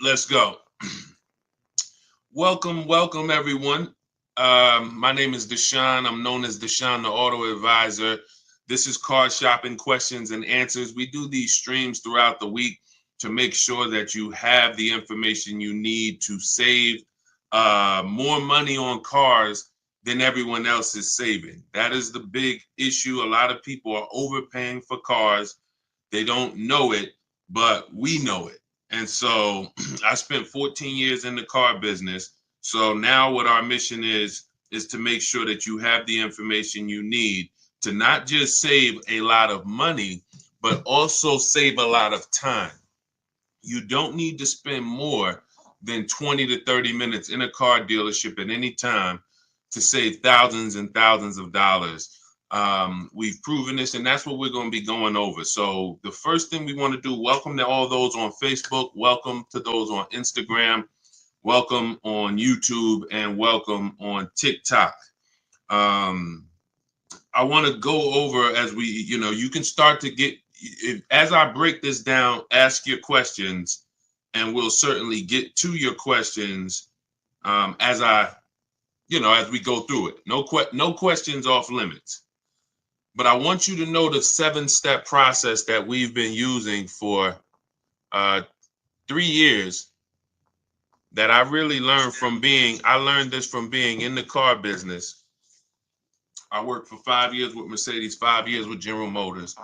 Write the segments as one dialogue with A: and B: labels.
A: Let's go. Welcome, everyone. My name is Deshaun. I'm known as Deshaun, the Auto Advisor. This is Car Shopping Questions and Answers. We do these streams throughout the week to make sure that you have the information you need to save more money on cars than everyone else is saving. That is the big issue. A lot of people are overpaying for cars. They don't know it, but we know it. And so I spent 14 years in the car business. So now what our mission is to make sure that you have the information you need to not just save a lot of money, but also save a lot of time. You don't need to spend more than 20 to 30 minutes in a car dealership at any time to save thousands and thousands of dollars. We've proven this, and that's what we're going to be going over. So the first thing we want to do, welcome to all those on Facebook, welcome to those on Instagram, welcome on YouTube, and welcome on TikTok. I want to go over as we, you can start to get, as I break this down, ask your questions, and we'll certainly get to your questions as we go through it. No questions off limits. But I want you to know the 7-step process that we've been using for 3 years that I really learned I learned this from being in the car business. I worked for 5 years with Mercedes, 5 years with General Motors.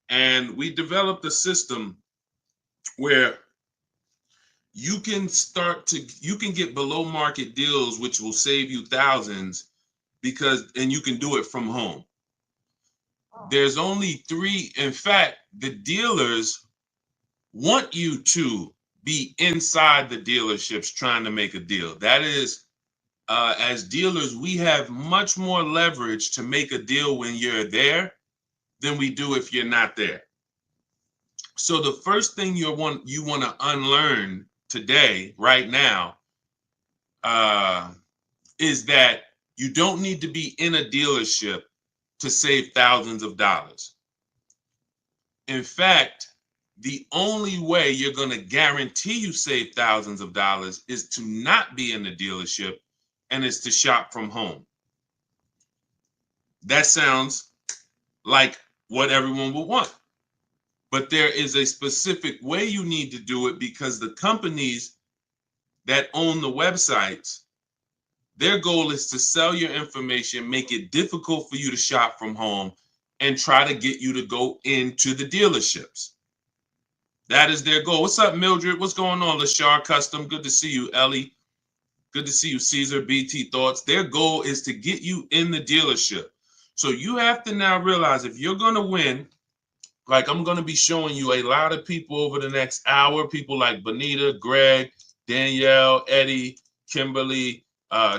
A: And we developed a system where you can get below market deals, which will save you thousands and you can do it from home. There's only 3. In fact, the dealers want you to be inside the dealerships trying to make a deal. That is, as dealers, we have much more leverage to make a deal when you're there than we do if you're not there. So the first thing you want to unlearn today, right now, is that you don't need to be in a dealership to save thousands of dollars. In fact, the only way you're going to guarantee you save thousands of dollars is to not be in the dealership, and it's to shop from home. That sounds like what everyone would want. But there is a specific way you need to do it, because the companies that own the websites, their goal is to sell your information, make it difficult for you to shop from home, and try to get you to go into the dealerships. That is their goal. What's up, Mildred? What's going on, Lashar Custom? Good to see you, Ellie. Good to see you, Caesar, BT Thoughts. Their goal is to get you in the dealership. So you have to now realize, if you're going to win, like I'm going to be showing you a lot of people over the next hour, people like Bonita, Greg, Danielle, Eddie, Kimberly,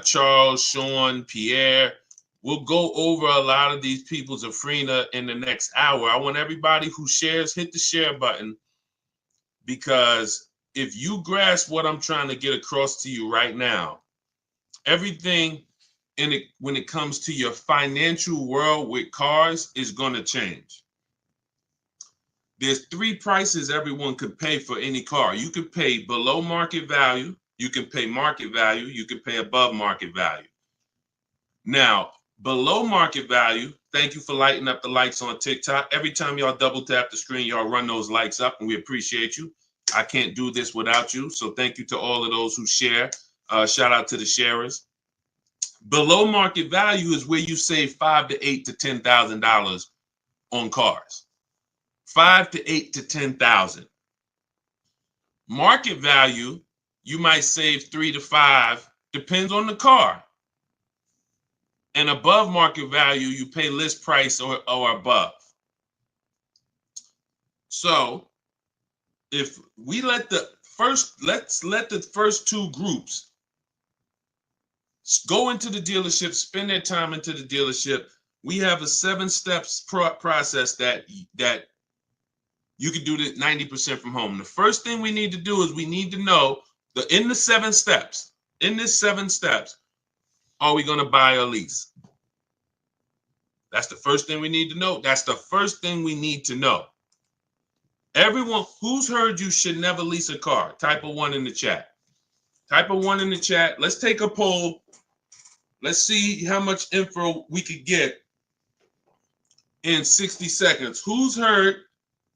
A: Charles, Sean, Pierre. We'll go over a lot of these people, Zafrina, in the next hour. I want everybody who shares, hit the share button, because if you grasp what I'm trying to get across to you right now, everything when it comes to your financial world with cars is going to change. There's 3 prices everyone could pay for any car. You could pay below market value, you can pay market value, you can pay above market value. Now, below market value, thank you for lighting up the likes on TikTok. Every time y'all double tap the screen, y'all run those likes up, and we appreciate you. I can't do this without you. So thank you to all of those who share. Shout out to the sharers. Below market value is where you save $5,000 to $8,000 to $10,000 on cars. $5,000 to $8,000 to $10,000. Market value, you might save $3,000 to $5,000, depends on the car. And above market value, you pay list price or above. So if we let's let the first 2 groups go into the dealership, spend their time into the dealership. We have a 7 steps process that you can do this 90% from home. The first thing we need to do is we need to know in this 7 steps, are we going to buy or lease? That's the first thing we need to know. That's the first thing we need to know. Everyone who's heard you should never lease a car, type a 1 in the chat. Type a 1 in the chat. Let's take a poll. Let's see how much info we could get in 60 seconds. Who's heard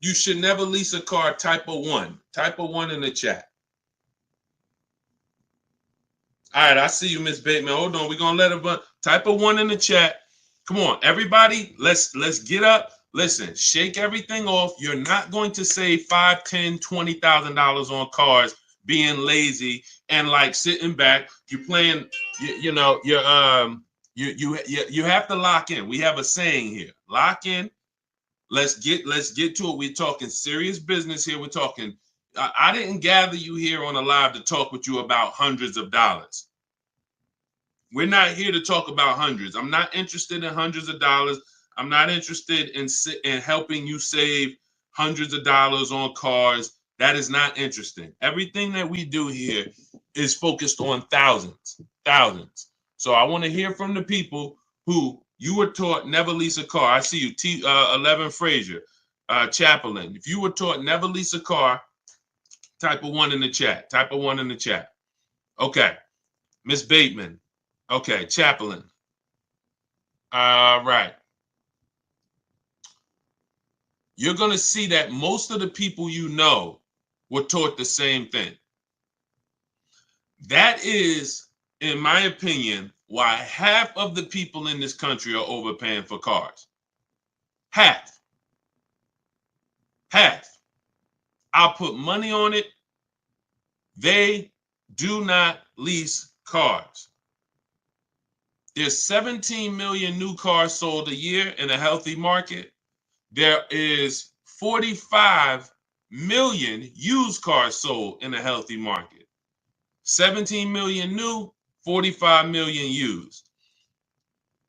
A: you should never lease a car? Type a 1. Type a 1 in the chat. All right, I see you, Miss Bateman. Hold on. We're going to let her type a 1 in the chat. Come on, everybody. Let's get up. Listen, shake everything off. You're not going to save $5,000, $10,000, $20,000 on cars being lazy and like sitting back. You're playing, you have to lock in. We have a saying here. Lock in. Let's get to it. We're talking serious business here. We're talking. I didn't gather you here on a live to talk with you about hundreds of dollars. We're not here to talk about hundreds. I'm not interested in hundreds of dollars. I'm not interested in helping you save hundreds of dollars on cars. That is not interesting. Everything that we do here is focused on thousands. So I want to hear from the people who you were taught never lease a car. I see you, 11 Frazier, Chaplain. If you were taught never lease a car, type a 1 in the chat. Type a 1 in the chat. Okay. Miss Bateman. Okay. Chaplain. All right. You're going to see that most of the people you know were taught the same thing. That is, in my opinion, why half of the people in this country are overpaying for cars. Half. I'll put money on it. They do not lease cars. There's 17 million new cars sold a year in a healthy market. There is 45 million used cars sold in a healthy market. 17 million new, 45 million used.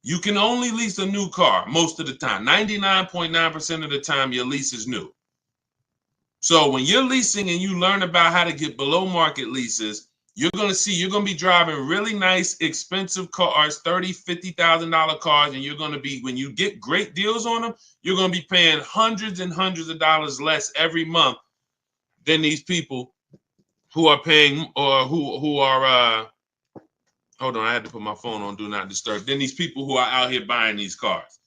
A: You can only lease a new car most of the time. 99.9% of the time, your lease is new. So when you're leasing and you learn about how to get below market leases, you're going to be driving really nice, expensive cars, $30,000, $50,000 cars, and you're going to be, when you get great deals on them, you're going to be paying hundreds and hundreds of dollars less every month than these people who are paying, or who are, hold on, I had to put my phone on Do Not Disturb, than these people who are out here buying these cars.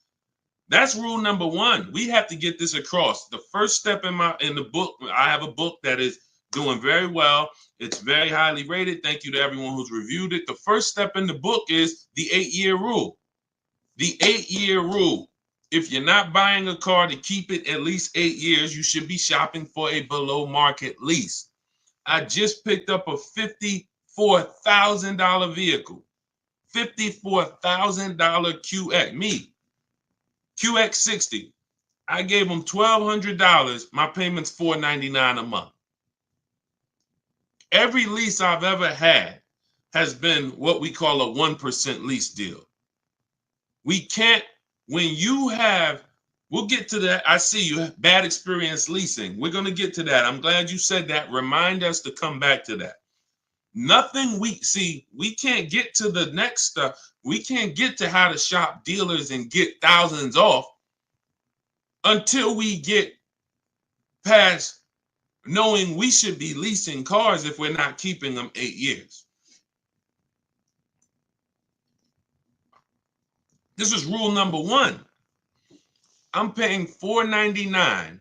A: That's rule number 1. We have to get this across. The first step in the book, I have a book that is doing very well. It's very highly rated. Thank you to everyone who's reviewed it. The first step in the book is the 8-year rule. The 8-year rule. If you're not buying a car to keep it at least 8 years, you should be shopping for a below market lease. I just picked up a $54,000 vehicle. $54,000 QX. QX60. I gave them $1,200. My payment's $499 a month. Every lease I've ever had has been what we call a 1% lease deal. We can't, when you have, we'll get to that. I see you have bad experience leasing. We're going to get to that. I'm glad you said that. Remind us to come back to that. Nothing we can't get to the next stuff. We can't get to how to shop dealers and get thousands off until we get past knowing we should be leasing cars if we're not keeping them 8 years. This is rule number 1. I'm paying $499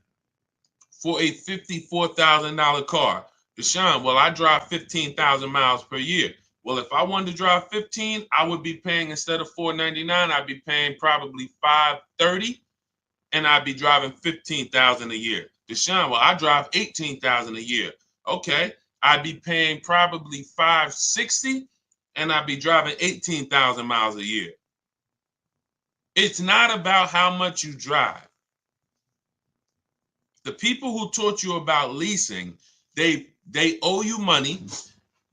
A: for a $54,000 car. Deshaun, well, I drive 15,000 miles per year. Well, if I wanted to drive 15, I would be paying, instead of $499, I'd be paying probably $530, and I'd be driving 15,000 a year. Deshaun, well, I drive 18,000 a year. Okay, I'd be paying probably $560, and I'd be driving 18,000 miles a year. It's not about how much you drive. The people who taught you about leasing, they owe you money.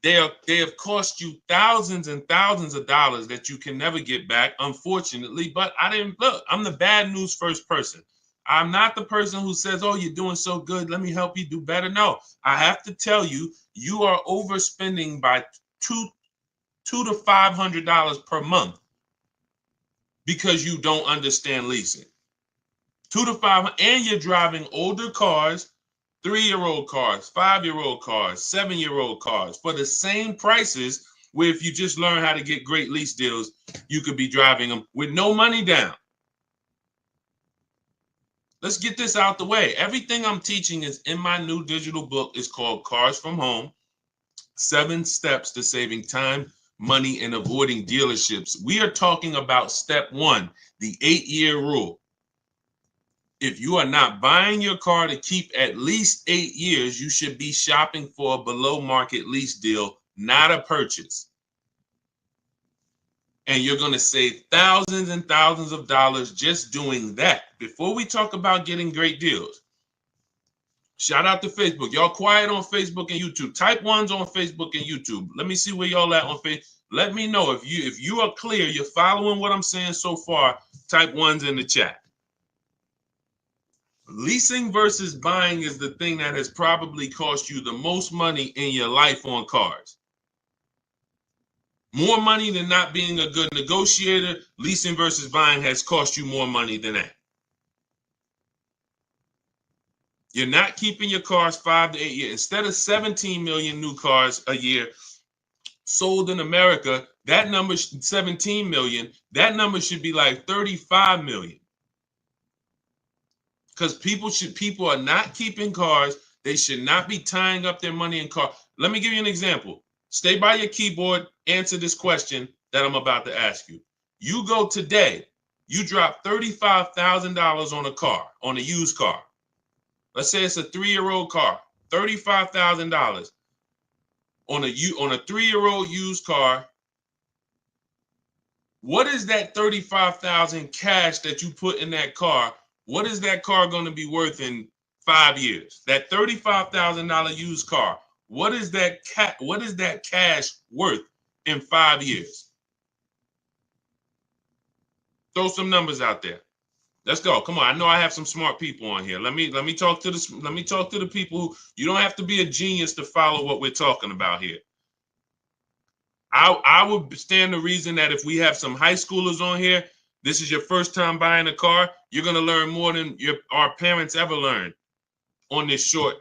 A: They have cost you thousands and thousands of dollars that you can never get back, unfortunately. But I'm the bad news first person. I'm not the person who says, oh, you're doing so good, let me help you do better. No, I have to tell you, you are overspending by $200 to $500 per month because you don't understand leasing. $200 to $500, and you're driving older cars 3-year-old cars, 5-year-old cars, 7-year-old cars for the same prices, where if you just learn how to get great lease deals, you could be driving them with no money down. Let's get this out the way. Everything I'm teaching is in my new digital book. It's called Cars from Home, 7 Steps to Saving Time, Money, and Avoiding Dealerships. We are talking about step 1, the 8-year rule. If you are not buying your car to keep at least 8 years, you should be shopping for a below market lease deal, not a purchase. And you're going to save thousands and thousands of dollars just doing that. Before we talk about getting great deals, shout out to Facebook. Y'all quiet on Facebook and YouTube. Type 1s on Facebook and YouTube. Let me see where y'all at on Facebook. Let me know if you are clear, you're following what I'm saying so far. Type 1s in the chat. Leasing versus buying is the thing that has probably cost you the most money in your life on cars. More money than not being a good negotiator. Leasing versus buying has cost you more money than that. You're not keeping your cars 5 to 8 years. Instead of 17 million new cars a year sold in America, that number, 17 million, that number should be like 35 million. Because people are not keeping cars. They should not be tying up their money in cars. Let me give you an example. Stay by your keyboard, answer this question that I'm about to ask you. You go today, you drop $35,000 on a car, on a used car. Let's say it's a 3-year-old car, $35,000 on a 3-year-old used car. What is that $35,000 cash that you put in that car? What is that car going to be worth in 5 years? That $35,000 used car. What is that cash worth in 5 years? Throw some numbers out there. Let's go. Come on. I know I have some smart people on here. Let me talk to the people who, you don't have to be a genius to follow what we're talking about here. I would stand the reason that if we have some high schoolers on here, this is your first time buying a car, you're gonna learn more than our parents ever learned on this short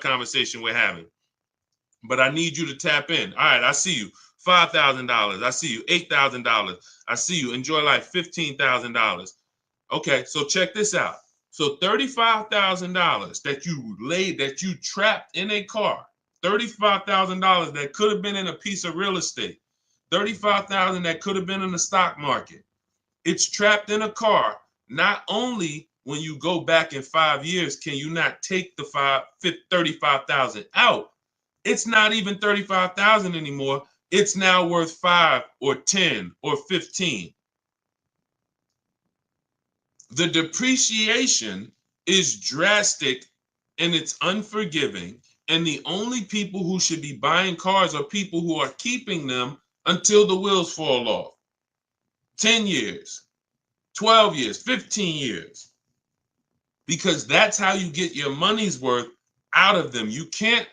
A: conversation we're having. But I need you to tap in. All right, I see you. $5,000. I see you. $8,000. I see you. Enjoy life. $15,000. Okay, so check this out. So $35,000 that you trapped in a car. $35,000 that could have been in a piece of real estate. $35,000 that could have been in the stock market. It's trapped in a car. Not only when you go back in 5 years, can you not take the $35,000 out? It's not even $35,000 anymore. It's now worth 5 or 10 or 15. The depreciation is drastic and it's unforgiving. And the only people who should be buying cars are people who are keeping them until the wheels fall off. 10 years, 12 years, 15 years. Because that's how you get your money's worth out of them. You can't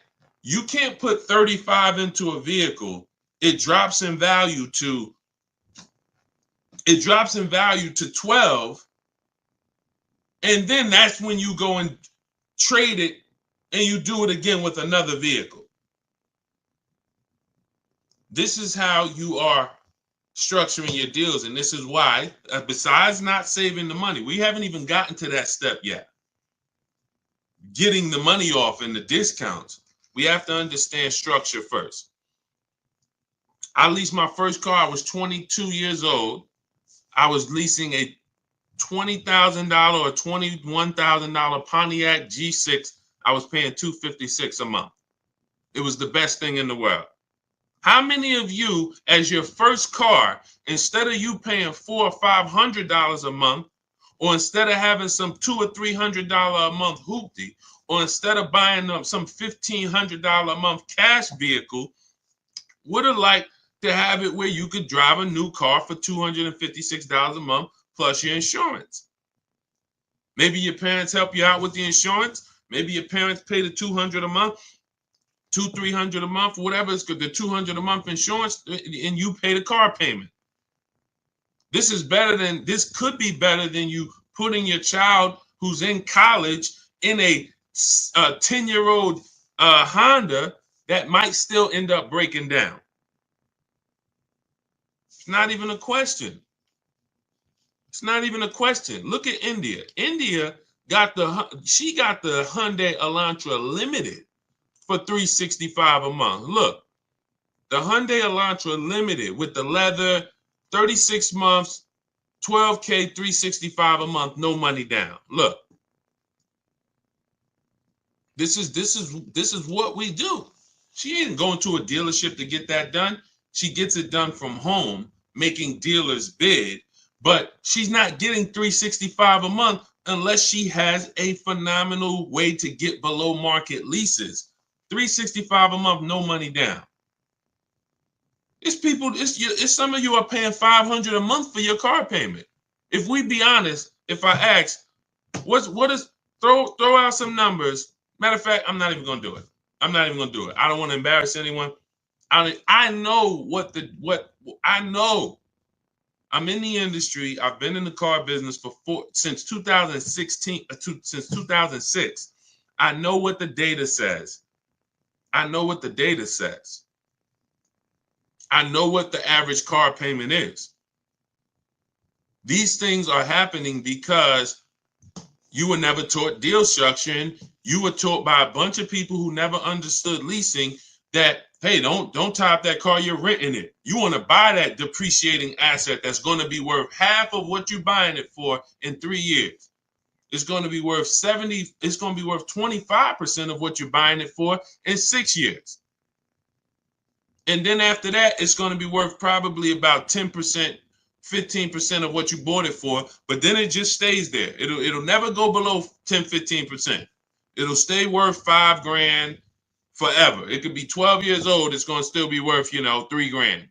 A: put 35 into a vehicle. It drops in value to 12. And then that's when you go and trade it and you do it again with another vehicle. This is how you are structuring your deals. And this is why, besides not saving the money, we haven't even gotten to that step yet. Getting the money off and the discounts. We have to understand structure first. I leased my first car. I was 22 years old. I was leasing a $20,000 or $21,000 Pontiac G6. I was paying $256 a month. It was the best thing in the world. How many of you, as your first car, instead of you paying $400 or $500 a month, or instead of having some $200 or $300 a month hoopty, or instead of buying some $1,500 a month cash vehicle, would have liked to have it where you could drive a new car for $256 a month plus your insurance? Maybe your parents help you out with the insurance. Maybe your parents pay the $200 a month, $200-300 a month, whatever it's good, the $200 a month insurance, and you pay the car payment. This could be better than you putting your child who's in college in a 10-year-old Honda that might still end up breaking down. It's not even a question. It's not even a question. Look at India. India got the Hyundai Elantra Limited for $365 a month. Look, the Hyundai Elantra Limited with the leather, 36 months, 12K, $365 a month, no money down. Look, this is what we do. She ain't going to a dealership to get that done. She gets it done from home, making dealers bid, but she's not getting $365 a month unless she has a phenomenal way to get below market leases. $365 a month, no money down. It's people, it's some of you are paying $500 a month for your car payment. If we be honest, if I ask, what is throw out some numbers. Matter of fact, I'm not even gonna do it. I'm not even gonna do it. I don't want to embarrass anyone. I know I know. I'm in the industry. I've been in the car business since 2016, since 2006. I know what the data says. I know what the data says. I know what the average car payment is. These things are happening because you were never taught deal structuring. You were taught by a bunch of people who never understood leasing that, hey, don't tie up that car, you're renting it. You want to buy that depreciating asset that's going to be worth half of what you're buying it for in 3 years. It's going to be worth 70, it's going to be worth 25% of what you're buying it for in 6 years. And then after that, it's going to be worth probably about 10%, 15% of what you bought it for, but then it just stays there. It'll never go below 10, 15%. It'll stay worth $5,000 forever. It could be 12 years old. It's going to still be worth, $3,000.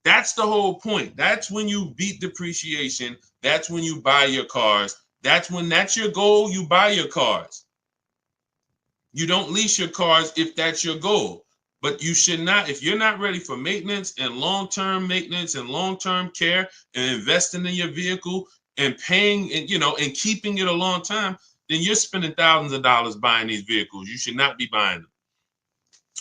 A: That's the whole point. That's when you beat depreciation. That's when you buy your cars. That's your goal. You buy your cars. You don't lease your cars if that's your goal. But you should not, if you're not ready for maintenance and long-term care and investing in your vehicle and paying and keeping it a long time, then you're spending thousands of dollars buying these vehicles. You should not be buying them.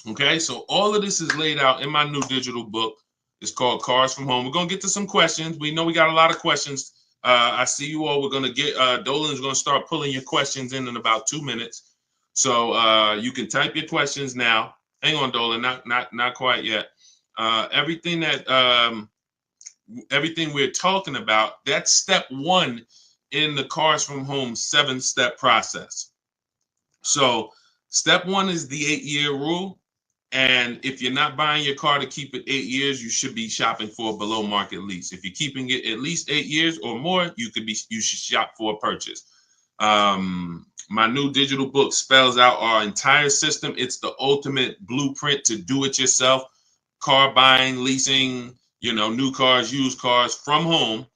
A: Okay, so all of this is laid out in my new digital book. It's called Cars from Home. We're going to get to some questions. We know we got a lot of questions. I see you all. We're going to get, Dolan's going to start pulling your questions in about 2 minutes. So you can type your questions now. Hang on, Dolan, not quite yet. Everything we're talking about, that's step 1 in the Cars from Home 7-step process. So step 1 is the 8-year rule. And if you're not buying your car to keep it 8 years, you should be shopping for a below market lease. If you're keeping it at least 8 years or more, you should shop for a purchase. My new digital book spells out our entire system. It's the ultimate blueprint to do it yourself. Car buying, leasing, new cars, used cars from home.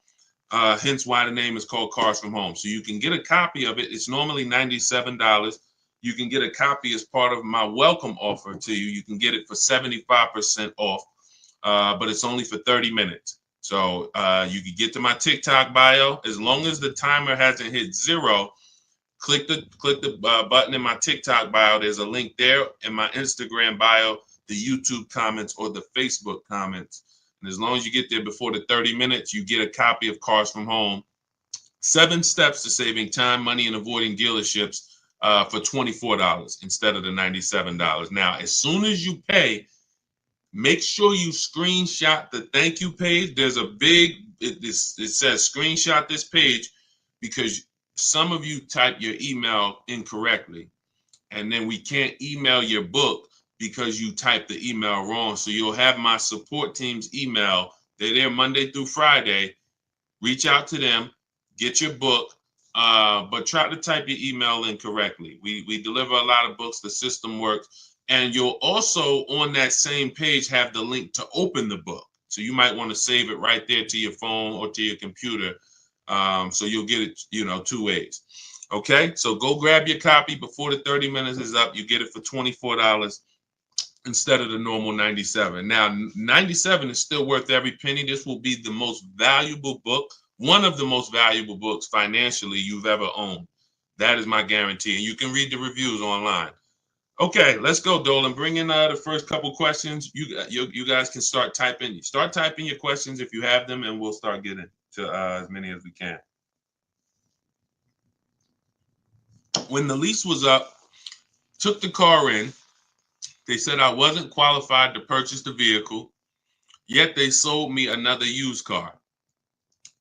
A: Hence why the name is called Cars from Home. So you can get a copy of it. It's normally $97. You can get a copy as part of my welcome offer to you. You can get it for 75% off, but it's only for 30 minutes. So you can get to my TikTok bio. As long as the timer hasn't hit 0, click the button in my TikTok bio. There's a link there in my Instagram bio, the YouTube comments, or the Facebook comments. And as long as you get there before the 30 minutes, you get a copy of Cars from Home. 7 steps to saving time, money, and avoiding dealerships for $24 instead of the $97. Now, as soon as you pay, make sure you screenshot the thank you page. There's a it says screenshot this page because some of you type your email incorrectly, and then we can't email your book because you typed the email wrong. So you'll have my support team's email. They're there Monday through Friday. Reach out to them, get your book, but try to type your email in correctly. We deliver a lot of books. The system works. And you'll also, on that same page, have the link to open the book. So you might want to save it right there to your phone or to your computer. So you'll get it, 2 ways. Okay, so go grab your copy before the 30 minutes is up. You get it for $24 instead of the normal $97. Now, $97 is still worth every penny. This will be the most valuable book, one of the most valuable books financially you've ever owned. That is my guarantee. And you can read the reviews online. Okay, let's go, Dolan. Bring in the first couple questions. You guys can start typing. Start typing your questions if you have them, and we'll start getting to as many as we can. When the lease was up, took the car in. They said I wasn't qualified to purchase the vehicle, yet they sold me another used car.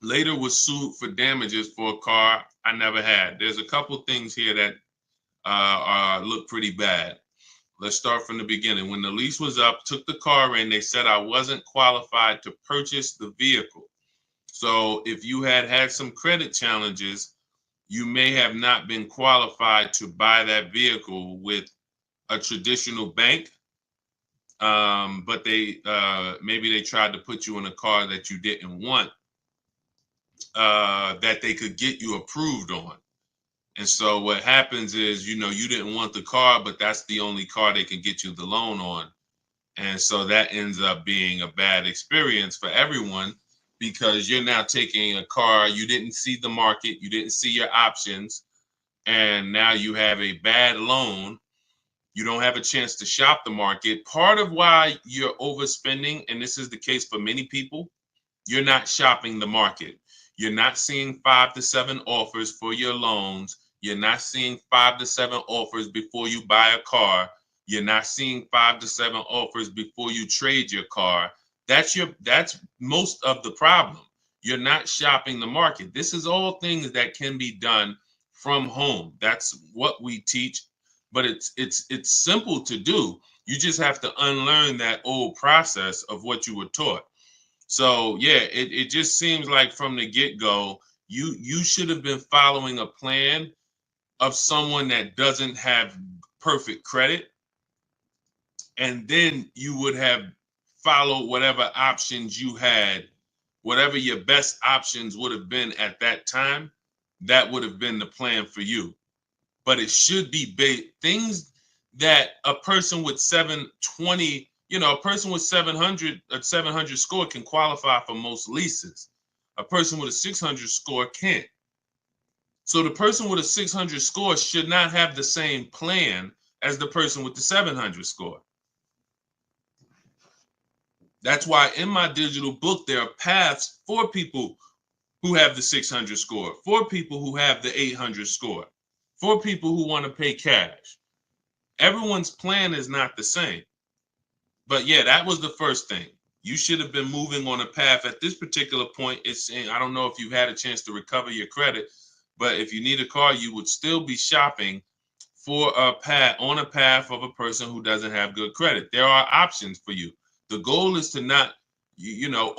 A: Later was sued for damages for a car I never had. There's a couple things here that look pretty bad. Let's start from the beginning. When the lease was up, took the car in, they said I wasn't qualified to purchase the vehicle. So if you had some credit challenges, you may have not been qualified to buy that vehicle with a traditional bank. But they maybe they tried to put you in a car that you didn't want, that they could get you approved on. And so what happens is, you didn't want the car, but that's the only car they can get you the loan on. And so that ends up being a bad experience for everyone, because you're now taking a car, you didn't see the market, you didn't see your options, and now you have a bad loan. You don't have a chance to shop the market. Part of why you're overspending, and this is the case for many people, you're not shopping the market. You're not seeing 5 to 7 offers for your loans. You're not seeing 5 to 7 offers before you buy a car. You're not seeing 5 to 7 offers before you trade your car. That's most of the problem. You're not shopping the market. This is all things that can be done from home. That's what we teach, but it's simple to do. You just have to unlearn that old process of what you were taught. So yeah, it just seems like from the get-go, you should have been following a plan of someone that doesn't have perfect credit, and then you would have followed whatever options you had, whatever your best options would have been at that time. That would have been the plan for you. But it should be things that a person with 720, a person with 700, a 700 score can qualify for most leases. A person with a 600 score can't. So the person with a 600 score should not have the same plan as the person with the 700 score. That's why in my digital book, there are paths for people who have the 600 score, for people who have the 800 score, for people who want to pay cash. Everyone's plan is not the same. But yeah, that was the first thing. You should have been moving on a path at this particular point. It's saying, I don't know if you had a chance to recover your credit, but if you need a car, you would still be shopping for a path of a person who doesn't have good credit. There are options for you. The goal is to not,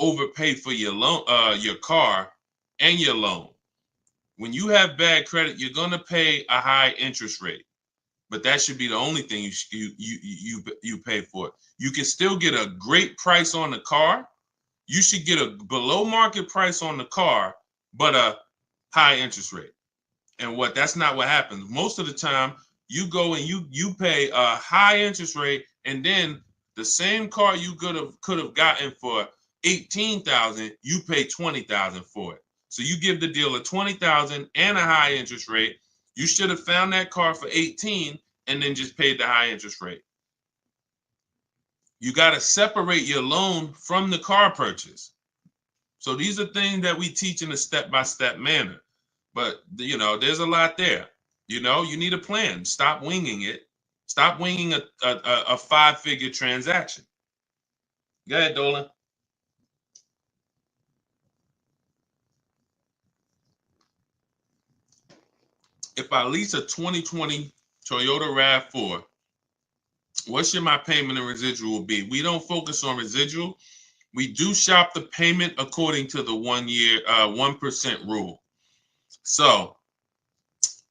A: overpay for your loan, your car and your loan. When you have bad credit, you're going to pay a high interest rate. But that should be the only thing you pay for. You can still get a great price on the car. You should get a below market price on the car, but a high interest rate. And that's not what happens. Most of the time, you go and you pay a high interest rate, and then the same car you could have gotten for $18,000, you pay $20,000 for it. So you give the dealer $20,000 and a high interest rate. You should have found that car for $18,000 and then just paid the high interest rate. You got to separate your loan from the car purchase. So these are things that we teach in a step-by-step manner. But, there's a lot there. You need a plan. Stop winging it. Stop winging a 5-figure transaction. Go ahead, Dolan. If I lease a 2020 Toyota RAV4, what should my payment and residual be? We don't focus on residual. We do shop the payment according to the 1% rule. So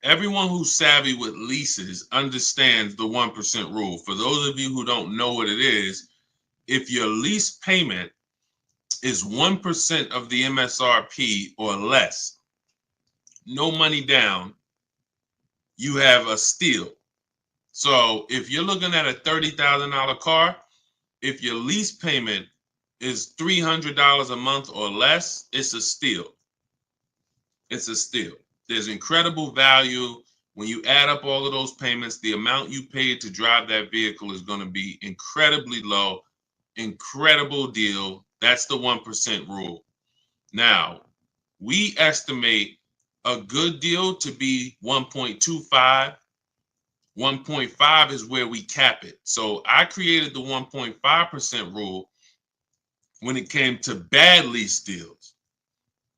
A: everyone who's savvy with leases understands the 1% rule. For those of you who don't know what it is, if your lease payment is 1% of the MSRP or less, no money down, you have a steal. So if you're looking at a $30,000 car, if your lease payment is $300 a month or less, it's a steal. It's a steal. There's incredible value When you add up all of those payments, the amount you paid to drive that vehicle is going to be incredibly low. Incredible deal. That's the 1% rule. Now, we estimate a good deal to be 1.25. 1.5 is where we cap it. So I created the 1.5% rule when it came to bad lease deals,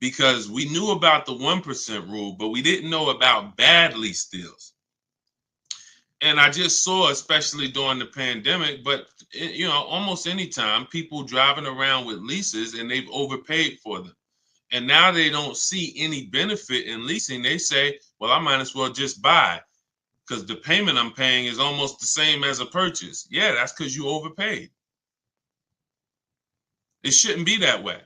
A: because we knew about the 1% rule, but we didn't know about bad lease deals. And I just saw, especially during the pandemic, but almost any time, people driving around with leases and they've overpaid for them. And now they don't see any benefit in leasing. They say, well, I might as well just buy because the payment I'm paying is almost the same as a purchase. Yeah, that's because you overpaid. It shouldn't be that way.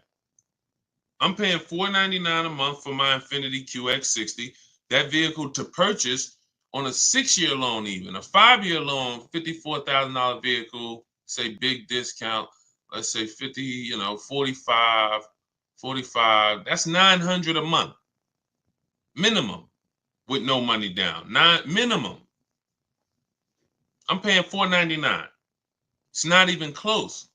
A: I'm paying $499 a month for my Infiniti QX60. That vehicle to purchase on a 6-year loan, even a 5-year loan, $54,000 vehicle, say big discount, let's say 50, 45, that's $900 a month minimum with no money down. Minimum. I'm paying $499. It's not even close.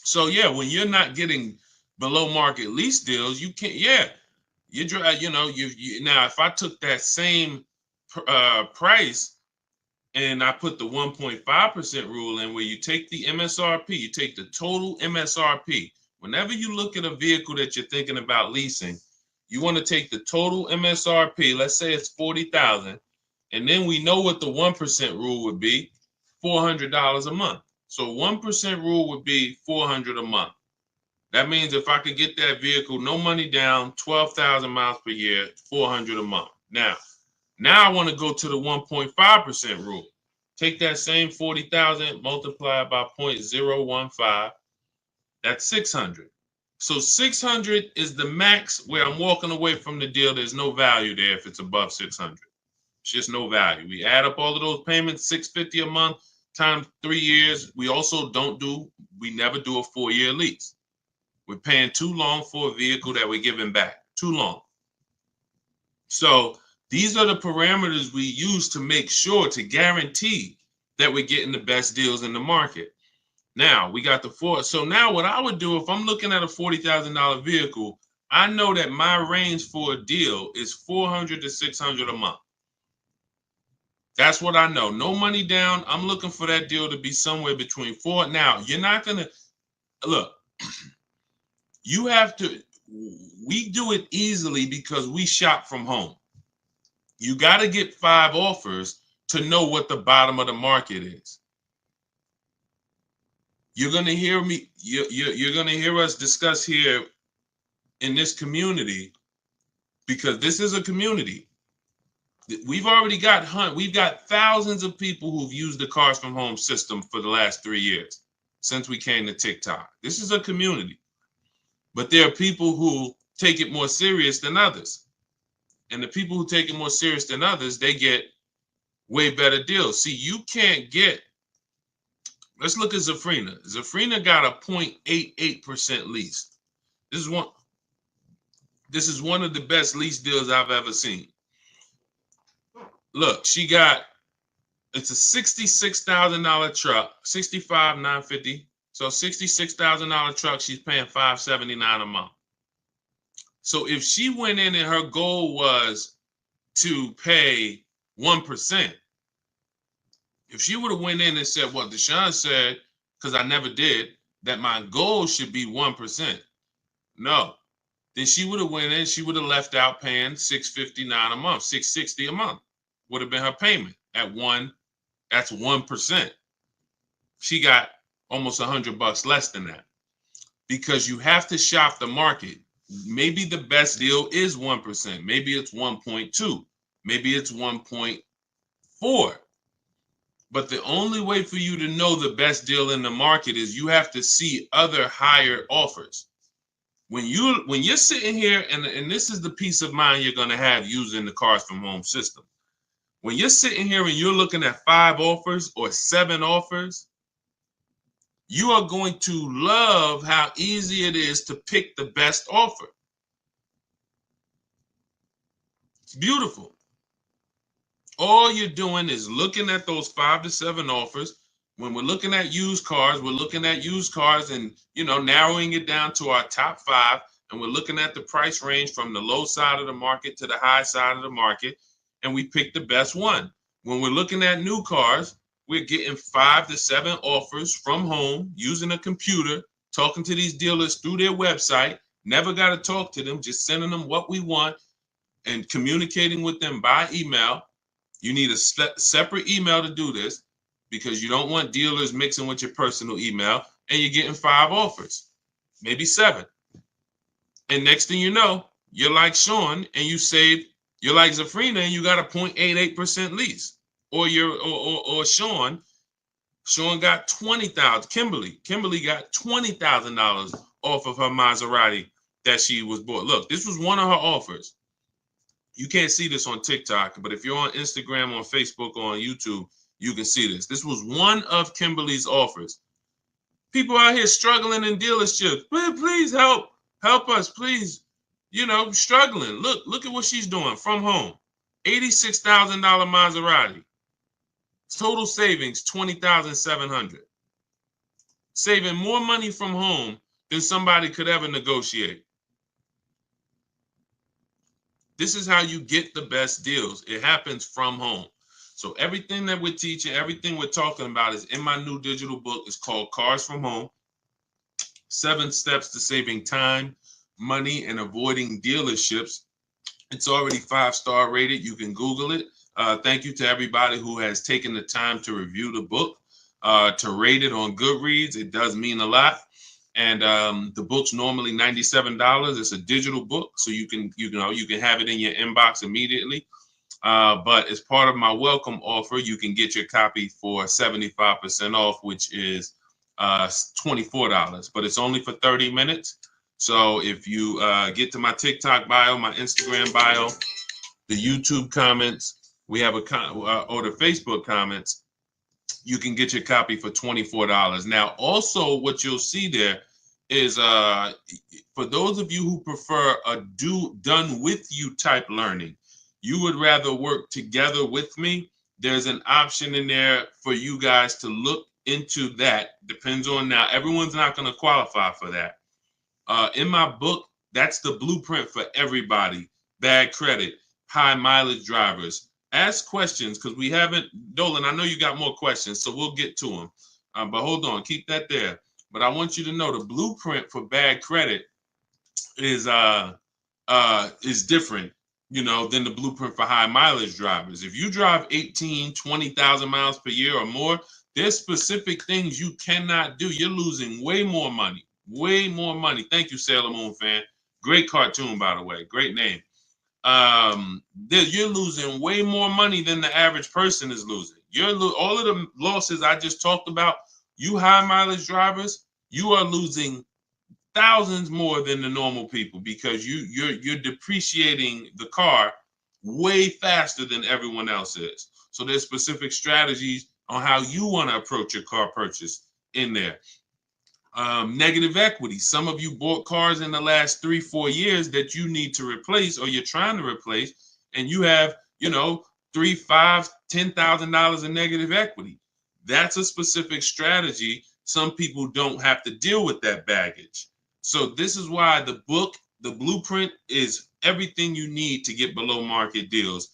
A: So yeah, when you're not getting below market lease deals, you can't. Yeah, you drive. Now if I took that same price and I put the 1.5% rule in, where you take the MSRP, you take the total MSRP. Whenever you look at a vehicle that you're thinking about leasing, you want to take the total MSRP. Let's say it's $40,000, and then we know what the 1% rule would be: $400 a month. So 1% rule would be $400 a month. That means if I could get that vehicle, no money down, 12,000 miles per year, $400 a month. Now I want to go to the 1.5% rule. Take that same 40,000, multiply by 0.015. That's 600. So 600 is the max where I'm walking away from the deal. There's no value there if it's above 600. It's just no value. We add up all of those payments, $650 a month times 3 years. We never do a 4-year lease. We're paying too long for a vehicle that we're giving back. Too long. So these are the parameters we use to make sure, to guarantee that we're getting the best deals in the market. Now we got the four. So now what I would do if I'm looking at a $40,000 vehicle, I know that my range for a deal is $400 to $600 a month. That's what I know. No money down. I'm looking for that deal to be somewhere between four. Now, you're not going to look. You have to. We do it easily because we shop from home. You got to get 5 offers to know what the bottom of the market is. You're going to hear me. You're going to hear us discuss here in this community, because this is a community. We've got thousands of people who've used the Cars from Home system for the last 3 years since we came to TikTok. This is a community, but there are people who take it more serious than others. And the people who take it more serious than others, they get way better deals. See, you can't get, let's look at Zafrina. Zafrina got a 0.88% lease. This is one of the best lease deals I've ever seen. Look, it's a $66,000 truck, $65,950. So $66,000 truck, she's paying $579 a month. So if she went in and her goal was to pay 1%, if she would have went in and said what Deshaun said, because I never did, that my goal should be 1%. No. Then she would have went in, she would have left out paying $659 a month, $660 a month would have been her payment at that's 1%. She got almost $100 less than that, because you have to shop the market. Maybe the best deal is 1%. Maybe it's 1.2. Maybe it's 1.4. But the only way for you to know the best deal in the market is you have to see other higher offers. When you're sitting here, and this is the peace of mind you're going to have using the Cars from Home system. When you're sitting here and you're looking at 5 offers or 7 offers, you are going to love how easy it is to pick the best offer. It's beautiful. All you're doing is looking at those 5 to 7 offers. When we're looking at used cars, we're looking at used cars and, narrowing it down to our top 5. And we're looking at the price range from the low side of the market to the high side of the market. And we pick the best one. When we're looking at new cars, we're getting 5 to 7 offers from home using a computer, talking to these dealers through their website. Never got to talk to them, just sending them what we want and communicating with them by email. You need a separate email to do this because you don't want dealers mixing with your personal email, and you're getting 5 offers, maybe 7. And next thing you know, you're like Sean and you're like Zafrina and you got a 0.88% lease. Or Sean got 20,000. Kimberly got $20,000 off of her Maserati that she was bought. Look, this was one of her offers. You can't see this on TikTok, but if you're on Instagram, on Facebook, or on YouTube, you can see this. This was one of Kimberly's offers. People out here struggling in dealerships. Please help us, please. Struggling. Look at what she's doing from home. $86,000 Maserati. Total savings, $20,700. Saving more money from home than somebody could ever negotiate. This is how you get the best deals. It happens from home. So everything that we're teaching, everything we're talking about is in my new digital book. It's called Cars from Home. 7 Steps to Saving Time, Money, and Avoiding Dealerships. It's already 5-star rated. You can Google it. Thank you to everybody who has taken the time to review the book, to rate it on Goodreads. It does mean a lot. And the book's normally $97. It's a digital book, so you can have it in your inbox immediately. But as part of my welcome offer, you can get your copy for 75% off, which is $24. But it's only for 30 minutes. So if you get to my TikTok bio, my Instagram bio, the YouTube comments, we have or the Facebook comments, you can get your copy for $24. Now, also what you'll see there is for those of you who prefer a done with you type learning, you would rather work together with me. There's an option in there for you guys to look into that. Depends on, now, everyone's not going to qualify for that. In my book, that's the blueprint for everybody. Bad credit, high mileage drivers. Ask questions because we haven't, Dolan, I know you got more questions, so we'll get to them. But hold on, keep that there. But I want you to know the blueprint for bad credit is different, than the blueprint for high mileage drivers. If you drive 18, 20,000 miles per year or more, there's specific things you cannot do. You're losing way more money. Way more money. Thank you, Sailor Moon fan. Great cartoon, by the way. Great name. You're losing way more money than the average person is losing. All of the losses I just talked about, you high mileage drivers, you are losing thousands more than the normal people because you're depreciating the car way faster than everyone else is. So there's specific strategies on how you want to approach your car purchase in there. Negative equity. Some of you bought cars in the last 3-4 years that you need to replace or you're trying to replace, and you have, $3,000, $5,000, $10,000 in negative equity. That's a specific strategy. Some people don't have to deal with that baggage. So this is why the book, the blueprint, is everything you need to get below market deals.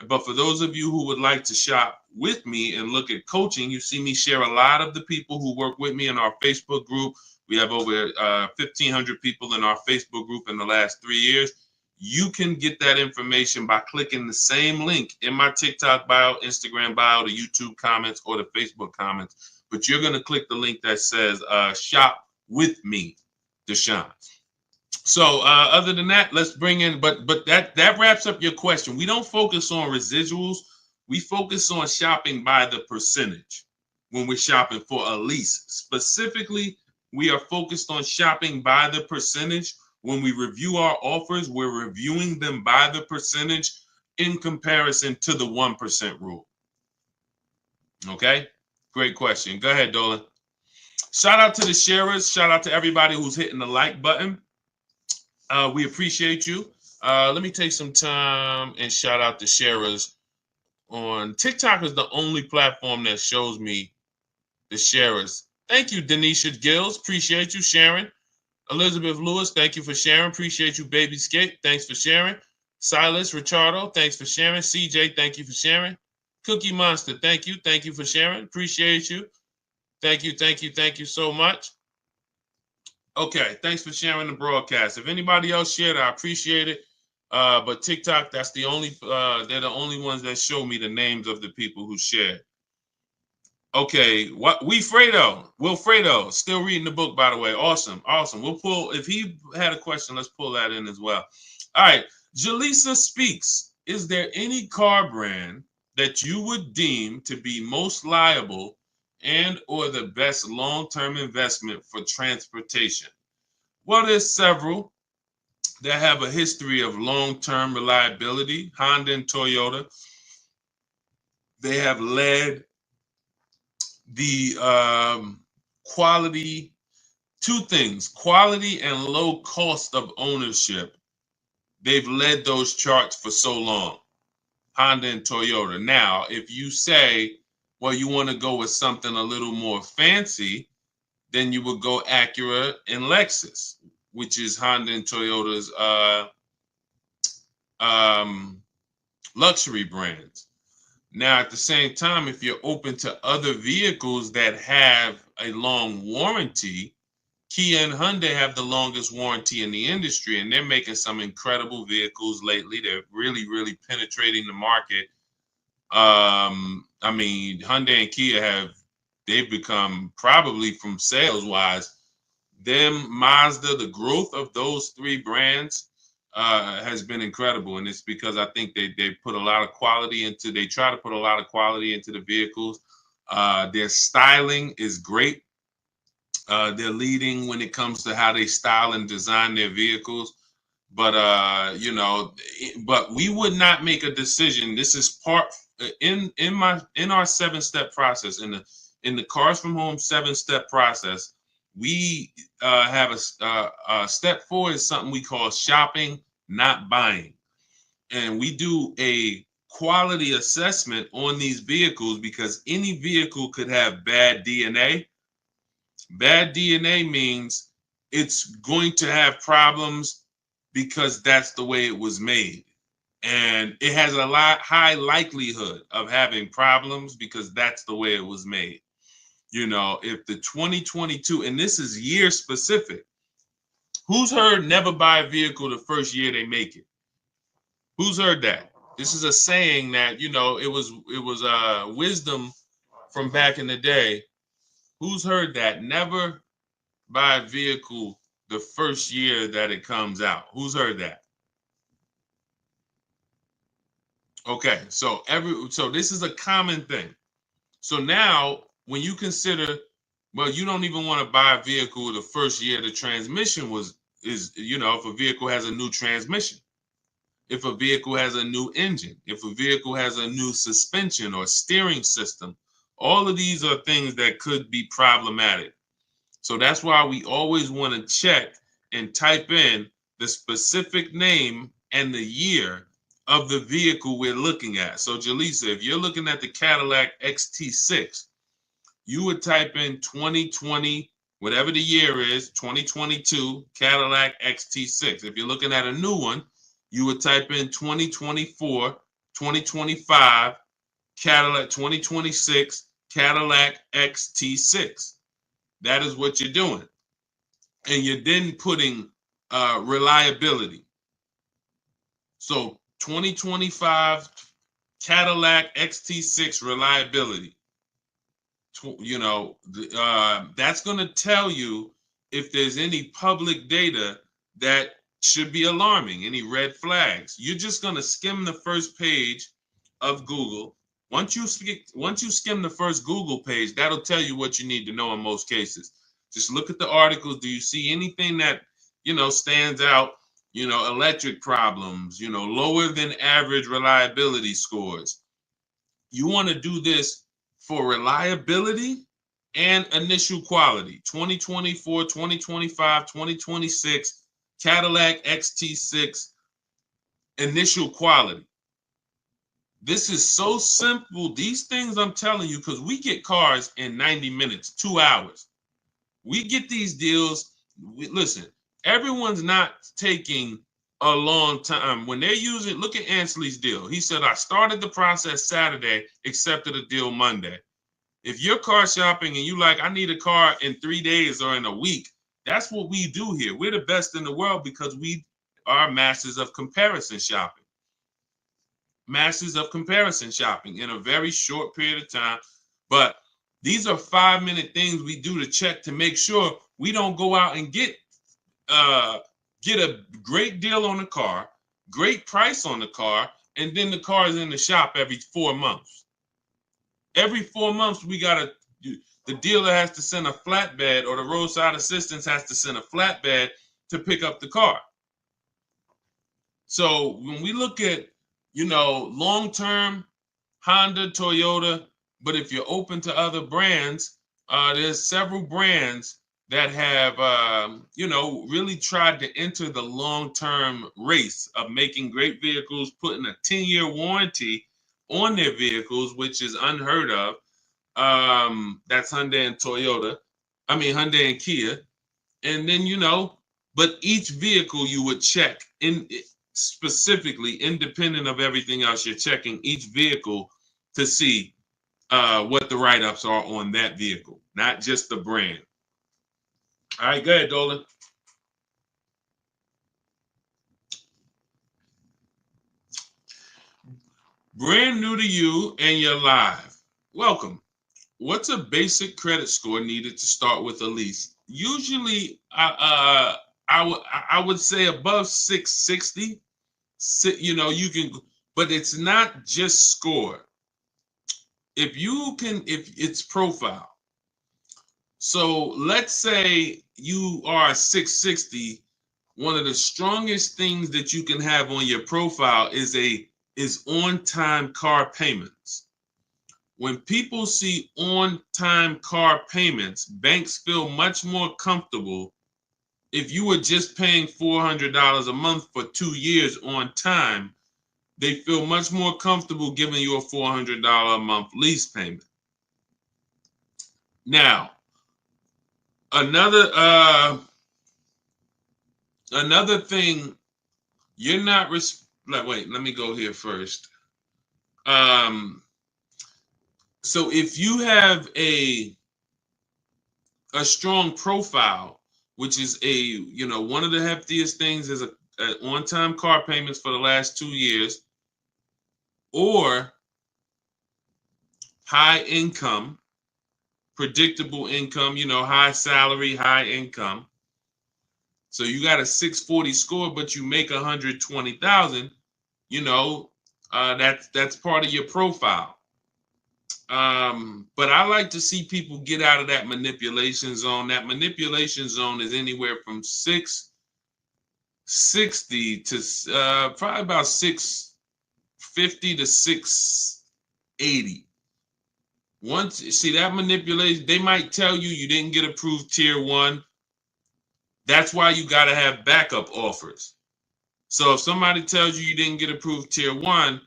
A: But for those of you who would like to shop with me and look at coaching, you see me share a lot of the people who work with me in our Facebook group. We have over 1,500 people in our Facebook group in the last 3 years. You can get that information by clicking the same link in my TikTok bio, Instagram bio, the YouTube comments, or the Facebook comments. But you're going to click the link that says shop with me, Deshaun. So other than that, let's bring in, but that wraps up your question. We don't focus on residuals. We focus on shopping by the percentage when we're shopping for a lease. Specifically, we are focused on shopping by the percentage. When we review our offers, we're reviewing them by the percentage in comparison to the 1% rule. Okay, great question. Go ahead, Dolan. Shout out to the sharers. Shout out to everybody who's hitting the like button. We appreciate you. Let me take some time and shout out the sharers on TikTok is the only platform that shows me the sharers. Thank you, Denisha Gills. Appreciate you sharing. Elizabeth Lewis, thank you for sharing. Appreciate you, Baby Skate. Thanks for sharing. Silas Richardo, thanks for sharing. CJ, thank you for sharing. Cookie Monster, thank you. Thank you for sharing. Appreciate you. Thank you, thank you, thank you so much. Okay, thanks for sharing the broadcast. If anybody else shared, I appreciate it. But TikTok, that's the only they're the only ones that show me the names of the people who shared. Okay, what Wilfredo, still reading the book, by the way. Awesome. We'll pull, if he had a question, let's pull that in as well. All right, Jaleesa speaks. Is there any car brand that you would deem to be most liable and or the best long-term investment for transportation? Well, there's several that have a history of long-term reliability. Honda and Toyota, they have led the quality, two things, quality and low cost of ownership. They've led those charts for so long, Honda and Toyota. Now, if you say, well, you want to go with something a little more fancy, then you would go Acura and Lexus, which is Honda and Toyota's luxury brands. Now, at the same time, if you're open to other vehicles that have a long warranty, Kia and Hyundai have the longest warranty in the industry, and they're making some incredible vehicles lately. They're really, really penetrating the market. I mean, Hyundai and Kia they've become, probably from sales wise, Mazda, the growth of those three brands has been incredible, and it's because I think they put a lot of quality into. They try to put a lot of quality into the vehicles. Their styling is great. They're leading when it comes to how they style and design their vehicles. But but we would not make a decision. This is part in our 7-step process, in the Cars from Home 7-step process. We have a step 4 is something we call shopping, not buying. And we do a quality assessment on these vehicles because any vehicle could have bad DNA. Bad DNA means it's going to have problems because that's the way it was made. And it has a high likelihood of having problems because that's the way it was made. You know, if the 2022, and this is year specific, who's heard never buy a vehicle the first year they make it? Who's heard that? This is a saying that, you know, it was wisdom from back in the day. Who's heard that? Never buy a vehicle the first year that it comes out. Who's heard that? Okay, so this is a common thing. So now when you consider, well, you don't even want to buy a vehicle the first year the transmission is, you know, if a vehicle has a new transmission, if a vehicle has a new engine, if a vehicle has a new suspension or steering system, all of these are things that could be problematic. So that's why we always want to check and type in the specific name and the year of the vehicle we're looking at. So Jaleesa, if you're looking at the Cadillac XT6, you would type in 2020, whatever the year is, 2022 Cadillac XT6. If you're looking at a new one, you would type in 2024, 2025 Cadillac, 2026 Cadillac XT6. That is what you're doing. And you're then putting reliability. So 2025 Cadillac XT6 reliability. You know, that's going to tell you if there's any public data that should be alarming, any red flags. You're just going to skim the first page of Google. Once you skim the first Google page, that'll tell you what you need to know in most cases. Just look at the articles. Do you see anything that, you know, stands out? You know, electric problems, you know, lower than average reliability scores. You want to do this for reliability and initial quality. 2024, 2025, 2026 Cadillac XT6 initial quality. This is so simple. These things I'm telling you, because we get cars in 90 minutes, 2 hours. We get these deals. Listen, everyone's not taking a long time. When they're using, look at Ansley's deal. He said, I started the process Saturday, accepted a deal Monday. If you're car shopping and you like, I need a car in 3 days or in a week, that's what we do here. We're the best in the world because we are masters of comparison shopping. Masters of comparison shopping in a very short period of time. But these are 5-minute things we do to check to make sure we don't go out and get a great deal on the car, great price on the car, and then the car is in the shop every 4 months. Every 4 months, the dealer has to send a flatbed, or the roadside assistance has to send a flatbed to pick up the car. So when we look at, long-term Honda, Toyota, but if you're open to other brands, there's several brands that have, really tried to enter the long-term race of making great vehicles, putting a 10-year warranty on their vehicles, which is unheard of. That's Hyundai and Toyota. Hyundai and Kia. And then, but each vehicle you would check in specifically, independent of everything else, you're checking each vehicle to see what the write-ups are on that vehicle, not just the brand. All right, go ahead, Dolan. Brand new to you and you're live. Welcome. What's a basic credit score needed to start with a lease? Usually, I would say above 660. You can, but it's not just score. If it's profile. So let's say you are 660. One of the strongest things that you can have on your profile is on-time car payments. When people see on-time car payments, banks feel much more comfortable. If you were just paying $400 a month for 2 years on time, they feel much more comfortable giving you a $400 a month lease payment. Now, another thing, you're not wait, let me go here first. So if you have a strong profile, which is one of the heftiest things is a on-time car payments for the last 2 years, or high income, predictable income, high salary, high income. So you got a 640 score, but you make 120,000. That's part of your profile. But I like to see people get out of that manipulation zone. That manipulation zone is anywhere from 660 to probably about 650 to 680. Once you see that manipulation, they might tell you didn't get approved tier 1. That's why you got to have backup offers. So if somebody tells you didn't get approved tier 1,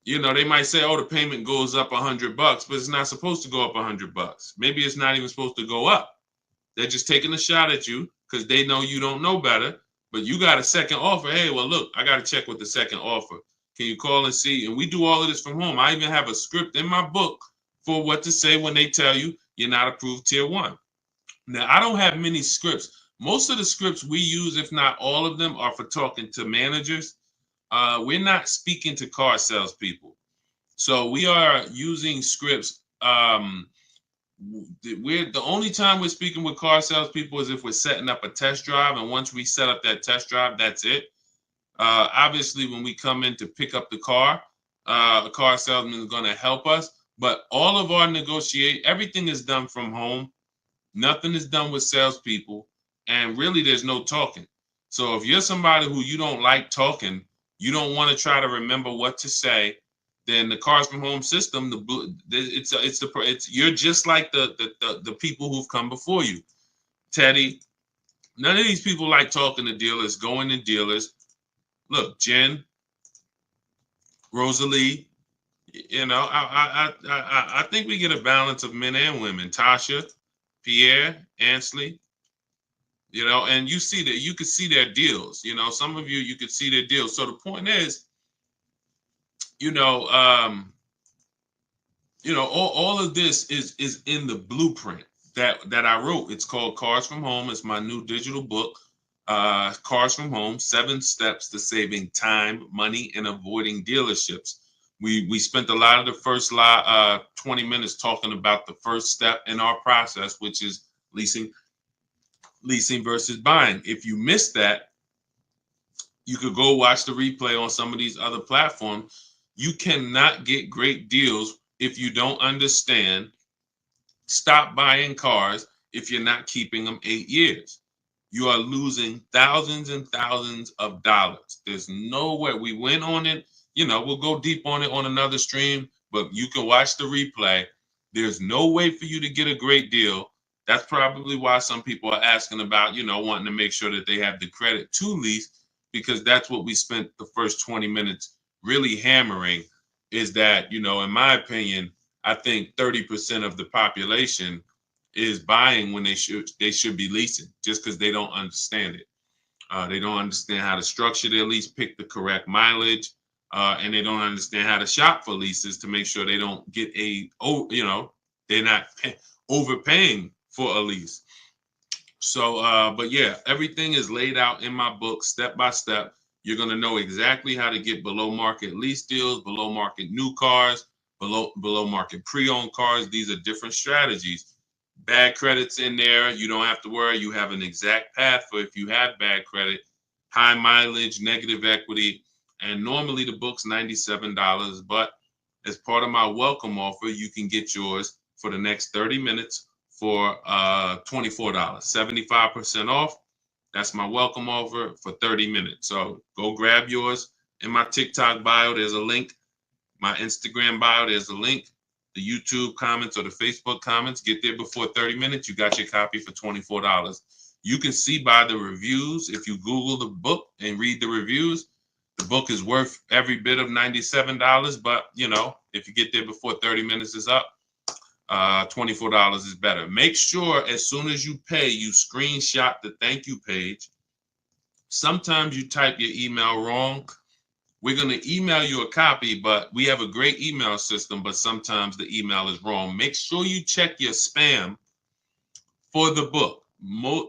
A: they might say, oh, the payment goes up $100, but it's not supposed to go up $100. Maybe it's not even supposed to go up. They're just taking a shot at you because they know you don't know better, but you got a second offer. Hey, well, look, I got to check with the second offer. Can you call and see? And we do all of this from home. I even have a script in my book for what to say when they tell you you're not approved tier 1. Now, I don't have many scripts. Most of the scripts we use, if not all of them, are for talking to managers. We're not speaking to car salespeople. So we are using scripts. The only time we're speaking with car salespeople is if we're setting up a test drive. And once we set up that test drive, that's it. Obviously, when we come in to pick up the car, a car salesman is going to help us. But all of our everything is done from home. Nothing is done with salespeople. And really, there's no talking. So if you're somebody who you don't like talking, you don't want to try to remember what to say, then the Cars from Home system, you're just like the people who've come before you. Teddy, none of these people like talking to dealers, going to dealers. Look, Jen, Rosalie, You know, I think we get a balance of men and women. Tasha, Pierre, Ansley, you know, and you see that you could see their deals. You know, some of you could see their deals. So the point is, you know, all of this is in the blueprint that I wrote. It's called Cars from Home. It's my new digital book, Cars from Home: 7 Steps to Saving Time, Money, and Avoiding Dealerships. We spent a lot of the first 20 minutes talking about the first step in our process, which is leasing versus buying. If you missed that, you could go watch the replay on some of these other platforms. You cannot get great deals if you don't understand. Stop buying cars if you're not keeping them 8 years. You are losing thousands and thousands of dollars. There's no way. We went on it. You know, we'll go deep on it on another stream, but you can watch the replay. There's no way for you to get a great deal. That's probably why some people are asking about, you know, wanting to make sure that they have the credit to lease, because that's what we spent the first 20 minutes really hammering, is that, you know, in my opinion, I think 30% of the population is buying when they should be leasing, just because they don't understand it. They don't understand how to structure their lease, pick the correct mileage, and they don't understand how to shop for leases to make sure they don't get they're not overpaying for a lease. So, but yeah, everything is laid out in my book, step by step. You're going to know exactly how to get below market lease deals, below market new cars, below market pre-owned cars. These are different strategies. Bad credits in there. You don't have to worry. You have an exact path for if you have bad credit, high mileage, negative equity. And normally the book's $97, but as part of my welcome offer, you can get yours for the next 30 minutes for $24, 75% off. That's my welcome offer for 30 minutes. So go grab yours. In my TikTok bio, there's a link. My Instagram bio, there's a link. The YouTube comments or the Facebook comments, get there before 30 minutes. You got your copy for $24. You can see by the reviews, if you Google the book and read the reviews, the book is worth every bit of $97. But, you know, if you get there before 30 minutes is up, $24 is better. Make sure as soon as you pay, you screenshot the thank you page. Sometimes you type your email wrong. We're going to email you a copy, but we have a great email system, but sometimes the email is wrong. Make sure you check your spam for the book.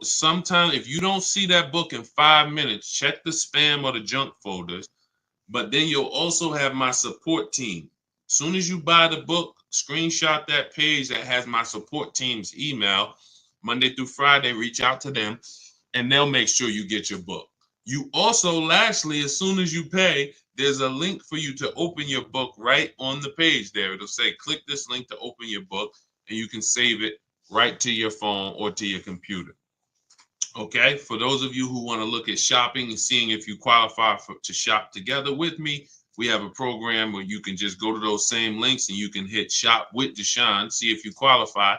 A: Sometimes if you don't see that book in 5 minutes, check the spam or the junk folders. But then you'll also have my support team. As soon as you buy the book, screenshot that page that has my support team's email. Monday through Friday, reach out to them and they'll make sure you get your book. You also, lastly, as soon as you pay, there's a link for you to open your book right on the page there. It'll say, click this link to open your book, and you can save it right to your phone or to your computer. Okay, for those of you who want to look at shopping and seeing if you qualify to shop together with me, we have a program where you can just go to those same links and you can hit Shop with Deshaun, see if you qualify,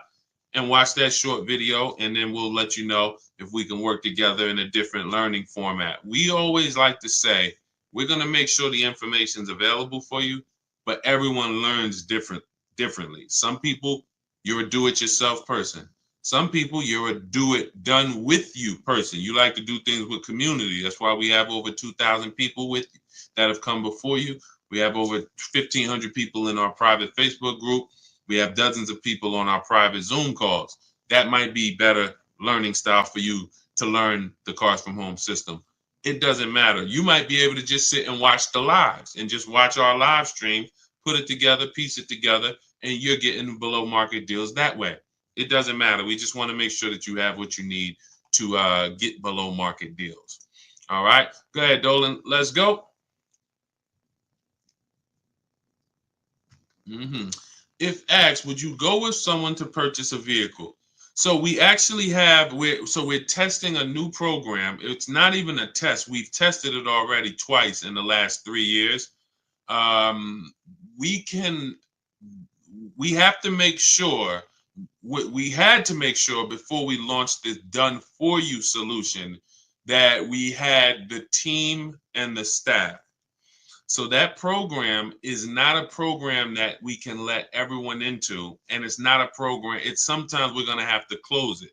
A: and watch that short video, and then we'll let you know if we can work together in a different learning format. We always like to say, we're going to make sure the information is available for you, but everyone learns differently. Some people, you're a do-it-yourself person. Some people, you're a do-it-done-with-you person. You like to do things with community. That's why we have over 2,000 people with you that have come before you. We have over 1,500 people in our private Facebook group. We have dozens of people on our private Zoom calls. That might be better learning style for you to learn the Cars from Home system. It doesn't matter. You might be able to just sit and watch the lives and just watch our live stream, put it together, piece it together, and you're getting below market deals that way. It doesn't matter. We just want to make sure that you have what you need to get below market deals. All right. Go ahead, Dolan. Let's go. If asked, would you go with someone to purchase a vehicle? So we actually we're testing a new program. It's not even a test. We've tested it already twice in the last 3 years. We have to make sure, we had to make sure before we launched this done for you solution that we had the team and the staff. So that program is not a program that we can let everyone into, and it's not a program. It's sometimes we're going to have to close it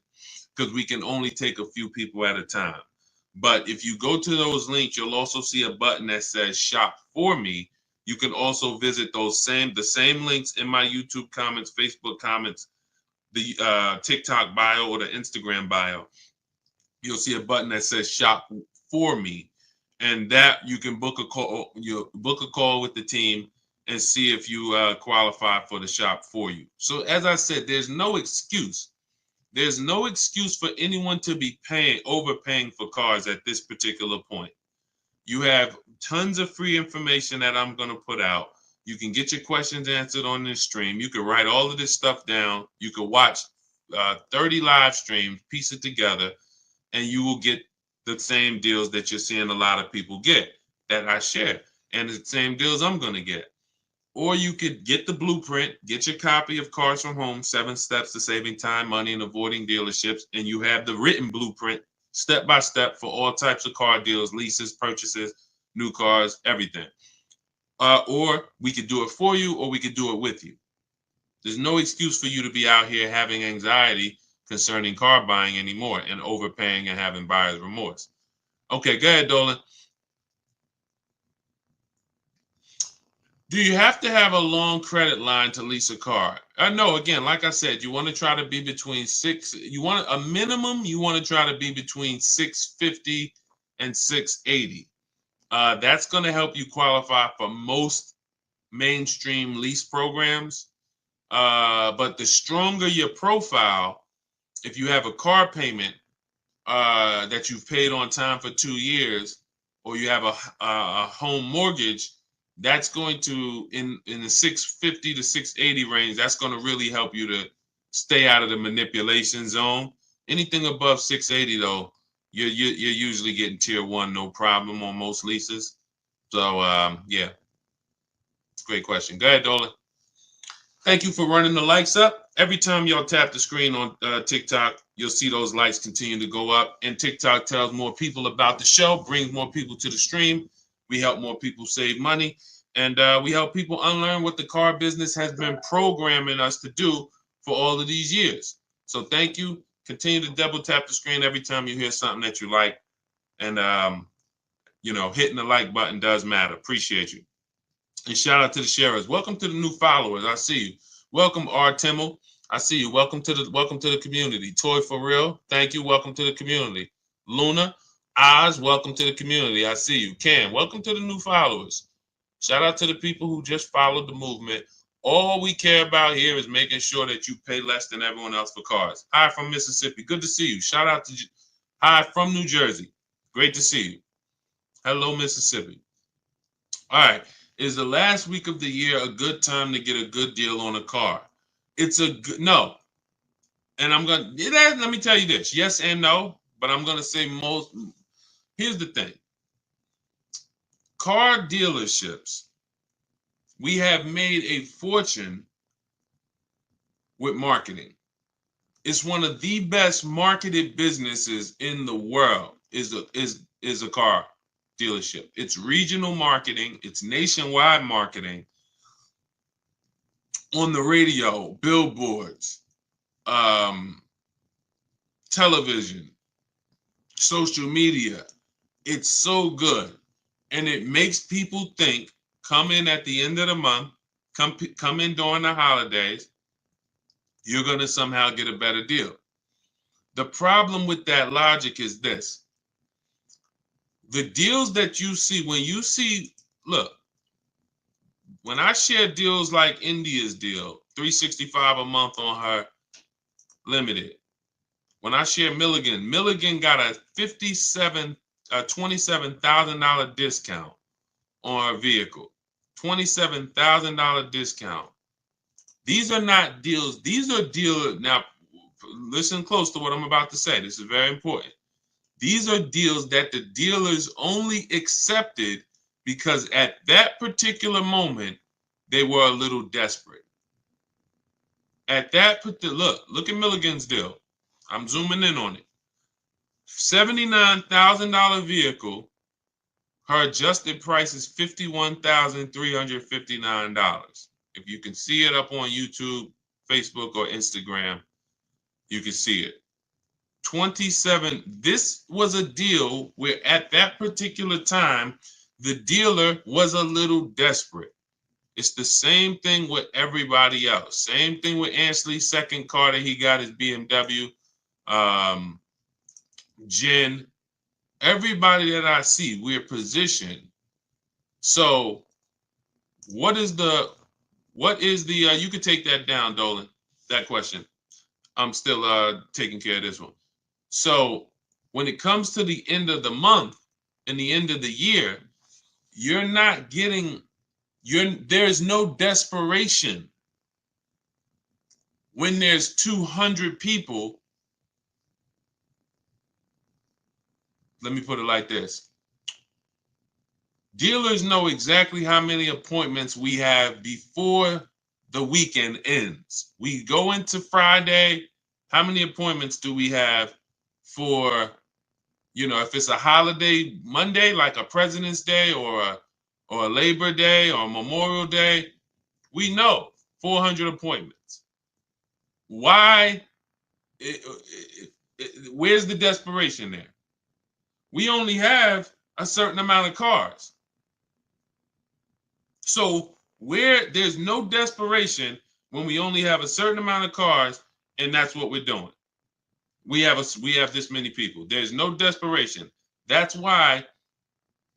A: because we can only take a few people at a time. But if you go to those links, you'll also see a button that says shop for me. You can also visit the same links in my YouTube comments, Facebook comments, the TikTok bio, or the Instagram bio. You'll see a button that says shop for me, and that you can book a call. You book a call with the team and see if you qualify for the shop for you. So as I said, there's no excuse. There's no excuse for anyone to be overpaying for cars at this particular point. You have tons of free information that I'm going to put out. You can get your questions answered on this stream. You can write all of this stuff down. You can watch 30 live streams, piece it together, and you will get the same deals that you're seeing a lot of people get that I share, and the same deals I'm going to get. Or you could get the blueprint, get your copy of Cars from Home, 7 Steps to Saving Time, Money, and Avoiding Dealerships, and you have the written blueprint step by step for all types of car deals, leases, purchases, new cars, everything. Or we could do it for you, or we could do it with you. There's no excuse for you to be out here having anxiety concerning car buying anymore and overpaying and having buyer's remorse. Okay, go ahead, Dolan. Do you have to have a long credit line to lease a car? No, again, like I said, you want to try to be between you want a minimum, you want to try to be between 650 and 680. That's going to help you qualify for most mainstream lease programs. But the stronger your profile, if you have a car payment that you've paid on time for 2 years, or you have a home mortgage, that's going to in the 650 to 680 range. That's going to really help you to stay out of the manipulation zone. Anything above 680 though, you're usually getting tier 1 no problem on most leases. So yeah, great question. Go ahead, Dolan. Thank you for running the lights up. Every time y'all tap the screen on TikTok, you'll see those lights continue to go up. And TikTok tells more people about the show, brings more people to the stream. We help more people save money. And we help people unlearn what the car business has been programming us to do for all of these years. So thank you. Continue to double tap the screen every time you hear something that you like. And, hitting the like button does matter. Appreciate you. And shout out to the sharers. Welcome to the new followers. I see you. Welcome, R. Timmel. I see you. Welcome to the community. Toy for real. Thank you. Welcome to the community. Luna, Oz, welcome to the community. I see you. Cam, welcome to the new followers. Shout out to the people who just followed the movement. All we care about here is making sure that you pay less than everyone else for cars. Hi from Mississippi. Good to see you. Shout out to hi from New Jersey. Great to see you. Hello, Mississippi. All right. Is the last week of the year a good time to get a good deal on a car? It's a good, no. And let me tell you this, yes and no, but I'm going to say most. Here's the thing. Car dealerships, we have made a fortune with marketing. It's one of the best marketed businesses in the world is a car dealership. It's regional marketing, it's nationwide marketing, on the radio, billboards, television, social media. It's so good, and it makes people think, come in at the end of the month, come in during the holidays, you're going to somehow get a better deal. The problem with that logic is this. The deals that you see, look, when I share deals like India's deal, $365 a month on her limited. When I share Milligan got a $27,000 discount on her vehicle. $27,000 discount. These are not deals. These are deals. Now, listen close to what I'm about to say. This is very important. These are deals that the dealers only accepted because at that particular moment, they were a little desperate. At that particular, look at Milligan's deal. I'm zooming in on it. $79,000 vehicle, Her adjusted price is $51,359. If you can see it up on YouTube, Facebook, or Instagram, you can see it. 27. This was a deal where at that particular time, the dealer was a little desperate. It's the same thing with everybody else. Same thing with Ansley's second car that he got his BMW. Jen, everybody that I see, we're positioned. So what is the you could take that down, Dolan, that question. I'm still taking care of this one. So when it comes to the end of the month and the end of the year, you're not getting there's no desperation. When there's 200 people, let me put it like this. Dealers know exactly how many appointments we have before the weekend ends. We go into Friday. How many appointments do we have for, if it's a holiday Monday, like a President's Day or a Labor Day or Memorial Day? We know 400 appointments. Why? Where's the desperation there? We only have a certain amount of cars. So where there's no desperation when we only have a certain amount of cars, and that's what we're doing. We have this many people. There's no desperation. That's why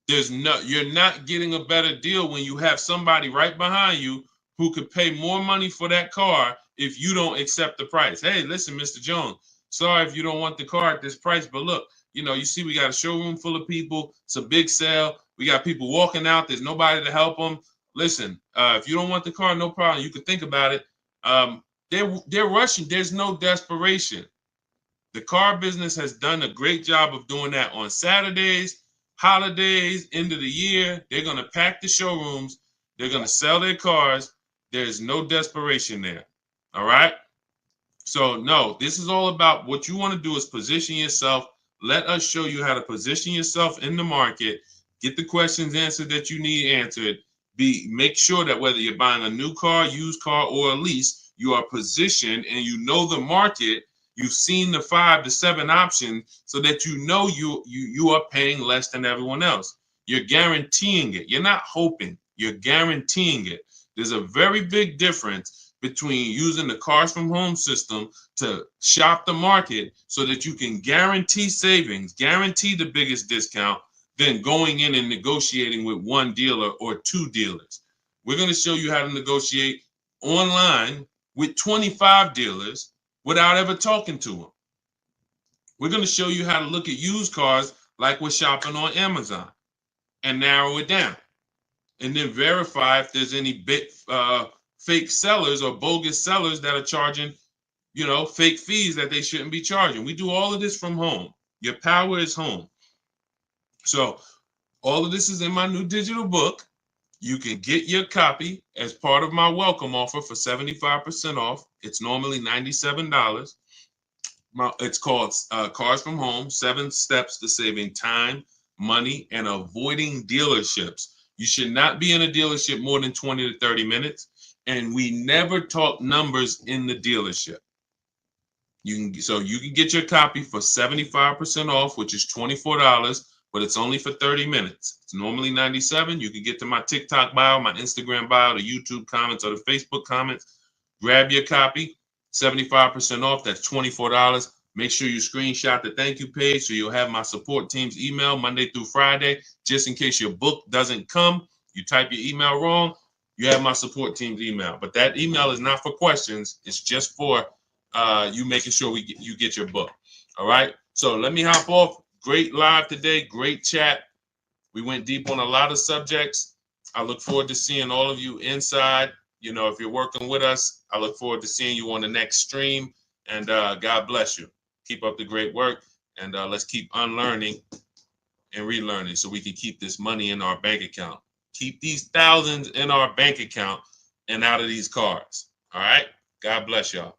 A: you're not getting a better deal when you have somebody right behind you who could pay more money for that car if you don't accept the price. Hey, listen, Mr. Jones, sorry if you don't want the car at this price, but look, you see we got a showroom full of people. It's a big sale. We got people walking out. There's nobody to help them. Listen, if you don't want the car, no problem. You can think about it. They're rushing. There's no desperation. The car business has done a great job of doing that on Saturdays, holidays, end of the year. They're going to pack the showrooms. They're going to sell their cars. There's no desperation there. All right. So no, this is all about what you want to do is position yourself. Let us show you how to position yourself in the market, get the questions answered that you need answered. Make sure that whether you're buying a new car, used car, or a lease, you are positioned and you know the market. You've seen the 5 to 7 options so that you know you are paying less than everyone else. You're guaranteeing it. You're not hoping. You're guaranteeing it. There's a very big difference between using the Cars from Home system to shop the market so that you can guarantee savings, guarantee the biggest discount, than going in and negotiating with one dealer or two dealers. We're going to show you how to negotiate online with 25 dealers without ever talking to them. We're going to show you how to look at used cars like we're shopping on Amazon and narrow it down, and then verify if there's any fake sellers or bogus sellers that are charging, fake fees that they shouldn't be charging. We do all of this from home. Your power is home. So all of this is in my new digital book. You can get your copy as part of my welcome offer for 75% off. It's normally $97. It's called Cars from Home, 7 Steps to Saving Time, Money, and Avoiding Dealerships. You should not be in a dealership more than 20 to 30 minutes. And we never talk numbers in the dealership. You can get your copy for 75% off, which is $24, but it's only for 30 minutes. It's normally $97. You can get to my TikTok bio, my Instagram bio, the YouTube comments, or the Facebook comments. Grab your copy, 75% off. That's $24. Make sure you screenshot the thank you page so you'll have my support team's email Monday through Friday. Just in case your book doesn't come, you type your email wrong, you have my support team's email. But that email is not for questions. It's just for you making sure you get your book. All right. So let me hop off. Great live today. Great chat. We went deep on a lot of subjects. I look forward to seeing all of you inside. If you're working with us, I look forward to seeing you on the next stream. And God bless you. Keep up the great work. And let's keep unlearning and relearning so we can keep this money in our bank account. Keep these thousands in our bank account and out of these cars. All right. God bless y'all.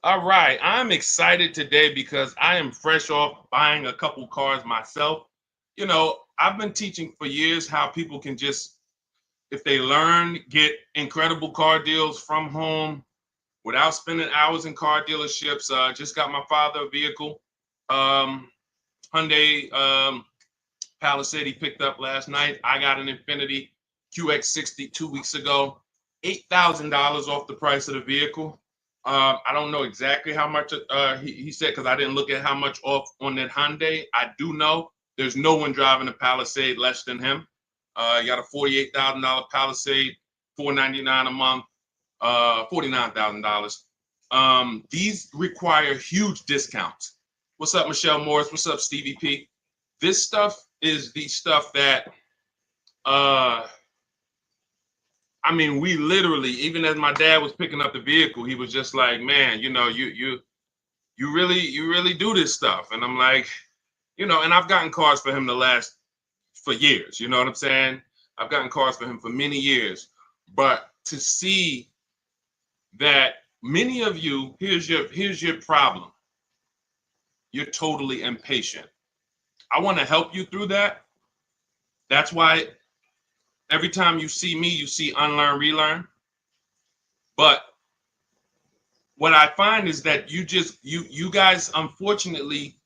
A: All right, I'm excited today because I am fresh off buying a couple cars myself. I've been teaching for years how people can just, if they learn, get incredible car deals from home without spending hours in car dealerships. Just got my father a vehicle, um, Hyundai Palisade he picked up last night. I got an Infiniti QX60 2 weeks ago, $8,000 off the price of the vehicle. I don't know exactly how much he said because I didn't look at how much off on that Hyundai. I do know there's no one driving a Palisade less than him. He got a $48,000 Palisade, $499 a month, $49,000. These require huge discounts. What's up, Michelle Morris? What's up, Stevie P? This stuff is the stuff that I mean, we literally, even as my dad was picking up the vehicle, he was just like, man, you really do this stuff. And I'm like, and I've gotten cars for him for years, you know what I'm saying? I've gotten cars for him for many years. But to see that many of you, here's your problem. You're totally impatient. I want to help you through that. That's why every time you see me, you see unlearn, relearn. But what I find is that you guys, unfortunately,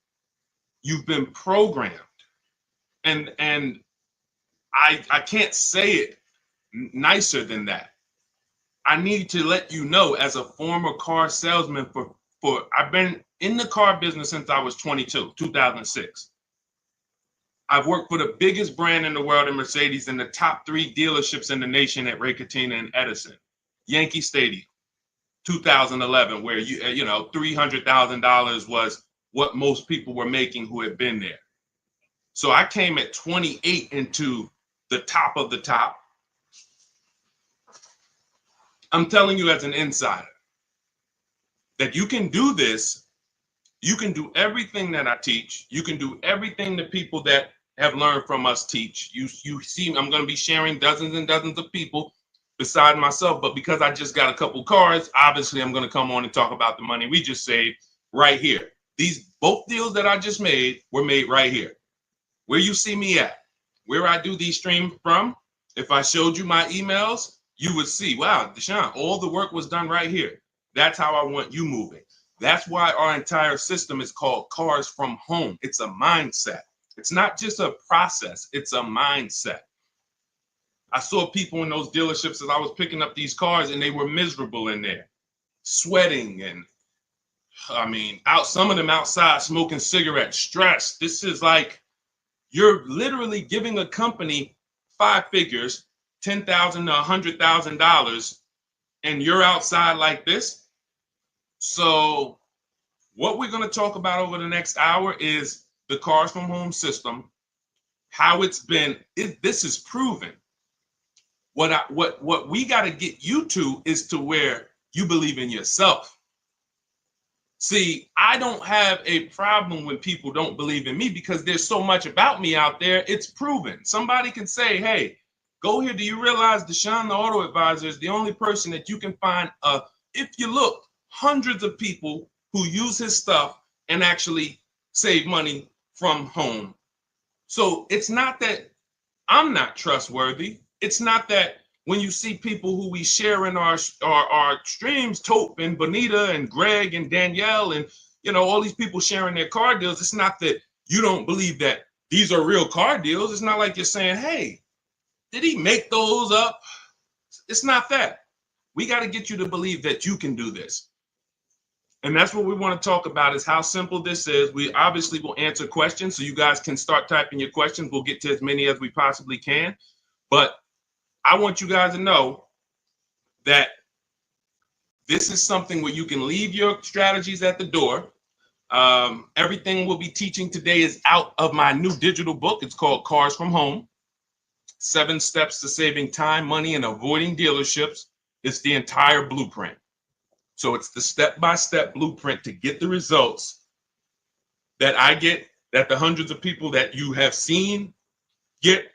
A: you've been programmed. And I can't say it nicer than that. I need to let you know, as a former car salesman for I've been in the car business since I was 22, 2006. I've worked for the biggest brand in the world in Mercedes and the top 3 dealerships in the nation at Ray Catena and Edison. Yankee Stadium, 2011, where $300,000 was what most people were making who had been there. So I came at 28 into the top of the top. I'm telling you as an insider that you can do this. You can do everything that I teach. You can do everything the people that have learned from us teach. You see, I'm going to be sharing dozens and dozens of people beside myself, but because I just got a couple cars, obviously I'm going to come on and talk about the money we just saved right here. Both deals that I just made were made right here. Where you see me at, where I do these streams from, if I showed you my emails, you would see, wow, Deshaun, all the work was done right here. That's how I want you moving. That's why our entire system is called Cars from Home. It's a mindset. It's not just a process, it's a mindset. I saw people in those dealerships as I was picking up these cars and they were miserable in there, sweating and some of them outside smoking cigarettes, stressed. This is like, you're literally giving a company 5 figures, $10,000 to $100,000, and you're outside like this. So what we're going to talk about over the next hour is the Cars from Home system, how it's been. This is proven. What we got to get you to is to where you believe in yourself. See, I don't have a problem when people don't believe in me because there's so much about me out there. It's proven. Somebody can say, hey, go here. Do you realize Deshaun, the auto advisor, is the only person that you can find, if you look, hundreds of people who use his stuff and actually save money from home. So it's not that I'm not trustworthy. It's not that when you see people who we share in our streams, Tope and Bonita and Greg and Danielle and all these people sharing their car deals, it's not that you don't believe that these are real car deals. It's not like you're saying, hey, did he make those up? It's not that. We got to get you to believe that you can do this. And that's what we want to talk about, is how simple this is. We obviously will answer questions, so you guys can start typing your questions. We'll get to as many as we possibly can. But I want you guys to know that this is something where you can leave your strategies at the door. Everything we'll be teaching today is out of my new digital book. It's called Cars from Home, 7 Steps to Saving Time, Money, and Avoiding Dealerships. It's the entire blueprint. So it's the step-by-step blueprint to get the results that I get, that the hundreds of people that you have seen get,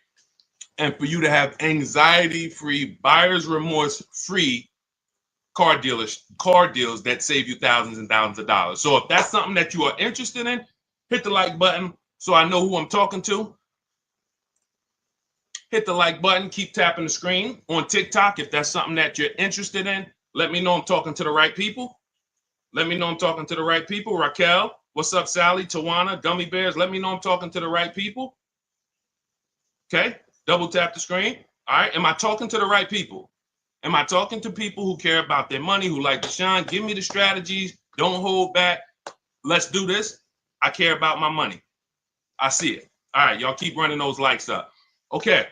A: and for you to have anxiety-free, buyer's remorse-free car deals that save you thousands and thousands of dollars. So if that's something that you are interested in, hit the like button so I know who I'm talking to. Hit the like button, keep tapping the screen. On TikTok, if that's something that you're interested in, let me know I'm talking to the right people. Let me know I'm talking to the right people. Raquel, what's up, Sally, Tawana, Gummy Bears? Let me know I'm talking to the right people. Okay, double tap the screen. All right, am I talking to the right people? Am I talking to people who care about their money, who like to shine? Give me the strategies. Don't hold back. Let's do this. I care about my money. I see it. All right, y'all keep running those likes up. Okay.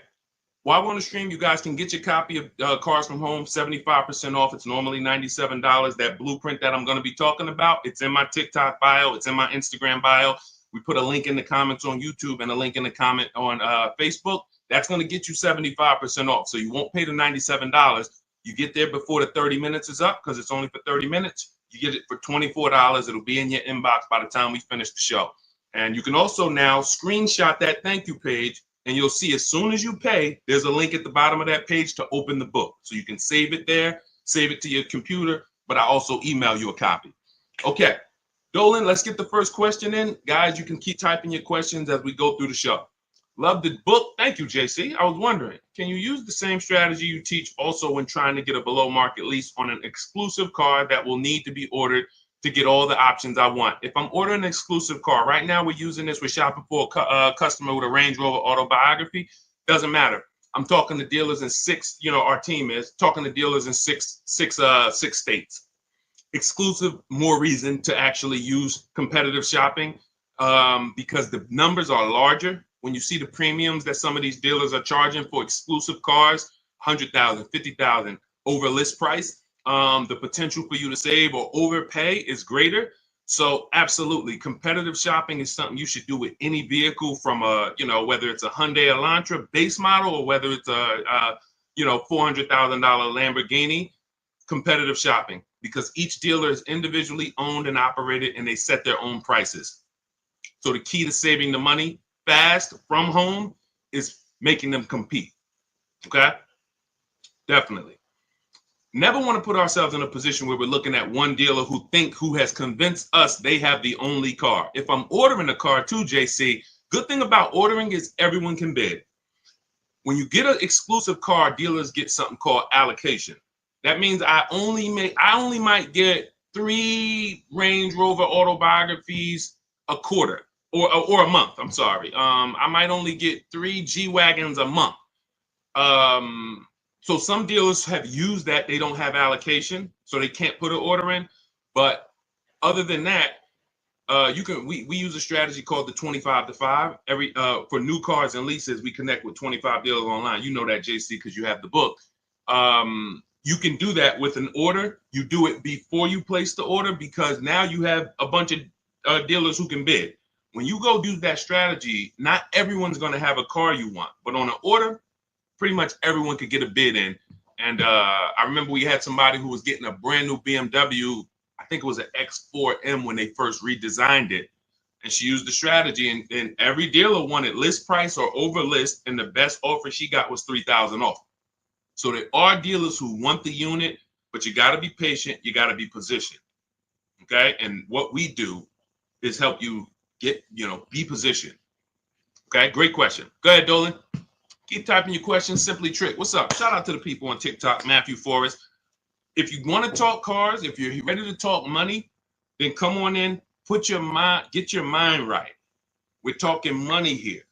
A: While we're on the stream, you guys can get your copy of Cars from Home, 75% off. It's normally $97. That blueprint that I'm going to be talking about, it's in my TikTok bio. It's in my Instagram bio. We put a link in the comments on YouTube and a link in the comment on Facebook. That's going to get you 75% off. So you won't pay the $97. You get there before the 30 minutes is up because it's only for 30 minutes. You get it for $24. It'll be in your inbox by the time we finish the show. And you can also now screenshot that thank you page. And you'll see as soon as you pay, there's a link at the bottom of that page to open the book. So you can save it there, save it to your computer, but I also email you a copy. Okay, Dolan, let's get the first question in. Guys, you can keep typing your questions as we go through the show. Love the book. Thank you, JC. I was wondering, can you use the same strategy you teach also when trying to get a below market lease on an exclusive car that will need to be ordered to get all the options I want? If I'm ordering an exclusive car, right now we're using this, we're shopping for a customer with a Range Rover autobiography. Doesn't matter. I'm talking to dealers in six, our team is talking to dealers in six states. Exclusive, more reason to actually use competitive shopping because the numbers are larger. When you see the premiums that some of these dealers are charging for exclusive cars, 100,000, 50,000 over list price, the potential for you to save or overpay is greater. So absolutely, competitive shopping is something you should do with any vehicle from whether it's a Hyundai Elantra base model or whether it's a $400,000 Lamborghini. Competitive shopping, because each dealer is individually owned and operated and they set their own prices. So the key to saving the money fast from home is making them compete. Okay, definitely. Never want to put ourselves in a position where we're looking at one dealer who has convinced us they have the only car. If I'm ordering a car too, JC, good thing about ordering is everyone can bid. When you get an exclusive car, dealers get something called allocation. That means I only might get 3 Range Rover autobiographies a quarter or a month. I'm sorry. I might only get 3 G-Wagons a month. So some dealers have used that. They don't have allocation, so they can't put an order in. But other than that, we use a strategy called the 25 to 5. For new cars and leases, we connect with 25 dealers online. You know that, JC, because you have the book. You can do that with an order. You do it before you place the order because now you have a bunch of dealers who can bid. When you go do that strategy, not everyone's going to have a car you want, but on an order, pretty much everyone could get a bid in. And I remember we had somebody who was getting a brand new BMW. I think it was an X4M when they first redesigned it. And she used the strategy, and every dealer wanted list price or over list, and the best offer she got was $3,000 off. So there are dealers who want the unit, but you got to be patient. You got to be positioned. Okay. And what we do is help you get, be positioned. Okay. Great question. Go ahead, Dolan. Keep typing your questions. Simply Trick. What's up? Shout out to the people on TikTok. Matthew Forrest. If you want to talk cars, if you're ready to talk money, then come on in. Get your mind right. We're talking money here.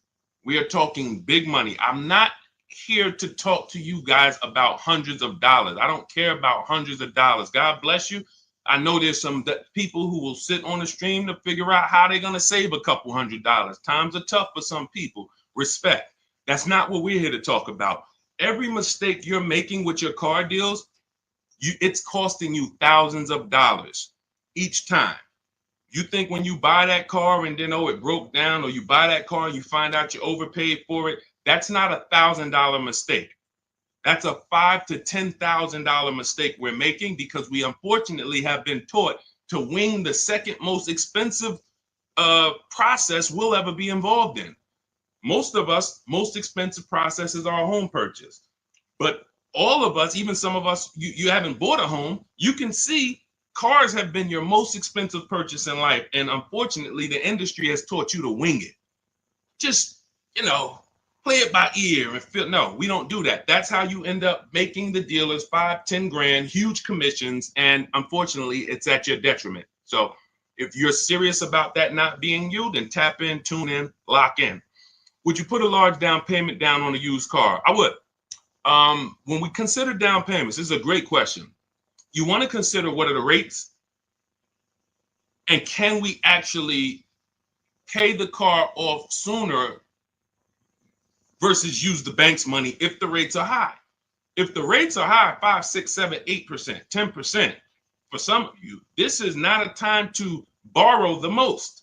A: We are talking big money. I'm not here to talk to you guys about hundreds of dollars. I don't care about hundreds of dollars. God bless you. I know there's some people who will sit on the stream to figure out how they're going to save a couple $100. Times are tough for some people. Respect. That's not what we're here to talk about. Every mistake you're making with your car deals, it's costing you thousands of dollars each time. You think when you buy that car and then, it broke down, or you buy that car and you find out you overpaid for it, that's not a $1,000 mistake. That's a $5,000 to $10,000 mistake we're making because we unfortunately have been taught to wing the second most expensive process we'll ever be involved in. Most of us, most expensive process is our home purchase. But all of us, even some of us, you haven't bought a home, you can see cars have been your most expensive purchase in life. And unfortunately, the industry has taught you to wing it. Just, play it by ear and feel. No, we don't do that. That's how you end up making the dealers 5-10 grand, huge commissions. And unfortunately, it's at your detriment. So if you're serious about that not being you, then tap in, tune in, lock in. Would you put a large down payment down on a used car? I would. When we consider down payments, this is a great question. You want to consider what are the rates, and can we actually pay the car off sooner versus use the bank's money if the rates are high. If the rates are high, 5, 6, 7, 8%, 10%, for some of you, this is not a time to borrow the most.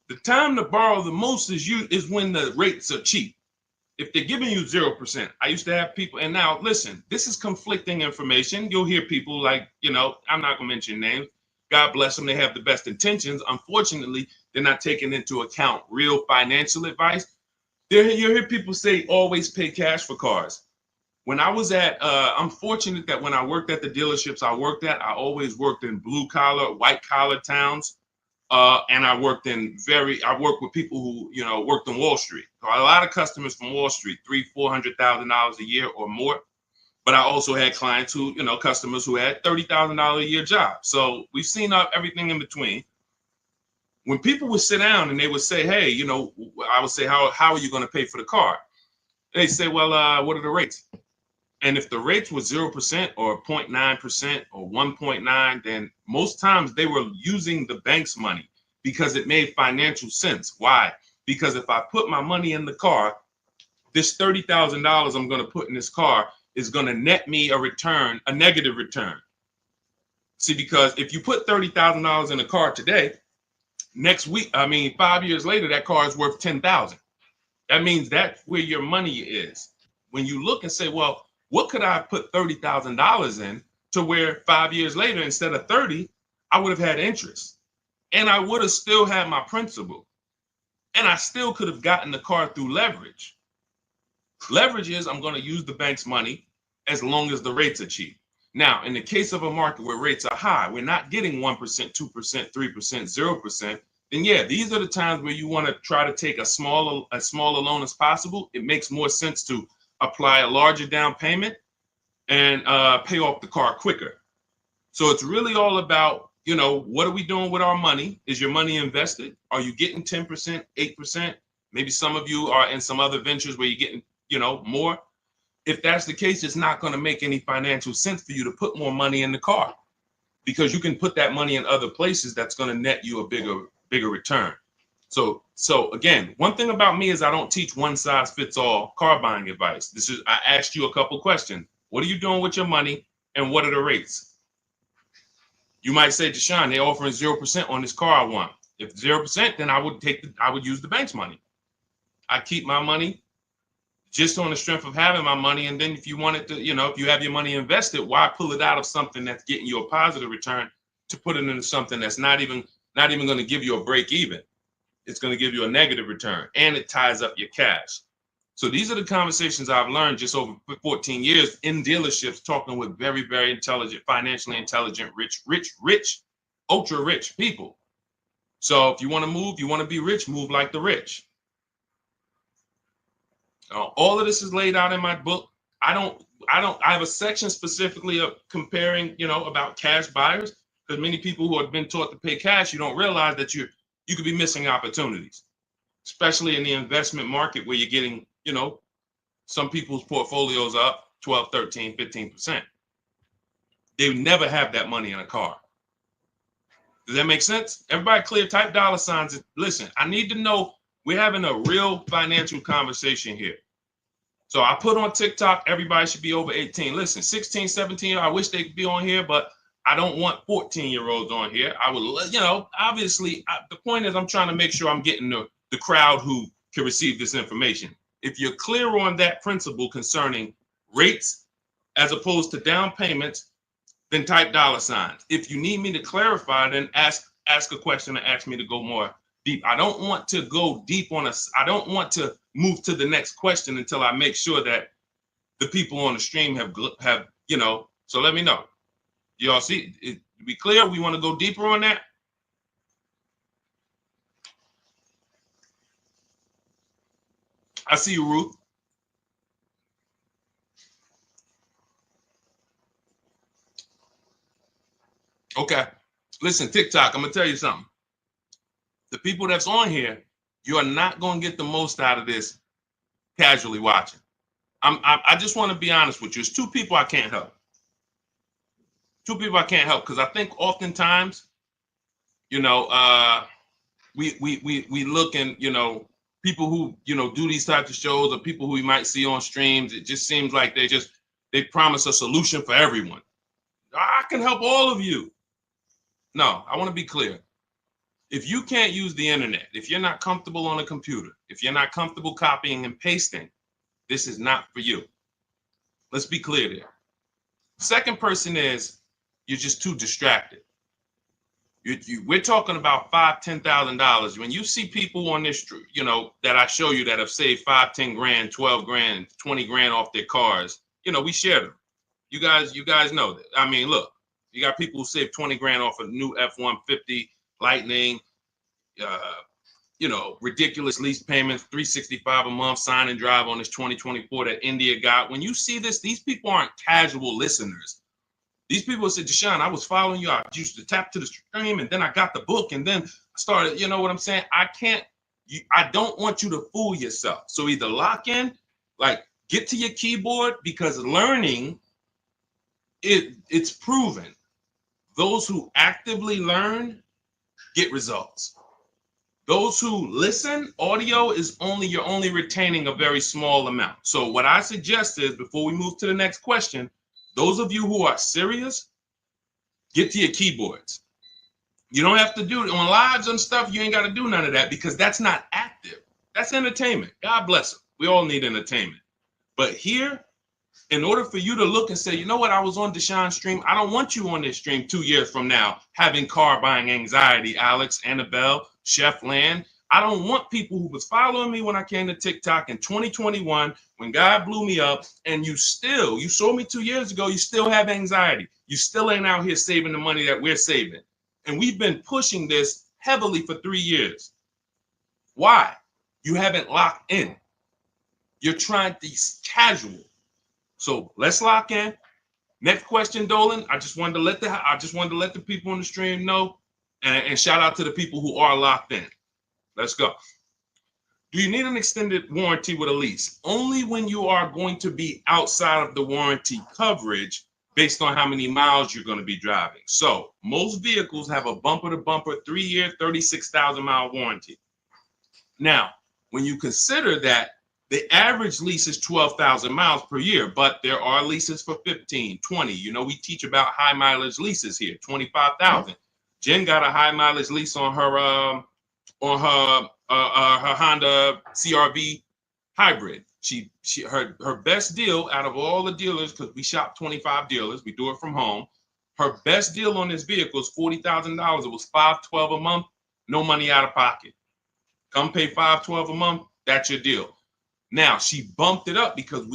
A: The time to borrow the most is when the rates are cheap. If they're giving you 0%, I used to have people, and now listen, this is conflicting information. You'll hear people like, I'm not gonna mention names. God bless them, they have the best intentions. Unfortunately, they're not taking into account real financial advice. You hear people say always pay cash for cars. When I was I'm fortunate that when I worked at the dealerships I worked at, I always worked in blue collar, white collar towns. And I worked with people who, worked on Wall Street. So a lot of customers from Wall Street, $300,000-$400,000 a year or more. But I also had clients who, customers who had $30,000 a year jobs. So we've seen everything in between. When people would sit down and they would say, hey, I would say, how are you going to pay for the car? They say, well, what are the rates? And if the rates were 0% or 0.9% or 1.9, then most times they were using the bank's money because it made financial sense. Why? Because if I put my money in the car, this $30,000 I'm going to put in this car is going to net me a negative return. See, because if you put $30,000 in a car today, next week, 5 years later, that car is worth $10,000. That means that's where your money is. When you look and say, well, what could I put $30,000 in to where 5 years later, instead of 30, I would have had interest, and I would have still had my principal, and I still could have gotten the car through leverage. Leverage is I'm going to use the bank's money as long as the rates are cheap. Now, in the case of a market where rates are high, we're not getting 1%, 2%, 3%, 0%. Then yeah, these are the times where you want to try to take as small a loan as possible. It makes more sense to apply a larger down payment and pay off the car quicker. So it's really all about, what are we doing with our money? Is your money invested? Are you getting 10%, 8%? Maybe some of you are in some other ventures where you're getting, more. If that's the case, it's not going to make any financial sense for you to put more money in the car, because you can put that money in other places that's going to net you a bigger return. So again, one thing about me is I don't teach one size fits all car buying advice. I asked you a couple questions. What are you doing with your money, and what are the rates? You might say, Deshaun, they're offering 0% on this car I want. If 0%, then I would use the bank's money. I keep my money just on the strength of having my money. And then if you wanted to, if you have your money invested, why pull it out of something that's getting you a positive return to put it into something that's not even going to give you a break even? It's going to give you a negative return, and it ties up your cash. So these are the conversations I've learned just over 14 years in dealerships, talking with very, very intelligent, financially intelligent, rich, ultra rich people. So if you want to move, you want to be rich, move like the rich. All of this is laid out in my book. I have a section specifically of comparing, about cash buyers, because many people who have been taught to pay cash, you don't realize that you could be missing opportunities, especially in the investment market where you're getting, some people's portfolios up 12, 13, 15%. They would never have that money in a car. Does that make sense? Everybody clear, type $signs. Listen, I need to know we're having a real financial conversation here. So I put on TikTok, everybody should be over 18. Listen, 16, 17, I wish they could be on here, but I don't want 14-year-olds on here. I would, obviously, the point is I'm trying to make sure I'm getting the crowd who can receive this information. If you're clear on that principle concerning rates as opposed to down payments, then type $signs. If you need me to clarify, then ask a question and ask me to go more deep. I don't want to go deep I don't want to move to the next question until I make sure that the people on the stream have, you know, so let me know. Y'all see, it, be clear, we want to go deeper on that? I see you, Ruth. Okay. Listen, TikTok, I'm going to tell you something. The people that's on here, you are not going to get the most out of this casually watching. I just want to be honest with you. It's two people I can't help. Two people I can't help because I think oftentimes, you know, we look and, you know, people who, you know, do these types of shows or people who we might see on streams, it just seems like they promise a solution for everyone. I can help all of you. No, I want to be clear. If you can't use the internet, if you're not comfortable on a computer, if you're not comfortable copying and pasting, this is not for you. Let's be clear there. Second person is you're just too distracted. We're talking about $5,000, $10,000. When you see people on this, you know, that I show you that have saved 5, 10 grand, 12 grand, 20 grand off their cars, you know, we share them. You guys know that. I mean, look, you got people who save 20 grand off a new F-150 Lightning, you know, ridiculous lease payments, $365 a month, sign and drive on this 2024 that India got. When you see this, these people aren't casual listeners. These people said, Deshaun, I was following you. I used to tap to the stream, and then I got the book, and then I started, you know what I'm saying? I don't want you to fool yourself. So either lock in, like get to your keyboard, because learning, it's proven. Those who actively learn get results. Those who listen, audio is you're only retaining a very small amount. So what I suggest is, before we move to the next question, those of you who are serious, get to your keyboards. You don't have to do it on lives and stuff. You ain't got to do none of that because that's not active. That's entertainment. God bless them. We all need entertainment. But here, in order for you to look and say, you know what, I was on Deshaun's stream. I don't want you on this stream 2 years from now having car buying anxiety, Alex, Annabelle, Chef Land. I don't want people who was following me when I came to TikTok in 2021, when God blew me up, and you saw me 2 years ago, you still have anxiety. You still ain't out here saving the money that we're saving. And we've been pushing this heavily for 3 years. Why? You haven't locked in. You're trying to be casual. So let's lock in. Next question, Dolan. I just wanted to let the people on the stream know, and shout out to the people who are locked in. Let's go. Do you need an extended warranty with a lease? Only when you are going to be outside of the warranty coverage based on how many miles you're going to be driving. So most vehicles have a bumper-to-bumper 3-year, 36,000-mile warranty. Now, when you consider that the average lease is 12,000 miles per year, but there are leases for 15, 20. You know, we teach about high mileage leases here, 25,000. Jen got a high mileage lease on her Honda CRV hybrid. Her best deal out of all the dealers, because we shop 25 dealers, we do it from home. Her best deal on this vehicle is $40,000. It was $512 a month, no money out of pocket. Come pay $512 a month. That's your deal. Now, she bumped it up because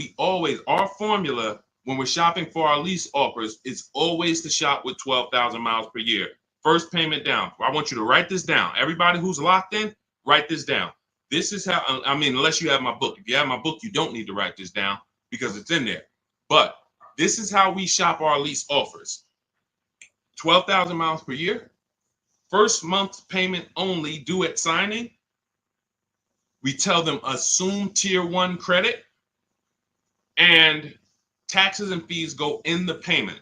A: our formula when we're shopping for our lease offers is always to shop with 12,000 miles per year. First payment down. I want you to write this down. Everybody who's locked in, write this down. This is how, I mean, unless you have my book. If you have my book, you don't need to write this down because it's in there. But this is how we shop our lease offers. 12,000 miles per year. First month's payment only due at signing. We tell them assume tier 1 credit, and taxes and fees go in the payment.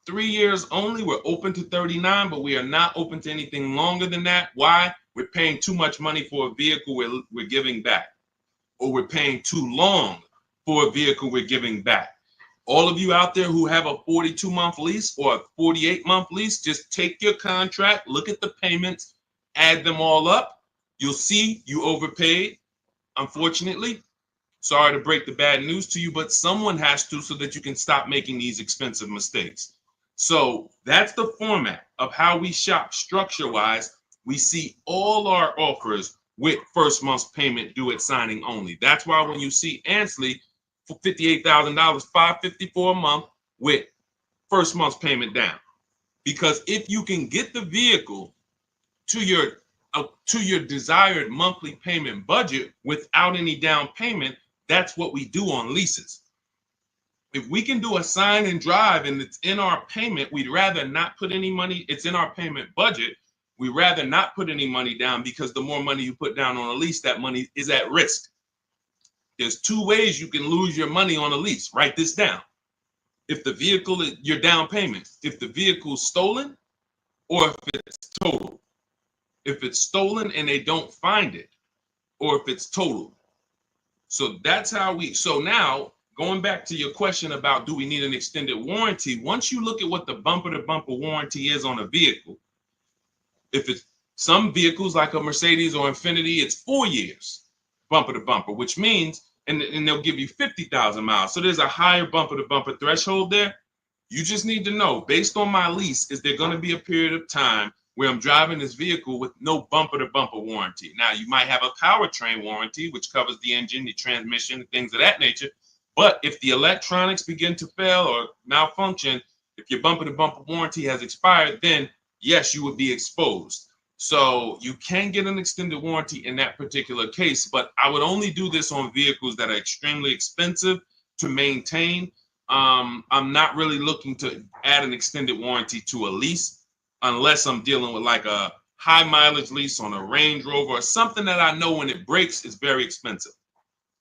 A: 3 years only. We're open to 39, but we are not open to anything longer than that. Why? We're paying too much money for a vehicle we're giving back, or we're paying too long for a vehicle we're giving back. All of you out there who have a 42-month lease or a 48-month lease, just take your contract, look at the payments, add them all up. You'll see you overpaid, unfortunately. Sorry to break the bad news to you, but someone has to, so that you can stop making these expensive mistakes. So that's the format of how we shop structure-wise. We see all our offers with first month's payment due at signing only. That's why when you see Ansley, for $58,000, $554 a month with first month's payment down. Because if you can get the vehicle to your desired monthly payment budget without any down payment, that's what we do on leases. If we can do a sign and drive and it's in our payment, we'd rather not put any money. It's in our payment budget. We'd rather not put any money down, because the more money you put down on a lease, that money is at risk. There's two ways you can lose your money on a lease. Write this down. If the vehicle is your down payment, if the vehicle's stolen, or if it's total. If it's stolen and they don't find it, or if it's total. So that's how so now, going back to your question about do we need an extended warranty, once you look at what the bumper-to-bumper warranty is on a vehicle, if it's some vehicles like a Mercedes or Infiniti, it's 4 years bumper-to-bumper, which means, and they'll give you 50,000 miles. So there's a higher bumper-to-bumper threshold there. You just need to know, based on my lease, is there going to be a period of time where I'm driving this vehicle with no bumper-to-bumper warranty? Now, you might have a powertrain warranty, which covers the engine, the transmission, things of that nature. But if the electronics begin to fail or malfunction, if your bumper-to-bumper warranty has expired, then yes, you would be exposed. So you can get an extended warranty in that particular case, but I would only do this on vehicles that are extremely expensive to maintain. I'm not really looking to add an extended warranty to a lease unless I'm dealing with like a high mileage lease on a Range Rover or something that I know when it breaks is very expensive.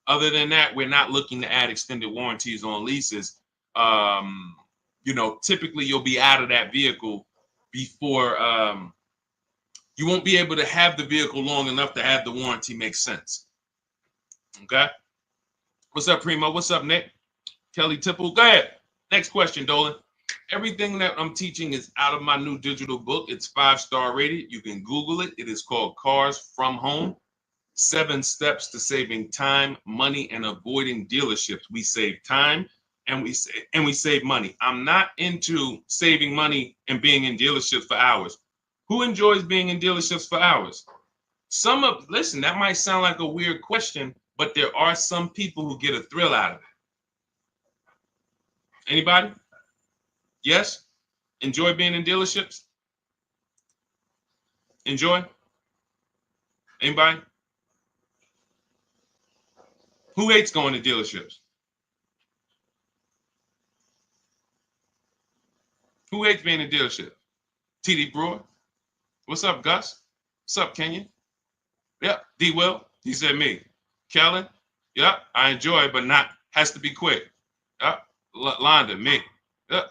A: Other than that, we're not looking to add extended warranties on leases. Typically you'll be out of that vehicle before you won't be able to have the vehicle long enough to have the warranty make sense. Okay. What's up, Primo? What's up, Nick? Kelly Tipple. Go ahead. Next question, Dolan. Everything that I'm teaching is out of my new digital book. It's 5-star rated. You can Google it. It is called Cars from Home. 7 Steps to Saving Time, Money, and Avoiding Dealerships. We save time and we save money. I'm not into saving money and being in dealerships for hours. Who enjoys being in dealerships for hours? Listen, that might sound like a weird question, but there are some people who get a thrill out of it. Anybody? Yes? Enjoy being in dealerships? Enjoy? Anybody? Who hates going to dealerships? Who hates being in dealership? TD Brewer? What's up, Gus? What's up, Kenyon? Yep. D. Will? He said me. Kellen? Yep. I enjoy it, but has to be quick. Yep. Londa, me. Yep.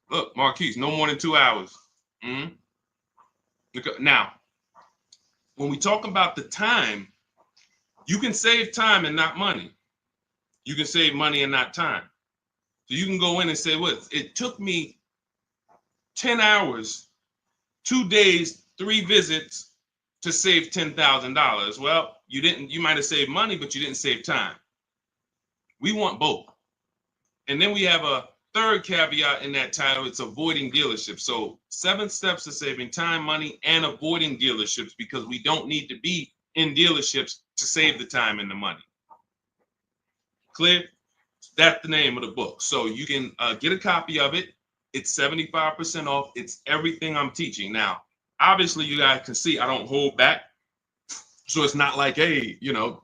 A: Look, Marquise, no more than 2 hours. Now, when we talk about the time, you can save time and not money. You can save money and not time. So you can go in and say, well, it took me 10 hours, 2 days, 3 visits to save $10,000. Well, you might have saved money, but you didn't save time. We want both. And then we have a third caveat in that title. It's avoiding dealerships. So 7 steps to saving time, money, and avoiding dealerships, because we don't need to be in dealerships to save the time and the money. Clear? That's the name of the book. So you can get a copy of it. It's 75% off. It's everything I'm teaching. Now, obviously, you guys can see I don't hold back. So it's not like, hey,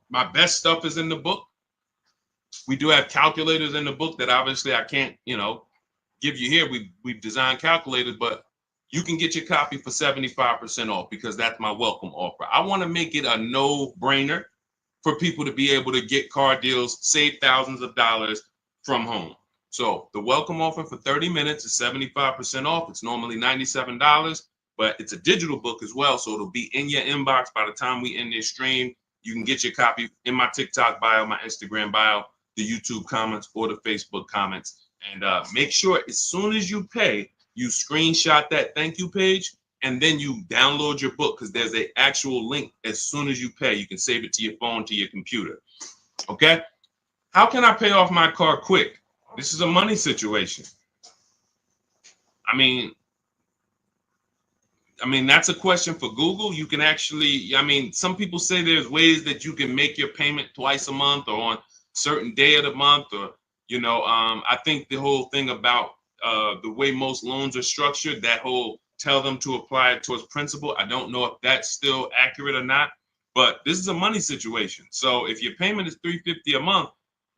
A: my best stuff is in the book. We do have calculators in the book that obviously I can't, give you here. We've designed calculators, but you can get your copy for 75% off because that's my welcome offer. I want to make it a no-brainer for people to be able to get car deals, save thousands of dollars from home. So the welcome offer for 30 minutes is 75% off. It's normally $97, but it's a digital book as well. So it'll be in your inbox by the time we end this stream. You can get your copy in my TikTok bio, my Instagram bio, the YouTube comments, or the Facebook comments. And make sure as soon as you pay, you screenshot that thank you page, and then you download your book, because there's an actual link as soon as you pay. You can save it to your phone, to your computer. Okay? How can I pay off my car quick? This is a money situation. I mean, that's a question for Google. You can actually, some people say there's ways that you can make your payment twice a month or on certain day of the month, or I think the whole thing about the way most loans are structured, that whole tell them to apply it towards principal, I don't know if that's still accurate or not, but this is a money situation. So if your payment is $350 a month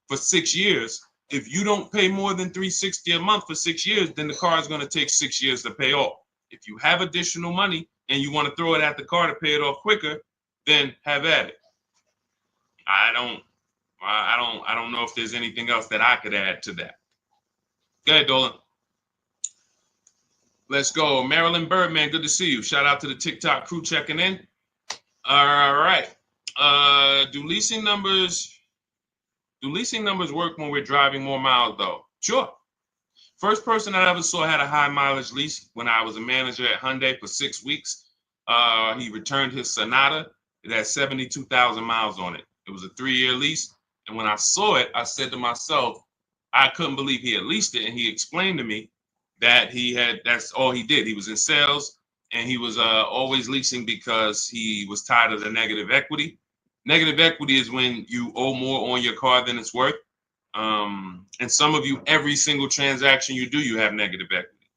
A: for 6 years, if you don't pay more than $360 a month for 6 years, then the car is going to take 6 years to pay off. If you have additional money and you want to throw it at the car to pay it off quicker, then have at it. I don't know if there's anything else that I could add to that. Go ahead, Dolan. Let's go. Marilyn Birdman, good to see you. Shout out to the TikTok crew checking in. All right. Do leasing numbers work when we're driving more miles, though? Sure. First person I ever saw had a high mileage lease when I was a manager at Hyundai for 6 weeks. He returned his Sonata. It had 72,000 miles on it. It was a 3-year lease. And when I saw it, I said to myself, I couldn't believe he had leased it. And he explained to me that that's all he did. He was in sales and he was always leasing because he was tired of the negative equity. Negative equity is when you owe more on your car than it's worth. And some of you, every single transaction you do, you have negative equity.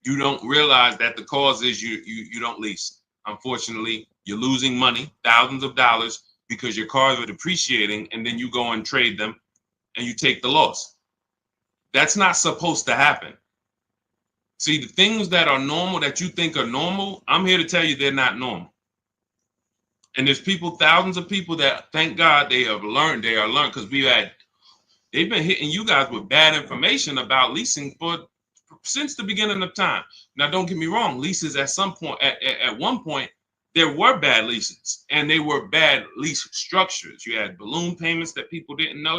A: You don't realize that the cause is you don't lease. Unfortunately, you're losing money, thousands of dollars, because your cars are depreciating, and then you go and trade them and you take the loss. That's not supposed to happen. See, the things that are normal that you think are normal, I'm here to tell you they're not normal. And there's people, thousands of people that, thank God, they are learned, because they've been hitting you guys with bad information about leasing since the beginning of time. Now, don't get me wrong, leases at some point, at one point, there were bad leases, and they were bad lease structures. You had balloon payments that people didn't know.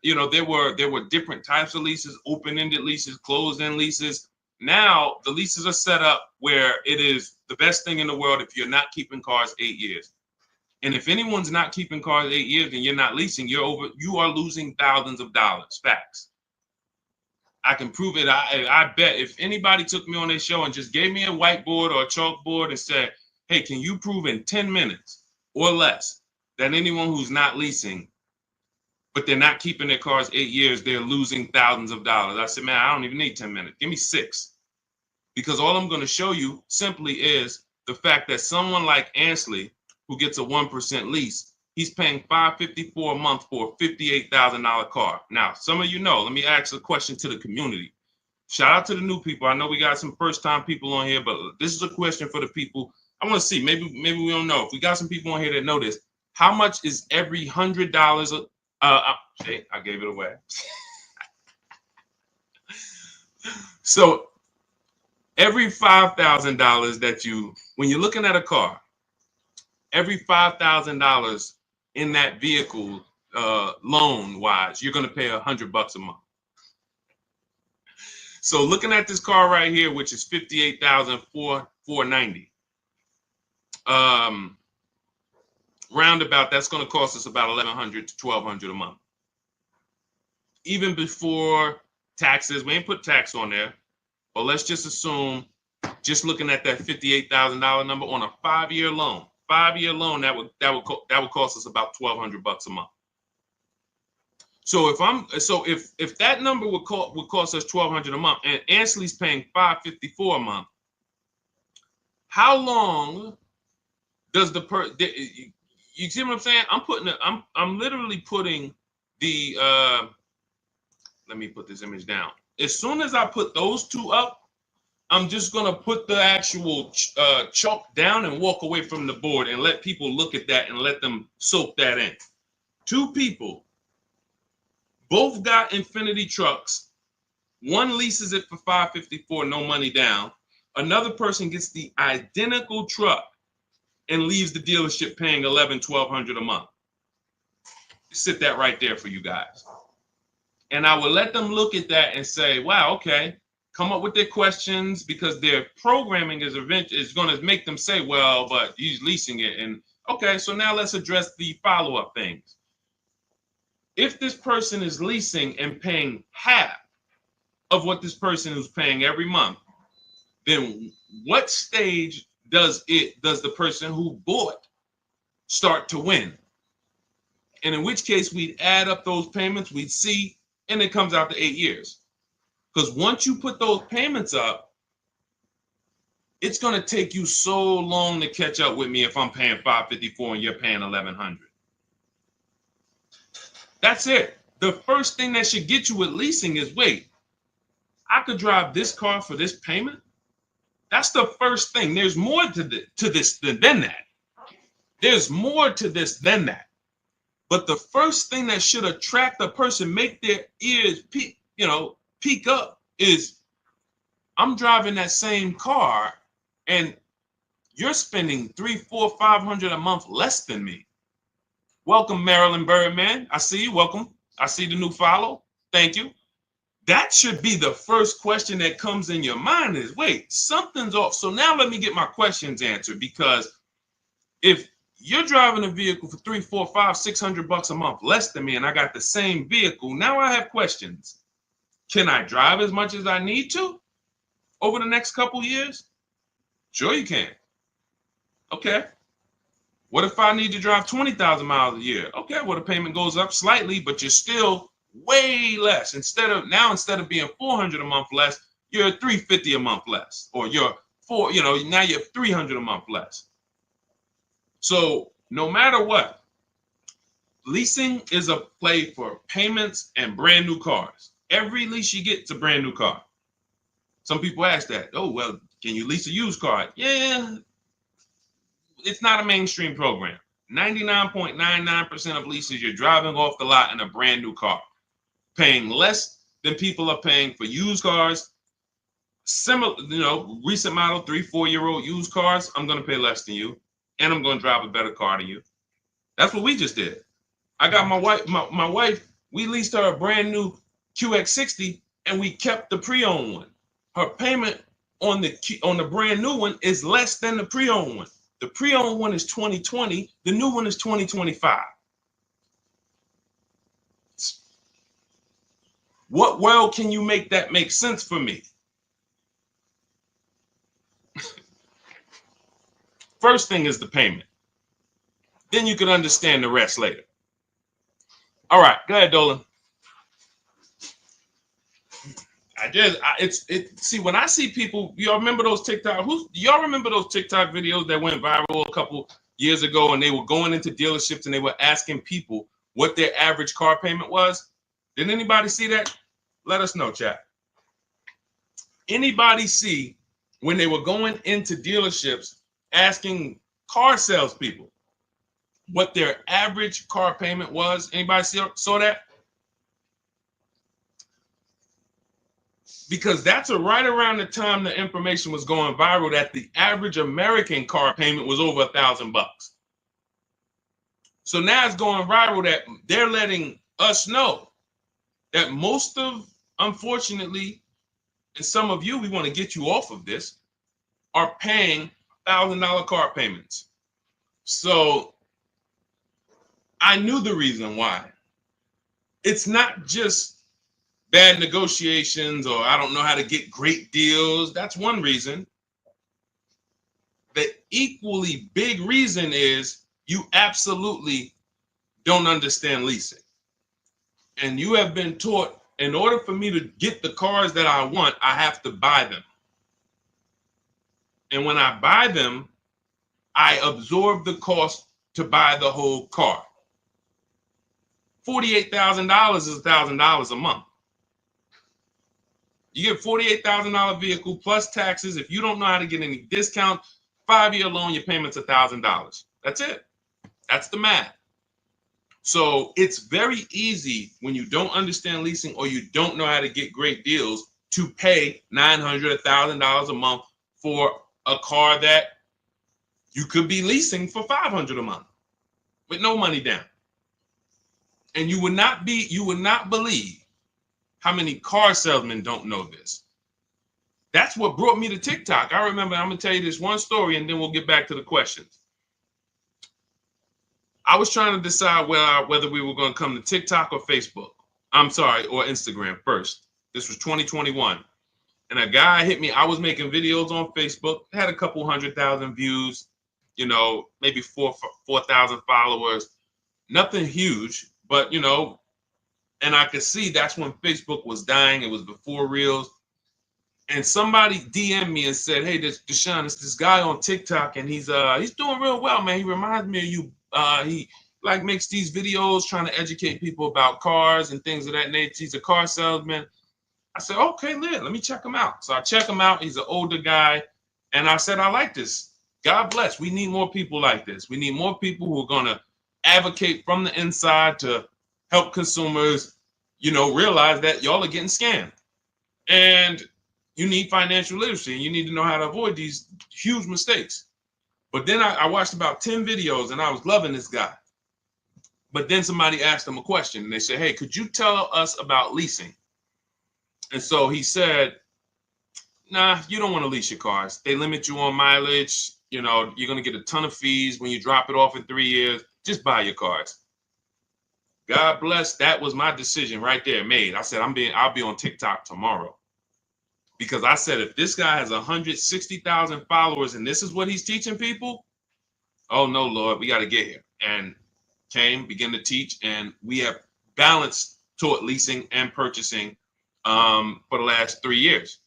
A: There were different types of leases, open-ended leases, closed-end leases. Now the leases are set up where it is the best thing in the world if you're not keeping cars 8 years. And if anyone's not keeping cars 8 years and you're not leasing, you are losing thousands of dollars. Facts. I can prove it. I bet if anybody took me on their show and just gave me a whiteboard or a chalkboard and said, hey, can you prove in 10 minutes or less that anyone who's not leasing, but they're not keeping their cars 8 years, they're losing thousands of dollars? I said, man, I don't even need 10 minutes. Give me 6. Because all I'm going to show you simply is the fact that someone like Ansley, who gets a 1% lease, he's paying $554 a month for a $58,000 car. Now, some of you know, let me ask a question to the community. Shout out to the new people. I know we got some first-time people on here, but this is a question for the people. I want to see, maybe we don't know. If we got some people on here that know this, how much is every $100? I gave it away. So every $5,000 that when you're looking at a car, every $5,000 in that vehicle, loan-wise, you're going to pay $100 a month. So looking at this car right here, which is $58,490. Roundabout, that's going to cost us about $1,100 to $1,200 a month. Even before taxes, we ain't put tax on there, but let's just assume, just looking at that $58,000 number on a 5-year loan. 5-year loan, that would cost us about $1,200 a month. So if that number would cost us $1,200 a month, and Ansley's paying $554 a month, how long does you see what I'm saying? I'm literally putting the let me put this image down. As soon as I put those two up, I'm just gonna put the actual chalk down and walk away from the board and let people look at that and let them soak that in. 2 people, both got Infinity trucks. One leases it for $554, no money down. Another person gets the identical truck and leaves the dealership paying $1,100-$1,200 a month. Sit that right there for you guys. And I will let them look at that and say, wow, okay, come up with their questions, because their programming is going to make them say, well, but he's leasing it. And okay, so now let's address the follow-up things. If this person is leasing and paying half of what this person is paying every month, then what stage does the person who bought start to win? And in which case we'd add up those payments, we'd see, and it comes out to 8 years. Because once you put those payments up, it's going to take you so long to catch up with me if I'm paying $554 and you're paying $1,100. That's it. The first thing that should get you with leasing is, wait, I could drive this car for this payment? That's the first thing. There's more to this than that. There's more to this than that. But the first thing that should attract a person, make their ears peak up, is I'm driving that same car and you're spending $300, $400, $500 a month less than me. Welcome, Marilyn Birdman. I see you. Welcome. I see the new follow. Thank you. That should be the first question that comes in your mind is, wait, something's off. So now let me get my questions answered, because if you're driving a vehicle for $300, $400, $500, $600 a month less than me, and I got the same vehicle, now I have questions. Can I drive as much as I need to over the next couple years? Sure you can. Okay. What if I need to drive 20,000 miles a year? Okay, well, the payment goes up slightly, but you're still way less. Instead of being $400 a month less, you're $350 a month less, or now you're $300 a month less. So no matter what, leasing is a play for payments and brand new cars. Every lease you get is a brand new car. Some people ask that. Oh, well, can you lease a used car? Yeah, it's not a mainstream program. 99.99% of leases, you're driving off the lot in a brand new car, paying less than people are paying for used cars. Similar, recent model 3-4-year-old used cars, I'm going to pay less than you, and I'm going to drive a better car than you. That's what we just did. I got my wife, we leased her a brand new QX60, and we kept the pre-owned one. Her payment on the brand new one is less than the pre-owned one. The pre-owned one is 2020. The new one is 2025. What world can you make that make sense for me? First thing is the payment. Then you can understand the rest later. All right, go ahead, Dolan. See, when I see people, y'all remember those TikTok videos that went viral a couple years ago, and they were going into dealerships and they were asking people what their average car payment was? Did anybody see that? Let us know, chat. Anybody see when they were going into dealerships asking car salespeople what their average car payment was? Anybody saw that? Because that's right around the time the information was going viral that the average American car payment was over $1,000. So now it's going viral that they're letting us know that most of, unfortunately, and some of you, we want to get you off of this, are paying $1,000 car payments. So I knew the reason why. It's not just bad negotiations or I don't know how to get great deals. That's one reason. The equally big reason is you absolutely don't understand leasing. And you have been taught, in order for me to get the cars that I want, I have to buy them. And when I buy them, I absorb the cost to buy the whole car. $48,000 is $1,000 a month. You get $48,000 vehicle plus taxes. If you don't know how to get any discount, 5-year loan, your payment's $1,000. That's it. That's the math. So it's very easy when you don't understand leasing or you don't know how to get great deals to pay $900, $1,000 a month for a car that you could be leasing for $500 a month with no money down. And you would not believe how many car salesmen don't know this. That's what brought me to TikTok. I remember, I'm going to tell you this one story and then we'll get back to the questions. I was trying to decide whether we were going to come to TikTok or Facebook. Or Instagram first. This was 2021. And a guy hit me. I was making videos on Facebook, had a couple 100,000 views, maybe 4,000 followers. nothing huge, but you know, and I could see that's when Facebook was dying. It was before Reels. And somebody DM'd me and said, "Hey, this Deshaun, it's this guy on TikTok, and he's doing real well, man. He reminds me of you. He like makes these videos trying to educate people about cars and things of that nature. He's a car salesman." I said, "Okay, let me check him out." So I check him out. He's an older guy, and I said, "I like this. God bless. We need more people like this. We need more people who are gonna advocate from the inside to help consumers, you know, realize that y'all are getting scammed." And you need financial literacy, and you need to know how to avoid these huge mistakes. But then I watched about 10 videos, and I was loving this guy. But then somebody asked him a question, and they said, "Hey, could you tell us about leasing?" And so he said, "Nah, you don't want to lease your cars. They limit you on mileage. You know, you're going to get a ton of fees when you drop it off in 3 years. Just buy your cars." God bless. That was my decision right there made. I said, I'll be on TikTok tomorrow. Because I said, if this guy has 160,000 followers and this is what he's teaching people, oh no, Lord, we got to get here. And began to teach, and we have balanced toward leasing and purchasing for the last 3 years.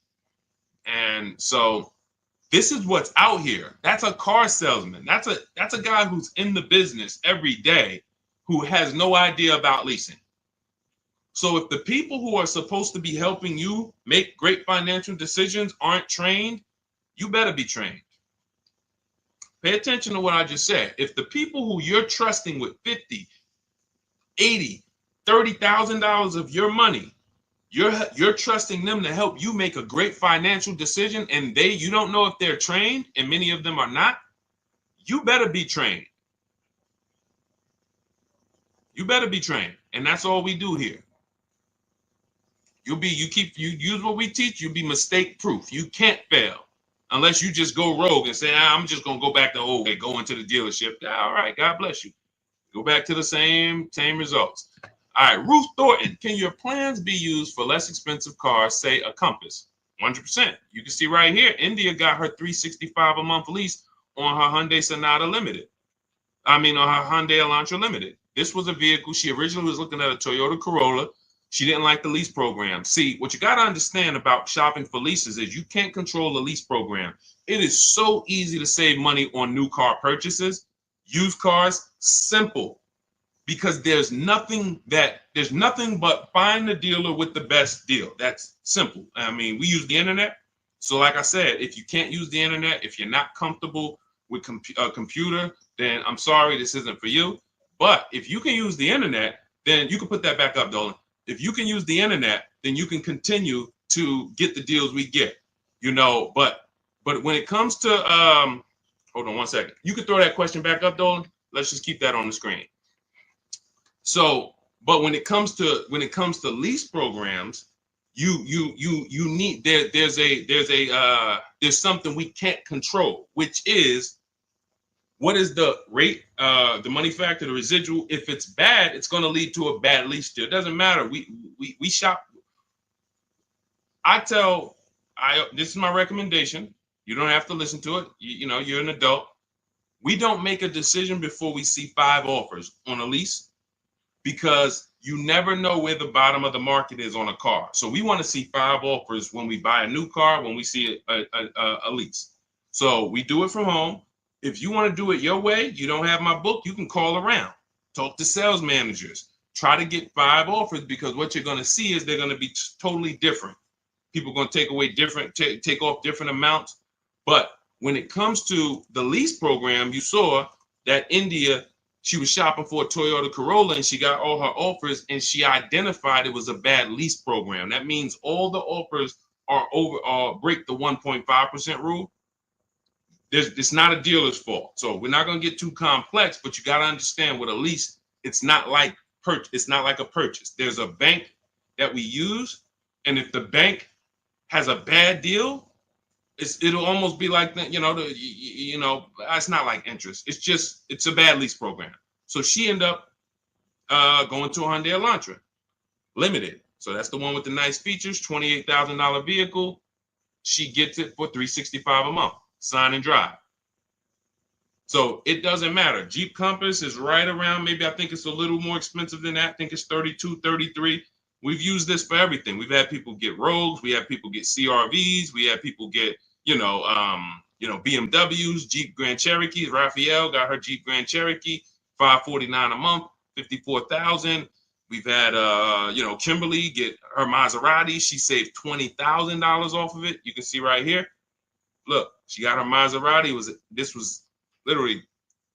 A: And so this is what's out here. That's a car salesman. That's a guy who's in the business every day who has no idea about leasing. So if the people who are supposed to be helping you make great financial decisions aren't trained, you better be trained. Pay attention to what I just said. If the people who you're trusting with 50, 80, $30,000 of your money, you're trusting them to help you make a great financial decision, and you don't know if they're trained, and many of them are not, you better be trained. You better be trained. And that's all we do here. You use what we teach, you'll be mistake proof. You can't fail unless you just go rogue and say, I'm just gonna go back to go into the dealership. All right, God bless you. Go back to the same results. All right, Ruth Thornton, can your plans be used for less expensive cars, say a Compass? 100%. You can see right here, India got her $365 a month lease on her Hyundai Sonata Limited. On her Hyundai Elantra Limited. This was a vehicle, she originally was looking at a Toyota Corolla. She didn't like the lease program. See, what you got to understand about shopping for leases is you can't control the lease program. It is so easy to save money on new car purchases. Used cars, simple. Because there's nothing but find the dealer with the best deal. That's simple. We use the internet. So like I said, if you can't use the internet, if you're not comfortable with a computer, then I'm sorry, this isn't for you. But if you can use the internet, then you can put that back up, Dolan. If you can use the internet, then you can continue to get the deals we get, but when it comes to, hold on one second. You can throw that question back up, Dolan. Let's just keep that on the screen. So, but when it comes to lease programs, you need, there's something we can't control, which is, what is the rate, the money factor, the residual? If it's bad, it's going to lead to a bad lease deal. It doesn't matter. We shop. This is my recommendation. You don't have to listen to it. You're an adult. We don't make a decision before we see 5 offers on a lease, because you never know where the bottom of the market is on a car. So we want to see 5 offers when we buy a new car, when we see a lease. So we do it from home. If you want to do it your way, you don't have my book, you can call around, talk to sales managers, try to get 5 offers, because what you're going to see is they're going to be totally different. People are going to take off different amounts. But when it comes to the lease program, you saw that India, she was shopping for a Toyota Corolla and she got all her offers, and she identified it was a bad lease program. That means all the offers are break the 1.5% rule. It's not a dealer's fault. So we're not going to get too complex, but you got to understand, with a lease, it's not like a purchase. There's a bank that we use, and if the bank has a bad deal, it'll almost be like that. It's not like interest. It's a bad lease program. So she ended up going to a Hyundai Elantra Limited. So that's the one with the nice features, $28,000 vehicle. She gets it for $365 a month, sign and drive. So it doesn't matter. Jeep Compass is right around, maybe I think it's a little more expensive than that. I think it's 32, 33. We've used this for everything. We've had people get Rogues, we have people get CRVs, we have people get, BMWs, Jeep Grand Cherokees. Raphael got her Jeep Grand Cherokee, $549 a month, 54,000. We've had Kimberly get her Maserati. She saved $20,000 off of it. You can see right here. Look, she got her Maserati. This was literally,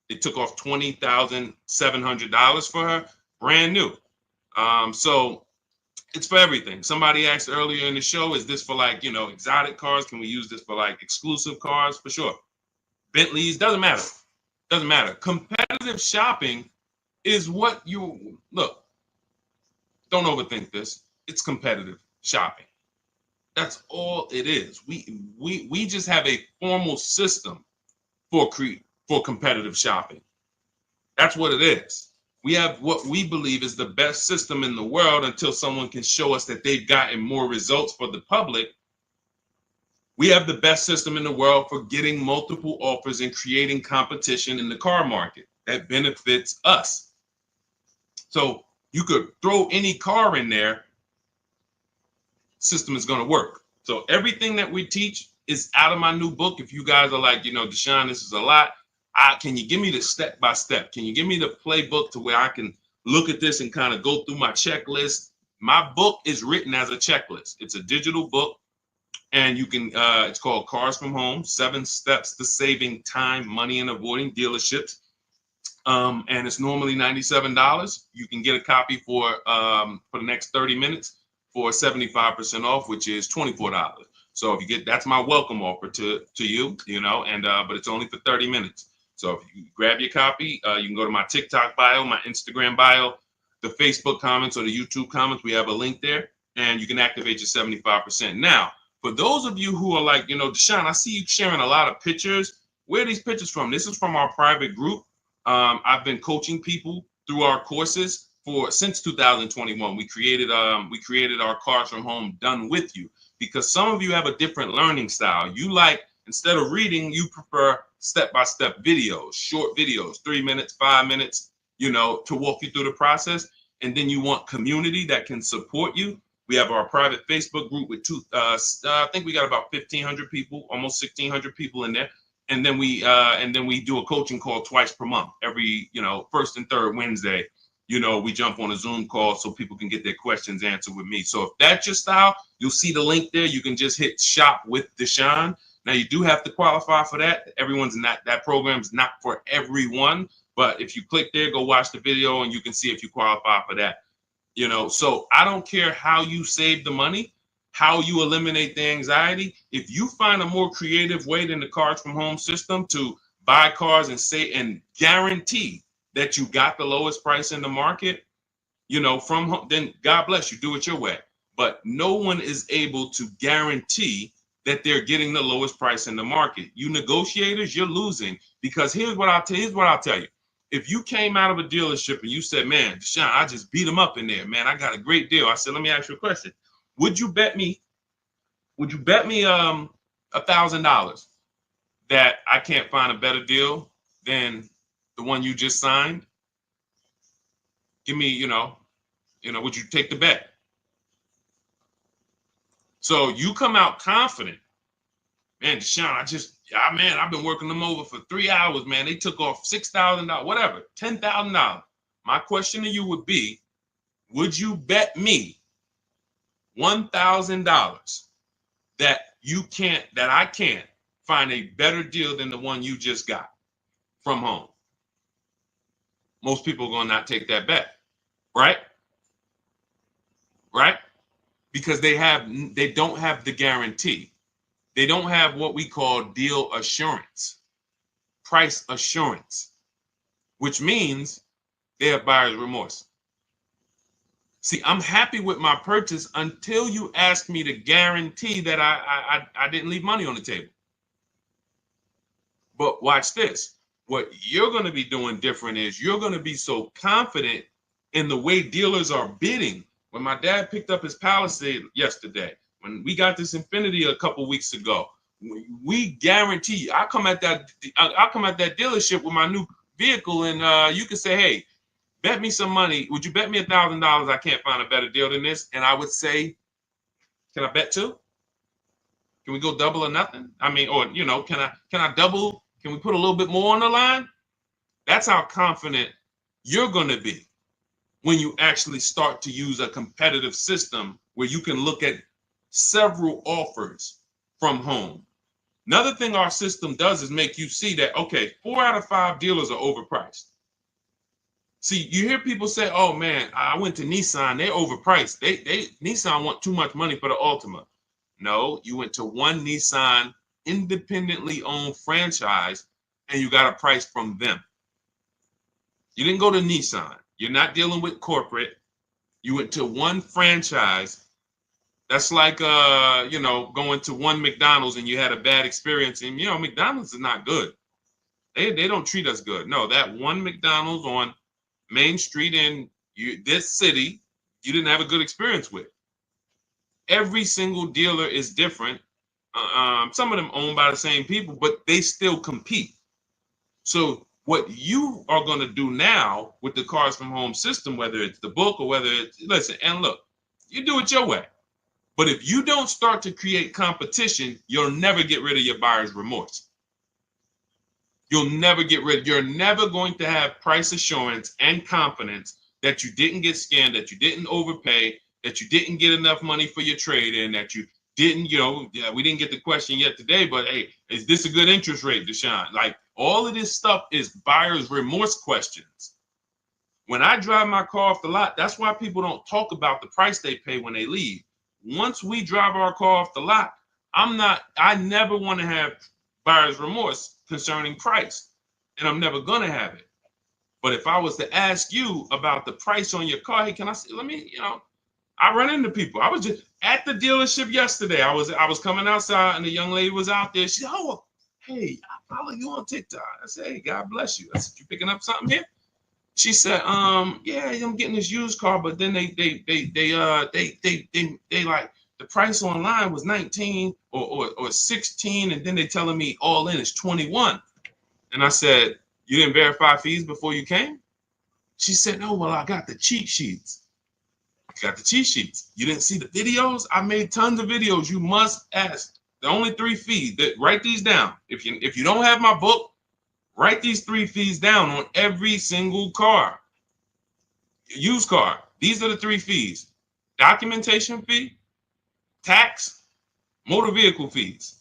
A: it took off $20,700 for her, brand new. So it's for everything. Somebody asked earlier in the show, is this for like, exotic cars? Can we use this for like exclusive cars? For sure. Bentleys, doesn't matter. Doesn't matter. Competitive shopping is what you look. Don't overthink this. It's competitive shopping. That's all it is. We just have a formal system for competitive shopping. That's what it is. We have what we believe is the best system in the world until someone can show us that they've gotten more results for the public. We have the best system in the world for getting multiple offers and creating competition in the car market that benefits us. So you could throw any car in there, system is going to work. So everything that we teach is out of my new book. If you guys are like, Deshaun, this is a lot. Can you give me the step by step? Can you give me the playbook to where I can look at this and kind of go through my checklist? My book is written as a checklist. It's a digital book, and you can. It's called Cars from Home: 7 Steps to Saving Time, Money, and Avoiding Dealerships. And it's normally $97. You can get a copy for the next 30 minutes for 75% off, which is $24. So if you get, that's my welcome offer to you, but it's only for 30 minutes. So if you grab your copy, you can go to my TikTok bio, my Instagram bio, the Facebook comments, or the YouTube comments. We have a link there, and you can activate your 75%. Now, for those of you who are like, Deshaun, I see you sharing a lot of pictures. Where are these pictures from? This is from our private group. I've been coaching people through our courses since 2021. We created our Cars from Home Done With You, because some of you have a different learning style. You like, instead of reading, you prefer step-by-step videos, short videos, 3 minutes, 5 minutes, to walk you through the process. And then you want community that can support you. We have our private Facebook group with I think we got about 1,500 people, almost 1,600 people in there. And then we do a coaching call twice per month, every, first and third Wednesday. We jump on a Zoom call so people can get their questions answered with me. So if that's your style, you'll see the link there. You can just hit Shop with Deshaun. Now, you do have to qualify for that. That program's not for everyone. But if you click there, go watch the video, and you can see if you qualify for that. So I don't care how you save the money, how you eliminate the anxiety. If you find a more creative way than the Cars from Home system to buy cars and guarantee that you got the lowest price in the market, from home, then God bless you, do it your way. But no one is able to guarantee that they're getting the lowest price in the market. You negotiators, you're losing, because here's what I'll tell you. If you came out of a dealership and you said, man, Deshaun, I just beat him up in there, man, I got a great deal. I said, let me ask you a question. Would you bet me $1,000 that I can't find a better deal than the one you just signed? Give me, would you take the bet? So you come out confident, man, Deshaun, I've been working them over for 3 hours, man. They took off $6,000, whatever, $10,000. My question to you would be, would you bet me $1,000 that I can't find a better deal than the one you just got from home? Most people are going to not take that bet, right? Right? Because they don't have the guarantee. They don't have what we call deal assurance, price assurance, which means they have buyer's remorse. See, I'm happy with my purchase until you ask me to guarantee that I didn't leave money on the table. But watch this. What you're going to be doing different is you're going to be so confident in the way dealers are bidding. When my dad picked up his Palisade yesterday, when we got this Infiniti a couple weeks ago, We guarantee you. I come at that dealership with my new vehicle, and you can say, hey, bet me some money. Would you bet me $1,000 I can't find a better deal than this? And I would say, can I bet two? Can we go double or nothing? I mean, or can I double? Can we put a little bit more on the line? That's how confident you're going to be when you actually start to use a competitive system where you can look at several offers from home. Another thing our system does is make you see that, okay, 4 out of 5 dealers are overpriced. See, you hear people say, oh man, I went to Nissan, they're overpriced. Nissan want too much money for the Altima. No, you went to one Nissan independently owned franchise and you got a price from them. You didn't go to Nissan. You're not dealing with corporate. You went to one franchise. That's like going to one McDonald's and you had a bad experience. And McDonald's is not good. They don't treat us good. No, that one McDonald's on Main Street in this city, you didn't have a good experience with. Every single dealer is different. Some of them owned by the same people, but they still compete. So what you are going to do now with the Cars from Home system, whether it's the book or whether it's, listen, and look, you do it your way. But if you don't start to create competition, you'll never get rid of your buyer's remorse. You're never going to have price assurance and confidence that you didn't get scammed, that you didn't overpay, that you didn't get enough money for your trade-in, that you didn't, we didn't get the question yet today, but hey, is this a good interest rate, Deshaun? Like, all of this stuff is buyer's remorse questions. When I drive my car off the lot, that's why people don't talk about the price they pay when they leave. Once we drive our car off the lot, I never want to have buyer's remorse concerning price, and I'm never going to have it. But if I was to ask you about the price on your car, hey, can I see, I run into people. I was just at the dealership yesterday. I was coming outside and the young lady was out there. She said, oh, hey, I follow you on TikTok. I said, hey, God bless you. I said, you picking up something here? She said, yeah, I'm getting this used car, but then they like the price online was 19 or 16, and then they telling me all in is 21. And I said, you didn't verify fees before you came? She said, no, well, I got the cheat sheets. You got the cheat sheets. You didn't see the videos? I made tons of videos. You must ask. The only 3 fees. Write these down. If you don't have my book, write these 3 fees down on every single car. Used car. These are the 3 fees. Documentation fee, tax, motor vehicle fees.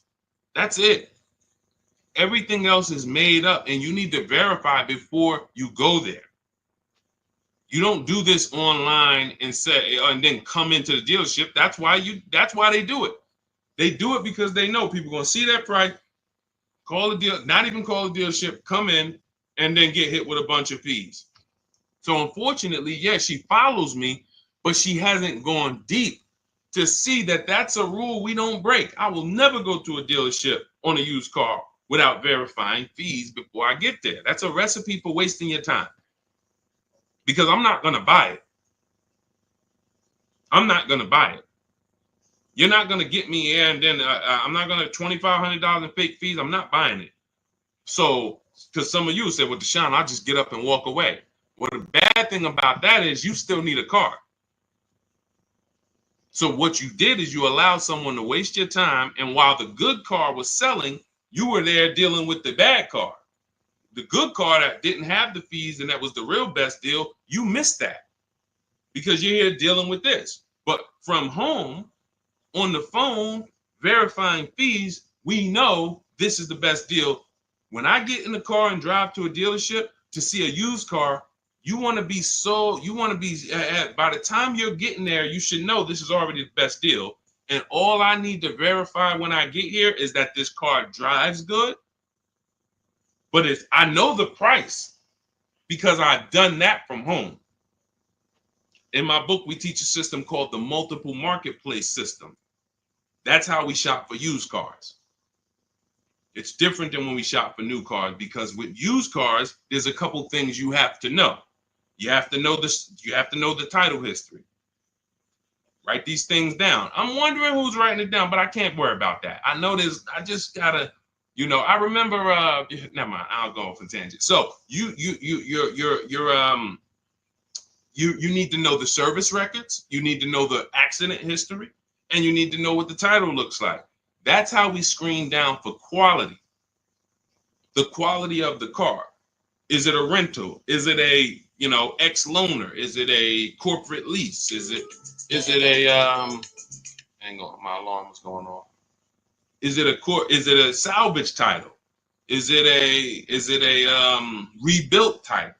A: That's it. Everything else is made up, and you need to verify before you go there. You don't do this online and say, and then come into the dealership. That's why they do it. They do it because they know people are going to see that price, not even call the dealership, come in, and then get hit with a bunch of fees. So unfortunately, yes, she follows me, but she hasn't gone deep to see that that's a rule we don't break. I will never go to a dealership on a used car without verifying fees before I get there. That's a recipe for wasting your time, because I'm not going to buy it. I'm not going to buy it. You're not going to get me here, and then I'm not going to $2,500 in fake fees. I'm not buying it. So, because some of you said, well, Deshaun, I'll just get up and walk away. Well, the bad thing about that is you still need a car. So what you did is you allowed someone to waste your time, and while the good car was selling, you were there dealing with the bad car. The good car that didn't have the fees and that was the real best deal, you missed that because you're here dealing with this. But from home, on the phone, verifying fees, we know this is the best deal. When I get in the car and drive to a dealership to see a used car, by the time you're getting there, you should know this is already the best deal. And all I need to verify when I get here is that this car drives good. But I know the price because I've done that from home. In my book, we teach a system called the multiple marketplace system. That's how we shop for used cars. It's different than when we shop for new cars, because with used cars, there's a couple things you have to know. You have to know this. You have to know the title history. Write these things down. I'm wondering who's writing it down, but I can't worry about that. I know this. I just gotta, I remember. Never mind. I'll go off a tangent. So you need to know the service records. You need to know the accident history, and you need to know what the title looks like. That's how we screen down for quality. The quality of the car. Is it a rental? Is it a ex-loaner? Is it a corporate lease? Is it a hang on, my alarm was going off. Is it a salvage title? Is it a rebuilt title?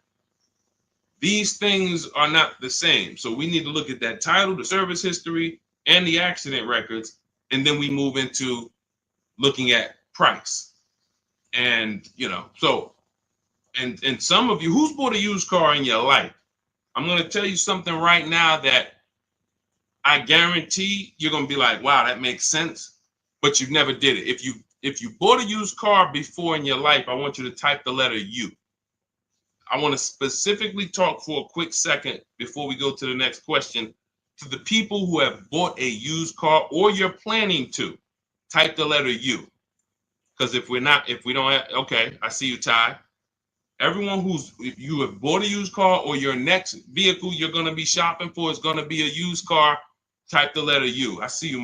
A: These things are not the same. So we need to look at that title, the service history, and the accident records, and then we move into looking at price. And and some of you, who's bought a used car in your life? I'm going to tell you something right now that I guarantee you're going to be like, wow, that makes sense, but you never did it. If you bought a used car before in your life, I want you to type the letter U. I want to specifically talk for a quick second before we go to the next question to the people who have bought a used car or you're planning to. Type the letter U. Because if we don't have, okay, I see you, Ty. Everyone if you have bought a used car or your next vehicle you're going to be shopping for is going to be a used car, type the letter U. I see you,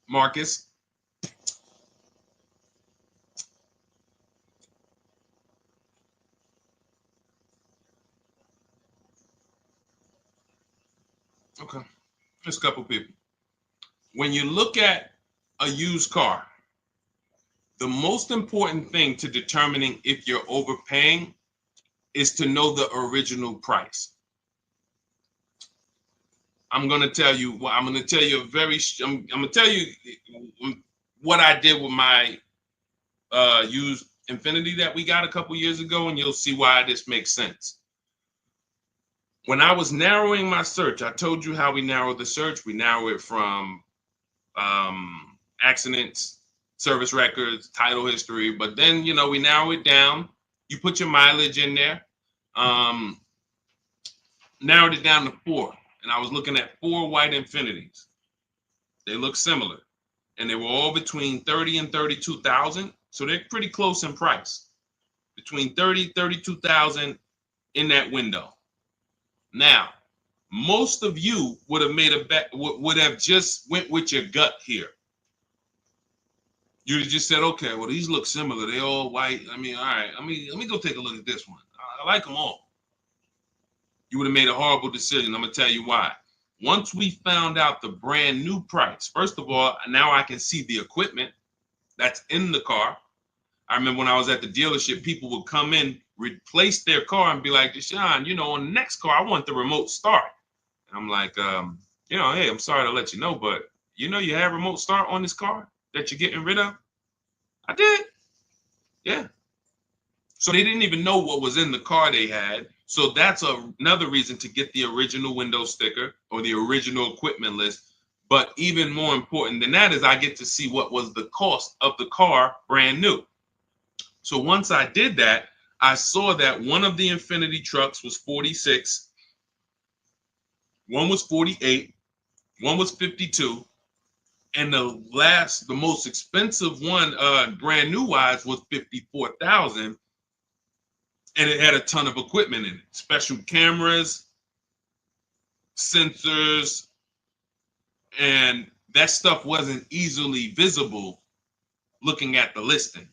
A: Marcus. Okay, just a couple people. When you look at a used car, the most important thing to determining if you're overpaying is to know the original price. I'm going to tell you what I did with my used Infiniti that we got a couple years ago, and you'll see why this makes sense. When I was narrowing my search, I told you how we narrow the search. We narrow it from accidents, service records, title history, but then we narrow it down. You put your mileage in there. Narrowed it down to 4, and I was looking at 4 white Infinitis. They look similar, and they were all between 30 and 32,000, so they're pretty close in price. Between 30, 32,000 in that window. Now, most of you would have made a bet, would have just went with your gut here. You'd have just said, okay, well, these look similar. They all white. I mean, all right, let me go take a look at this one. I like them all. You would have made a horrible decision. I'm going to tell you why. Once we found out the brand new price, first of all, now I can see the equipment that's in the car. I remember when I was at the dealership, people would come in, replace their car and be like, Deshaun, on the next car, I want the remote start. And I'm like, hey, I'm sorry to let you know, but you have remote start on this car that you're getting rid of? I did. Yeah. So they didn't even know what was in the car they had. So that's another reason to get the original window sticker or the original equipment list. But even more important than that is I get to see what was the cost of the car brand new. So once I did that, I saw that one of the Infiniti trucks was 46, one was 48, one was 52, and the most expensive one, brand new wise, was 54,000, and it had a ton of equipment in it, special cameras, sensors, and that stuff wasn't easily visible looking at the listing.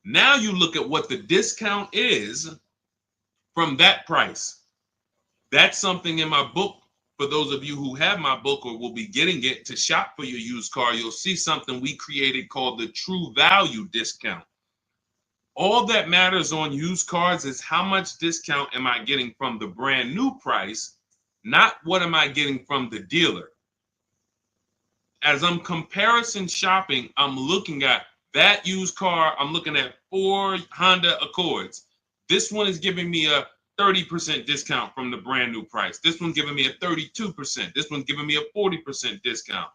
A: Now you look at what the discount is from that price. That's something in my book. For those of you who have my book or will be getting it to shop for your used car, you'll see something we created called the true value discount. All that matters on used cars is how much discount am I getting from the brand new price, not what am I getting from the dealer. As I'm comparison shopping, I'm looking at that used car. I'm looking at 4 Honda Accords. This one is giving me a 30% discount from the brand new price. This one's giving me a 32%. This one's giving me a 40% discount.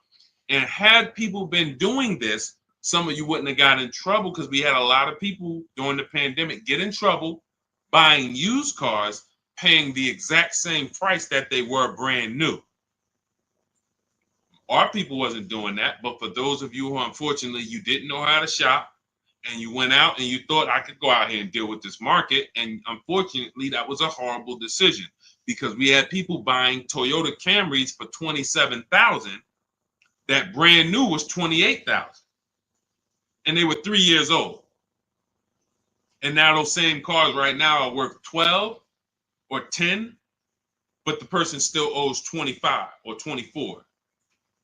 A: And had people been doing this, some of you wouldn't have got in trouble, because we had a lot of people during the pandemic get in trouble buying used cars paying the exact same price that they were brand new. Our people wasn't doing that, but for those of you who unfortunately you didn't know how to shop and you went out and you thought I could go out here and deal with this market, and unfortunately that was a horrible decision because we had people buying Toyota Camrys for $27,000 that brand new was $28,000, and they were 3 years old. And now those same cars right now are worth 12 or 10, but the person still owes 25 or 24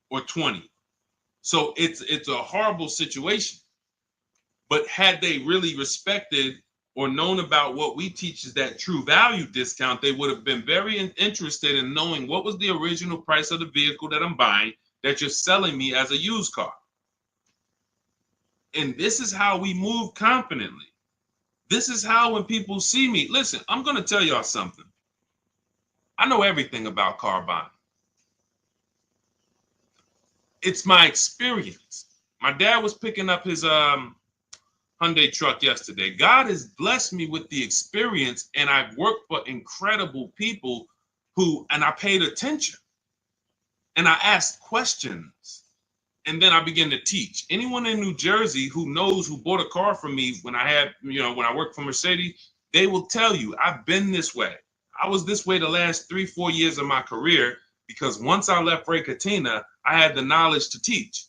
A: or 20. So it's a horrible situation. But had they really respected or known about what we teach is that true value discount, they would have been very interested in knowing what was the original price of the vehicle that I'm buying that you're selling me as a used car. And this is how we move confidently. This is how when people see me, listen, I'm going to tell y'all something. I know everything about car buying. It's my experience. My dad was picking up his Hyundai truck yesterday. God has blessed me with the experience, and I've worked for incredible people and I paid attention and I asked questions, and then I began to teach. Anyone in New Jersey who bought a car from me when I worked for Mercedes, they will tell you I've been this way. I was this way the last 3-4 years of my career because once I left Ray Katina, I had the knowledge to teach.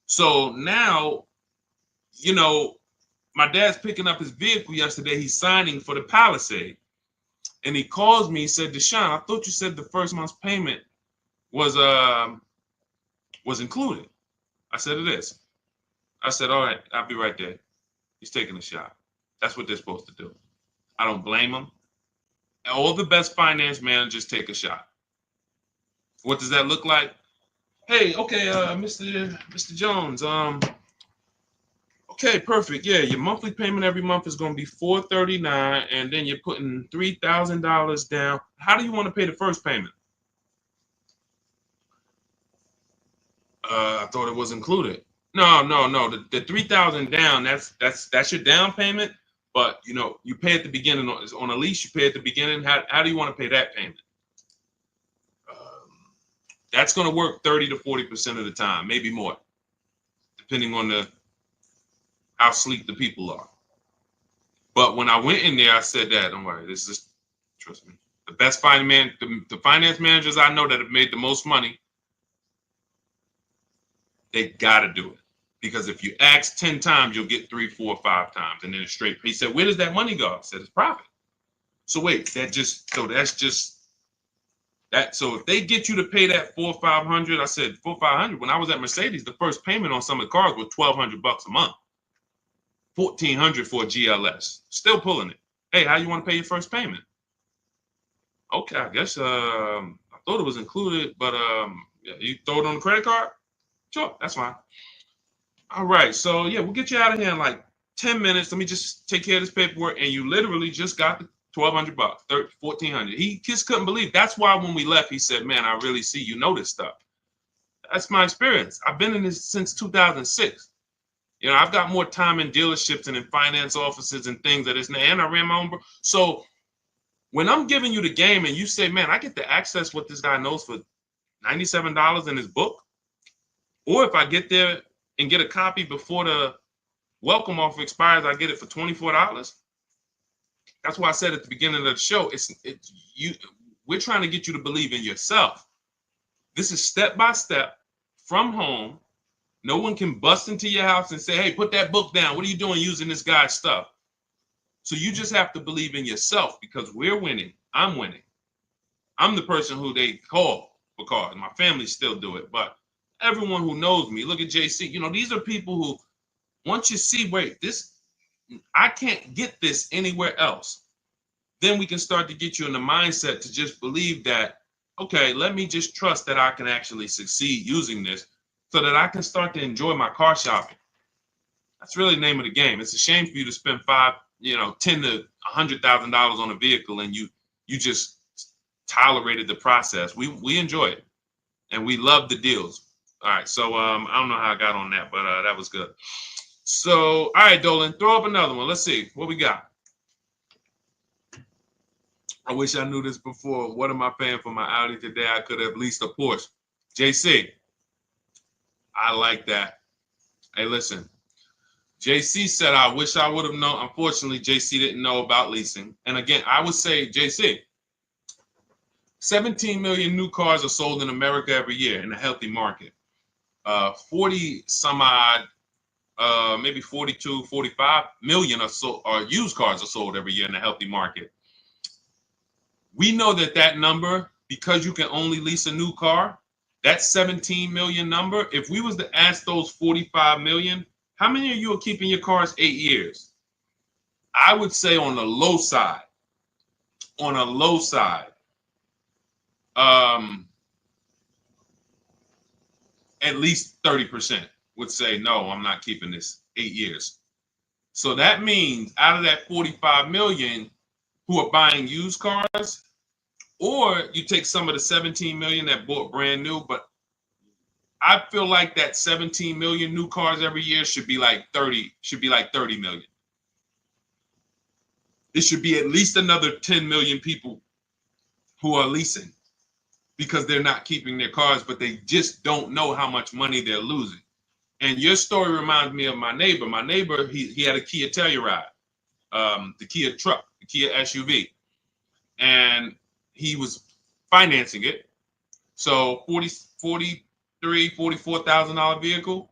A: So now, my dad's picking up his vehicle yesterday. He's signing for the Palisade. And he calls me, he said, Deshaun, I thought you said the first month's payment was included. I said, it is. I said, all right, I'll be right there. He's taking a shot. That's what they're supposed to do. I don't blame him. All the best finance managers take a shot. What does that look like? Hey, okay, Mr. Jones, okay, perfect. Yeah, your monthly payment every month is going to be $439, and then you're putting $3,000 down. How do you want to pay the first payment? I thought it was included. No. The $3,000 down. That's your down payment. But you pay at the beginning on a lease. You pay at the beginning. How do you want to pay that payment? That's going to work 30 to 40% of the time, maybe more, depending on how sleek the people are. But when I went in there, I said that, don't worry, trust me. The best the finance managers I know that have made the most money, they got to do it. Because if you ask 10 times, you'll get 3, 4, 5 times. And then it's straight. He said, where does that money go? I said, it's profit. So wait, that's just that. So if they get you to pay that $400 or $500, I said $400 or $500. When I was at Mercedes, the first payment on some of the cars was $1,200 a month. $1,400 for a GLS. Still pulling it. Hey, how you want to pay your first payment? Okay, I guess I thought it was included, but yeah, you throw it on the credit card? Sure, that's fine. All right, so yeah, we'll get you out of here in like 10 minutes. Let me just take care of this paperwork, and you literally just got the $1,200, $1,400. He just couldn't believe. That's why when we left, he said, "Man, I really see you know this stuff." That's my experience. I've been in this since 2006. I've got more time in dealerships and in finance offices and things that isn't. And I ran my own. So when I'm giving you the game and you say, "Man, I get to access what this guy knows for $97 in his book," or if I get there and get a copy before the welcome offer expires, I get it for $24. That's why I said at the beginning of the show, we're trying to get you to believe in yourself. This is step by step from home. No one can bust into your house and say, "Hey, put that book down. What are you doing using this guy's stuff?" So you just have to believe in yourself because we're winning. I'm winning. I'm the person who they call for cars. My family still do it, but everyone who knows me, look at JC. These are people who, once you see, wait, I can't get this anywhere else. Then we can start to get you in the mindset to just believe that, okay, let me just trust that I can actually succeed using this so that I can start to enjoy my car shopping. That's really the name of the game. It's a shame for you to spend $10,000 to $100,000 on a vehicle and you just tolerated the process. We enjoy it and we love the deals. All right, so I don't know how I got on that, but that was good. So, all right, Dolan, throw up another one. Let's see what we got. I wish I knew this before. What am I paying for my Audi today? I could have leased a Porsche. JC, I like that. Hey, listen. JC said, I wish I would have known. Unfortunately, JC didn't know about leasing. And again, I would say, JC, 17 million new cars are sold in America every year in a healthy market. 40 some odd, maybe 42, 45 million are used cars are sold every year in a healthy market. We know that number, because you can only lease a new car, that 17 million number, if we was to ask those 45 million, how many of you are keeping your cars 8 years? I would say on the low side, at least 30% would say, no, I'm not keeping this 8 years. So that means out of that 45 million who are buying used cars, or you take some of the 17 million that bought brand new, but I feel like that 17 million new cars every year should be like 30 million. It should be at least another 10 million people who are leasing because they're not keeping their cars, but they just don't know how much money they're losing. And your story reminds me of my neighbor. My neighbor, he had a Kia Telluride, the Kia truck, the Kia SUV, and he was financing it. So $44,000 vehicle.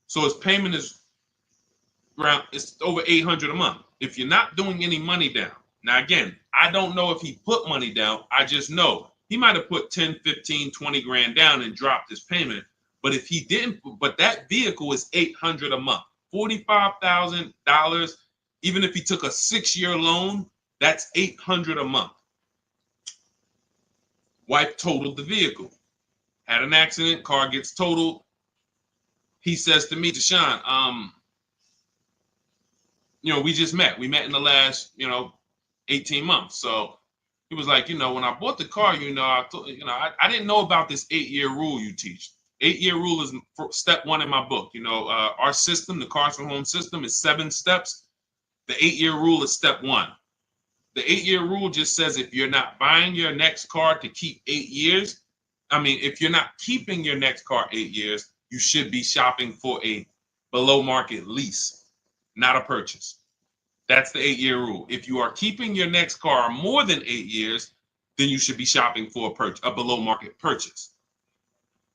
A: So his payment is it's over $800 a month. If you're not doing any money down. Now, again, I don't know if he put money down. I just know he might have put 10, 15, 20 grand down and dropped his payment. But if he didn't, but that vehicle is $800 a month, $45,000. Even if he took a 6-year loan, that's $800 a month. Wife totaled the vehicle, had an accident, car gets totaled. He says to me, Deshaun, we just met. We met in the last, 18 months. So he was like, when I bought the car, I didn't know about this 8-year rule you teach. 8-year rule is step 1 in my book. Our system, the Cars from Home system, is 7 steps. The 8-year rule is step 1. The 8-year rule just says if you're not buying your next car to keep 8 years, if you're not keeping your next car 8 years, you should be shopping for a below market lease, not a purchase. That's the 8-year rule. If you are keeping your next car more than 8 years, then you should be shopping for a below market purchase.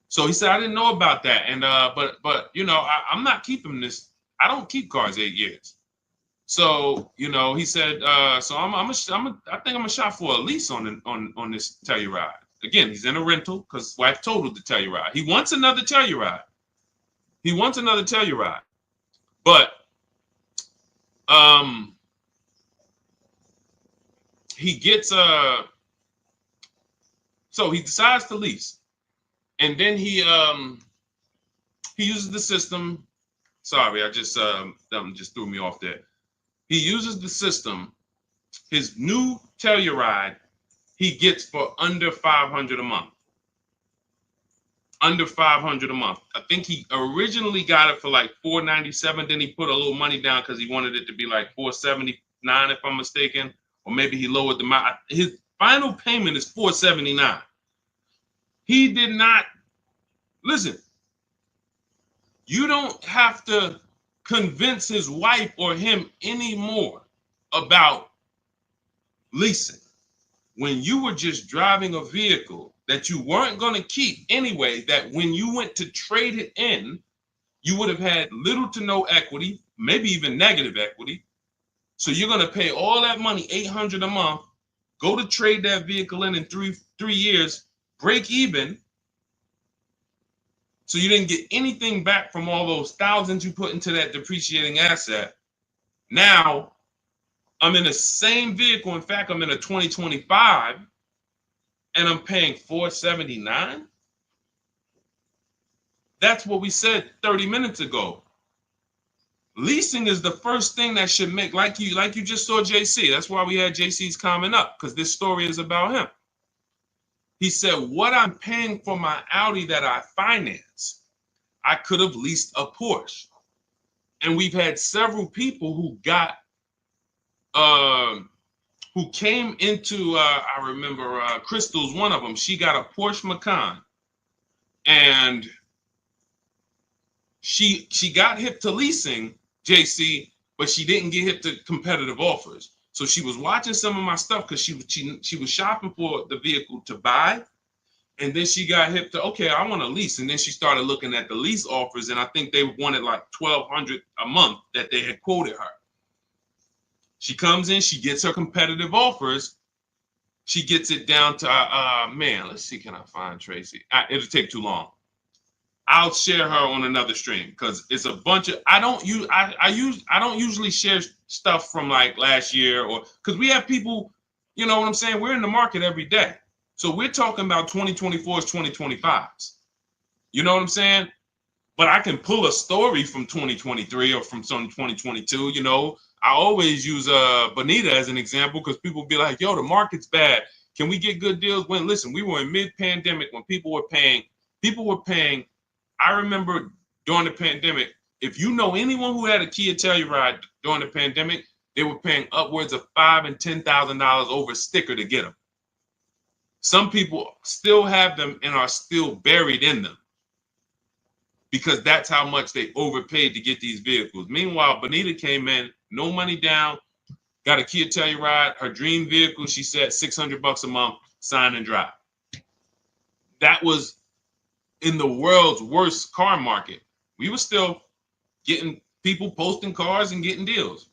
A: So he said, I didn't know about that. And but I'm not keeping this. I don't keep cars 8 years. So, he said, so I think I'm gonna shop for a lease on this Telluride. Again, he's in a rental because his wife totaled the Telluride. He wants another Telluride. But he gets so he decides to lease, and then he uses the system. Sorry, I just just threw me off there. He uses the system. His new Telluride he gets for under $500 a month. Under $500 a month. I think he originally got it for like $497. Then he put a little money down because he wanted it to be like $479, if I'm mistaken, or maybe he lowered the amount. His final payment is $479. He did not listen. You don't have to convince his wife or him anymore about leasing. When you were just driving a vehicle that you weren't going to keep anyway, that when you went to trade it in, you would have had little to no equity, maybe even negative equity. So you're going to pay all that money, $800 a month, go to trade that vehicle in 3 years, break even. So you didn't get anything back from all those thousands you put into that depreciating asset. Now, I'm in the same vehicle. In fact, I'm in a 2025, and I'm paying $479. That's what we said 30 minutes ago. Leasing is the first thing that should make, like you just saw JC. That's why we had JC's comment up, because this story is about him. He said, what I'm paying for my Audi that I finance, I could have leased a Porsche. And we've had several people who got who came into, I remember Crystal's one of them. She got a Porsche Macan, and she got hip to leasing, JC, but she didn't get hip to competitive offers. So she was watching some of my stuff because she was shopping for the vehicle to buy. And then she got hip to, okay, I want to lease. And then she started looking at the lease offers, and I think they wanted like $1,200 a month that they had quoted her. She comes in, she gets her competitive offers. She gets it down to, man, let's see, can I find Tracy? It'll take too long. I'll share her on another stream because it's a bunch of, I don't usually share stuff from like last year, or because we have people, you know what I'm saying? We're in the market every day. So we're talking about 2024s, 2025s. You know what I'm saying? But I can pull a story from 2023 or from some 2022. You know, I always use Bonita as an example because people be like, yo, the market's bad. Can we get good deals? When, listen, we were in mid-pandemic when people were paying. I remember during the pandemic, if you know anyone who had a Kia Telluride during the pandemic, they were paying upwards of $5,000 and $10,000 over a sticker to get them. Some people still have them and are still buried in them because that's how much they overpaid to get these vehicles. Meanwhile, Bonita came in, no money down, got a Kia Telluride, her dream vehicle, she said $600 a month, sign and drive. That was in the world's worst car market. We were still getting people posting cars and getting deals.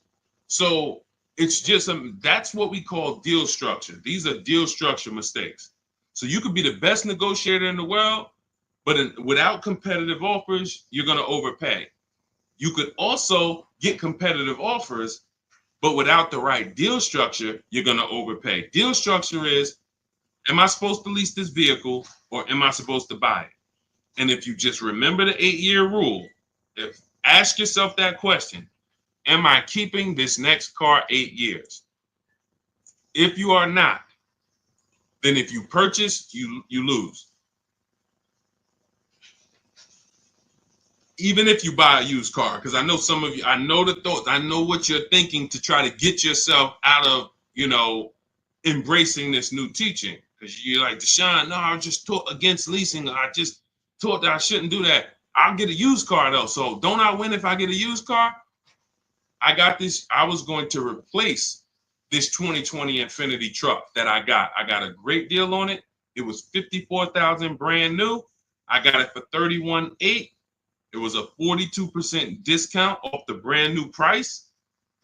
A: So it's just, that's what we call deal structure. These are deal structure mistakes. So you could be the best negotiator in the world, but without competitive offers, you're going to overpay. You could also get competitive offers, but without the right deal structure, you're going to overpay. Deal structure is, am I supposed to lease this vehicle or am I supposed to buy it? And if you just remember the 8-year rule, ask yourself that question. Am I keeping this next car 8 years? If you are not, then if you purchase, you lose. Even if you buy a used car, because I know some of you, I know the thoughts, I know what you're thinking to try to get yourself out of, you know, embracing this new teaching. Because you're like, Deshaun, no, I just taught against leasing. I just taught that I shouldn't do that. I'll get a used car though. So don't I win if I get a used car? I got this. I was going to replace this 2020 Infiniti truck that I got. I got a great deal on it. It was $54,000 brand new. I got it for $31,800. It was a 42% discount off the brand new price.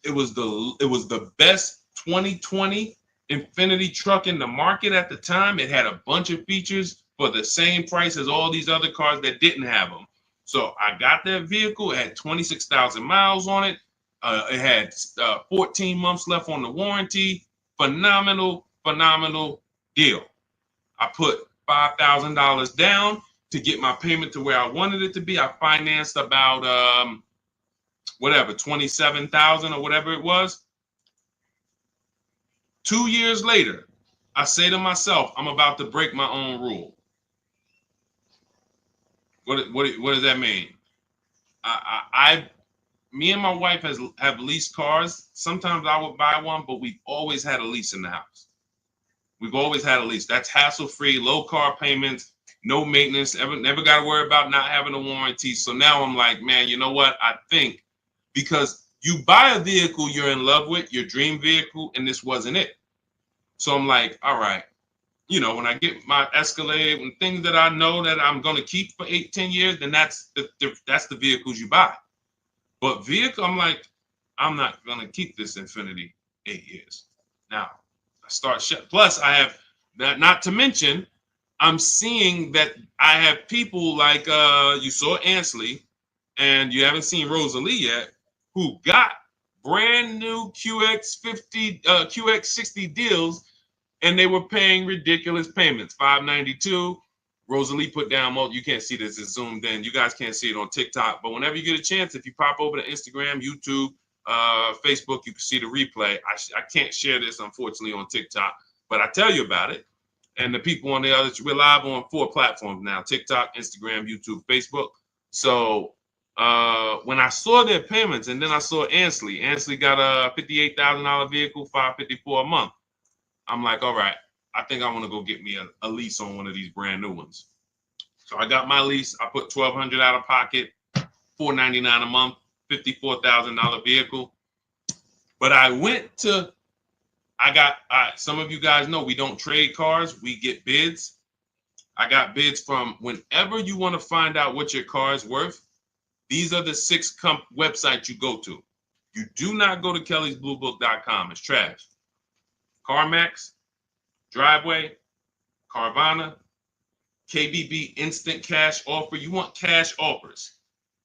A: It was the best 2020 Infiniti truck in the market at the time. It had a bunch of features for the same price as all these other cars that didn't have them. So I got that vehicle. It had 26,000 miles on it. It had 14 months left on the warranty. Phenomenal deal. I put $5,000 down to get my payment to where I wanted it to be. I financed about $27,000 or whatever it was. 2 years later, I say to myself, I'm about to break my own rule. What does that mean? Me and my wife have leased cars. Sometimes I would buy one, but we've always had a lease in the house. We've always had a lease. That's hassle-free, low car payments, no maintenance, never got to worry about not having a warranty. So now I'm like, man, you know what? I think because you buy a vehicle you're in love with, your dream vehicle, and this wasn't it. So I'm like, all right, you know, when I get my Escalade and things that I know that I'm going to keep for 8-10 years, then that's the vehicles you buy. But vehicle, I'm like, I'm not going to keep this Infiniti 8 years. Now, I start, plus I have, not to mention, I'm seeing that I have people like, you saw Ansley, and you haven't seen Rosalie yet, who got brand new QX50, QX60 deals, and they were paying ridiculous payments, $592. Rosalie put down, you can't see this, it's zoomed in. You guys can't see it on TikTok, but whenever you get a chance, if you pop over to Instagram, YouTube, Facebook, you can see the replay. I can't share this, unfortunately, on TikTok, but I tell you about it. And the people on the others, we're live on 4 platforms now: TikTok, Instagram, YouTube, Facebook. So when I saw their payments, and then I saw Ansley got a $58,000 vehicle, $554 a month. I'm like, all right, I think I want to go get me a lease on one of these brand new ones. So I got my lease. I put $1,200 out of pocket, $499 a month, $54,000 vehicle. But I went to, some of you guys know we don't trade cars. We get bids. I got bids from whenever you want to find out what your car is worth. These are the 6 websites you go to. You do not go to kellysbluebook.com. It's trash. CarMax, Driveway, Carvana, KBB Instant Cash Offer. You want cash offers.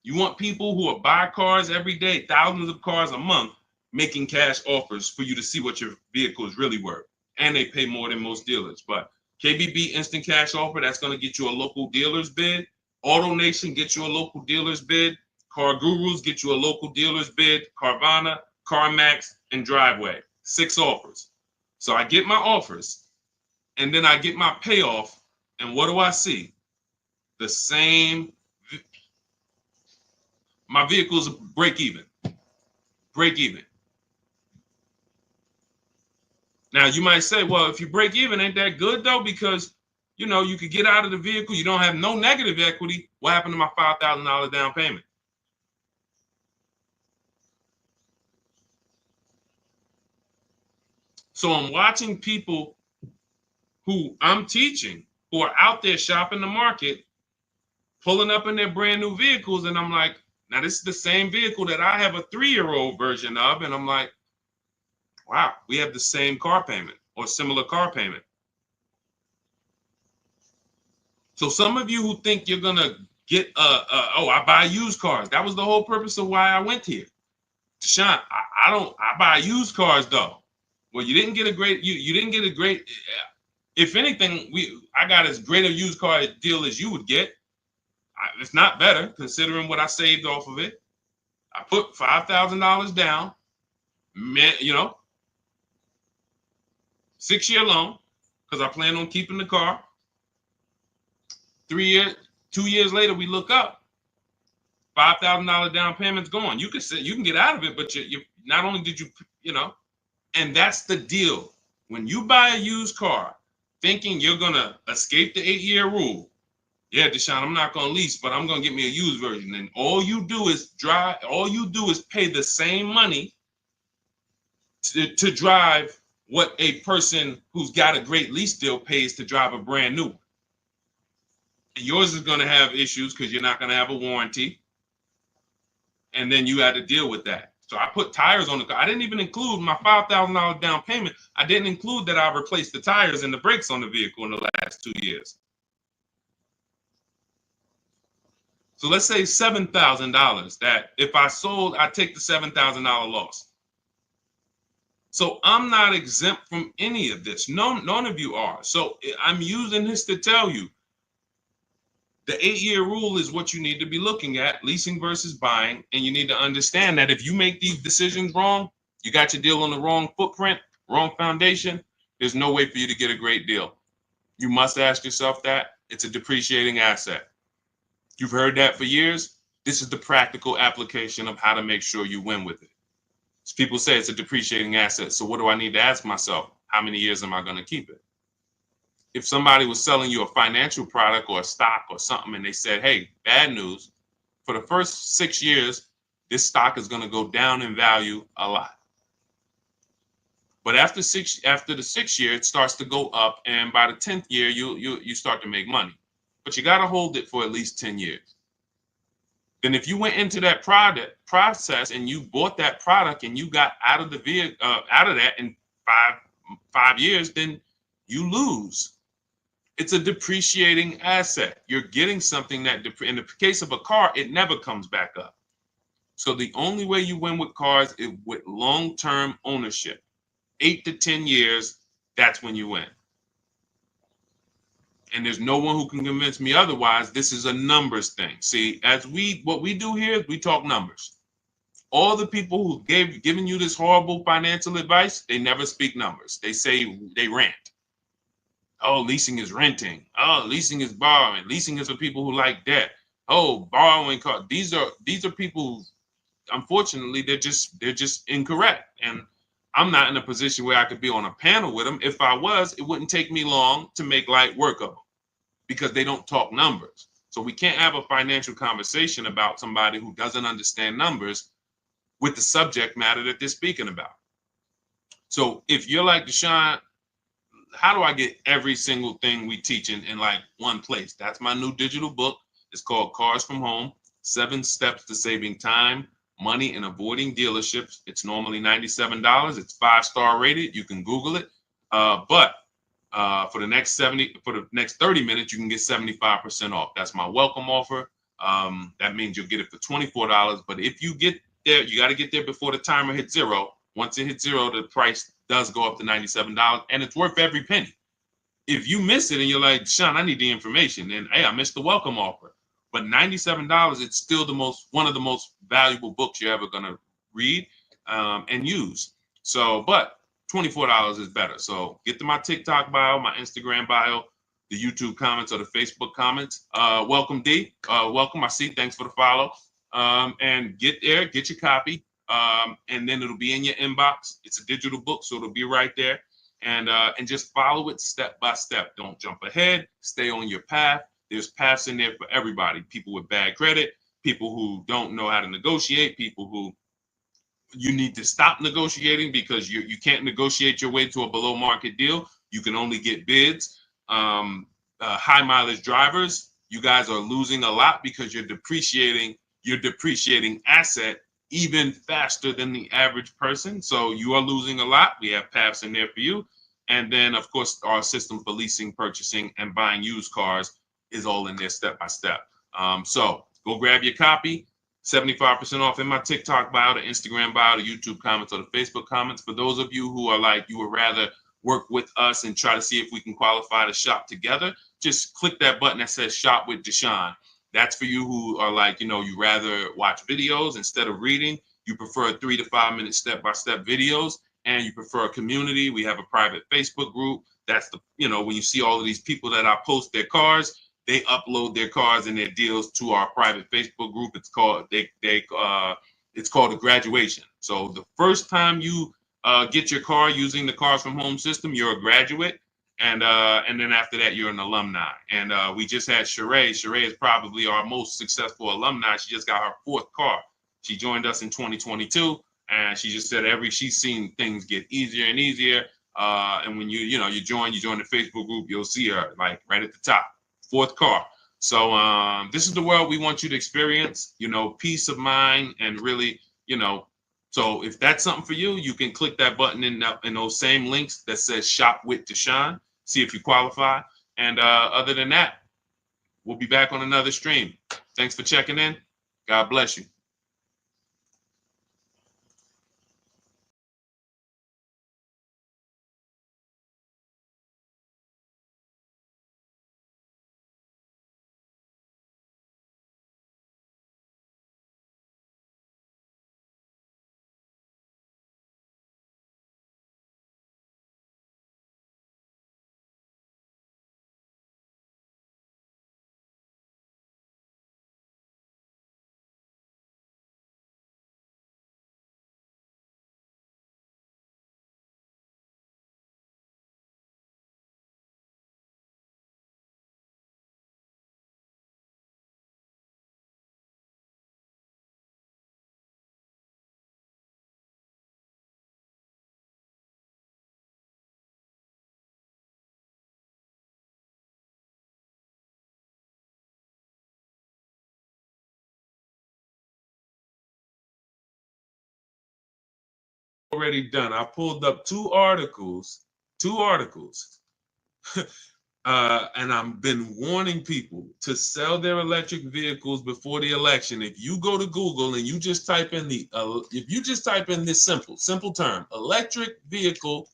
A: You want people who will buy cars every day, thousands of cars a month, making cash offers for you to see what your vehicle is really worth. And they pay more than most dealers. But KBB Instant Cash Offer, that's going to get you a local dealer's bid. AutoNation gets you a local dealer's bid. Car Gurus get you a local dealer's bid. Carvana, CarMax, and Driveway. 6 offers. So I get my offers, and then I get my payoff, and what do I see? The same. My vehicle's break even. Break even. Now you might say, well, if you break even, ain't that good though? Because you know you could get out of the vehicle, you don't have no negative equity. What happened to my $5,000 down payment? So I'm watching people who I'm teaching who are out there shopping the market, pulling up in their brand new vehicles, and I'm like, now this is the same vehicle that I have a 3-year-old version of, and I'm like, wow, we have the same car payment or similar car payment. So some of you who think you're gonna get I buy used cars. That was the whole purpose of why I went here. Sean, I buy used cars though. Well, you didn't get a great if anything, I got as great a used car deal as you would get. It's not better considering what I saved off of it. I put $5,000 down, 6-year loan, because I plan on keeping the car. 2 years later, we look up, $5,000 down payment's gone. You can get out of it, but you not only did and that's the deal. When you buy a used car, thinking you're gonna escape the 8-year rule, yeah, Deshaun, I'm not gonna lease, but I'm gonna get me a used version. And all you do is pay the same money to drive what a person who's got a great lease deal pays to drive a brand new one. And yours is gonna have issues because you're not gonna have a warranty. And then you had to deal with that. So I put tires on the car. I didn't even include my $5,000 down payment. I didn't include that I replaced the tires and the brakes on the vehicle in the last 2 years. So let's say $7,000 that if I sold, I take the $7,000 loss. So I'm not exempt from any of this. None of you are. So I'm using this to tell you the 8-year rule is what you need to be looking at, leasing versus buying. And you need to understand that if you make these decisions wrong, you got your deal on the wrong footprint, wrong foundation, there's no way for you to get a great deal. You must ask yourself that. It's a depreciating asset. You've heard that for years. This is the practical application of how to make sure you win with it. So people say it's a depreciating asset. So what do I need to ask myself? How many years am I going to keep it? If somebody was selling you a financial product or a stock or something and they said, hey, bad news, for the first 6 years, this stock is going to go down in value a lot. But after the 6th year, it starts to go up. And by the 10th year, you start to make money. But you got to hold it for at least 10 years. Then if you went into that process and you bought that product and you got out of that in five years, then you lose. It's a depreciating asset. You're getting something that, in the case of a car, it never comes back up. So the only way you win with cars is with long-term ownership. 8 to 10 years, that's when you win. And there's no one who can convince me otherwise. This is a numbers thing. See, what we do here is we talk numbers. All the people who given you this horrible financial advice, they never speak numbers. They rant. Oh, leasing is renting. Oh, leasing is borrowing. Leasing is for people who like debt. Oh, borrowing cars. These are people who, unfortunately, they're just incorrect. And I'm not in a position where I could be on a panel with them. If I was, it wouldn't take me long to make light work of them because they don't talk numbers. So we can't have a financial conversation about somebody who doesn't understand numbers with the subject matter that they're speaking about. So if you're like Deshaun, how do I get every single thing we teach in like one place? That's my new digital book. It's called Cars from Home, 7 Steps to Saving Time, Money, and Avoiding Dealerships. It's normally $97. It's 5-star rated. You can Google it. But for the next 30 minutes, you can get 75% off. That's my welcome offer. That means you'll get it for $24. But if you get there, you got to get there before the timer hits zero. Once it hits zero, the price does go up to $97, and it's worth every penny. If you miss it and you're like, Sean, I need the information, and hey, I missed the welcome offer. But $97, it's still one of the most valuable books you're ever gonna read and use. So, but $24 is better. So get to my TikTok bio, my Instagram bio, the YouTube comments or the Facebook comments. Welcome, D. Welcome. I see. Thanks for the follow. And get there, get your copy. And then it'll be in your inbox. It's a digital book, so it'll be right there. And just follow it step by step. Don't jump ahead. Stay on your path. There's paths in there for everybody. People with bad credit, people who don't know how to negotiate, people who you need to stop negotiating because you can't negotiate your way to a below market deal. You can only get bids. High mileage drivers, you guys are losing a lot because you're depreciating asset even faster than the average person. So you are losing a lot. We have paths in there for you. And then, of course, our system for leasing, purchasing, and buying used cars is all in there step by step. So go grab your copy. 75% off in my TikTok bio, the Instagram bio, the YouTube comments, or the Facebook comments. For those of you who are like, you would rather work with us and try to see if we can qualify to shop together, just click that button that says Shop with Deshaun. That's for you who are like, you rather watch videos instead of reading. You prefer 3 to 5 minute step-by-step videos, and you prefer a community. We have a private Facebook group. That's when you see all of these people that I post their cars, they upload their cars and their deals to our private Facebook group. It's called it's called a graduation. So the first time you get your car using the Cars from Home system, you're a graduate. And then after that, you're an alumni. And we just had Sheree. Sheree is probably our most successful alumni. She just got her 4th car. She joined us in 2022, and she just said she's seen things get easier and easier. And when you join the Facebook group, you'll see her like right at the top, 4th car. So this is the world we want you to experience. Peace of mind and really, So if that's something for you, you can click that button in those same links that says Shop with Deshaun. See if you qualify. And other than that, we'll be back on another stream. Thanks for checking in. God bless you. Already done. I pulled up two articles, and I've been warning people to sell their electric vehicles before the election. If you go to Google and you just type in this simple term, electric vehicle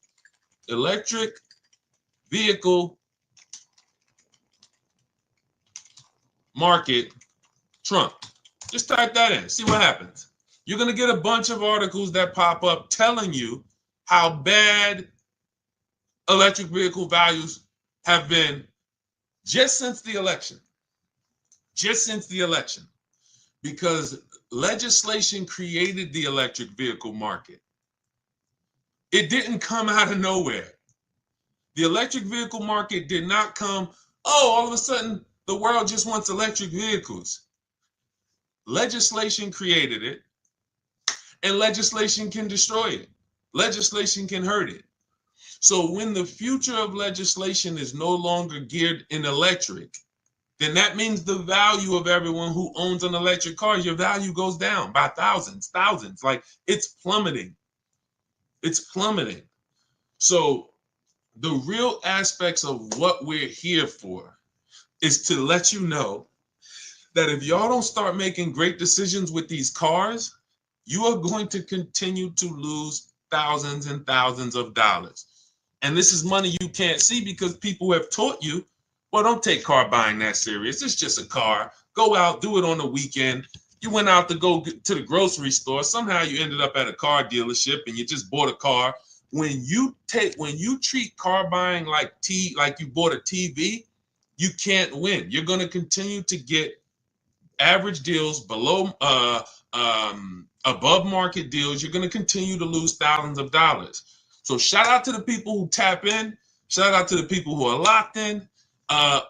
A: market Trump, just type that in, see what happens. You're going to get a bunch of articles that pop up telling you how bad electric vehicle values have been just since the election. Because legislation created the electric vehicle market. It didn't come out of nowhere. The electric vehicle market did not come, oh, all of a sudden the world just wants electric vehicles. Legislation created it, and legislation can destroy it. Legislation can hurt it. So when the future of legislation is no longer geared in electric, then that means the value of everyone who owns an electric car, your value goes down by thousands. Like it's plummeting. It's plummeting. So the real aspects of what we're here for is to let you know that if y'all don't start making great decisions with these cars, you are going to continue to lose thousands and thousands of dollars. And this is money you can't see because people have taught you, well, don't take car buying that serious. It's just a car. Go out, do it on the weekend. You went out to go to the grocery store. Somehow you ended up at a car dealership and you just bought a car. When you treat car buying like you bought a TV, you can't win. You're going to continue to get average deals below above market deals. You're going to continue to lose thousands of dollars. So shout out to the people who tap in. Shout out to the people who are locked in.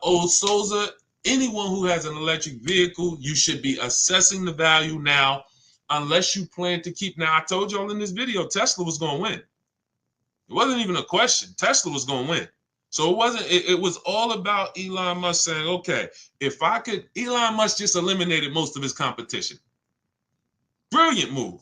A: Old Souza, anyone who has an electric vehicle, you should be assessing the value now, unless you plan to keep. Now, I told y'all in this video, Tesla was going to win. It wasn't even a question. Tesla was going to win. So it wasn't. It was all about Elon Musk saying, okay, if I could, Elon Musk just eliminated most of his competition. Brilliant move.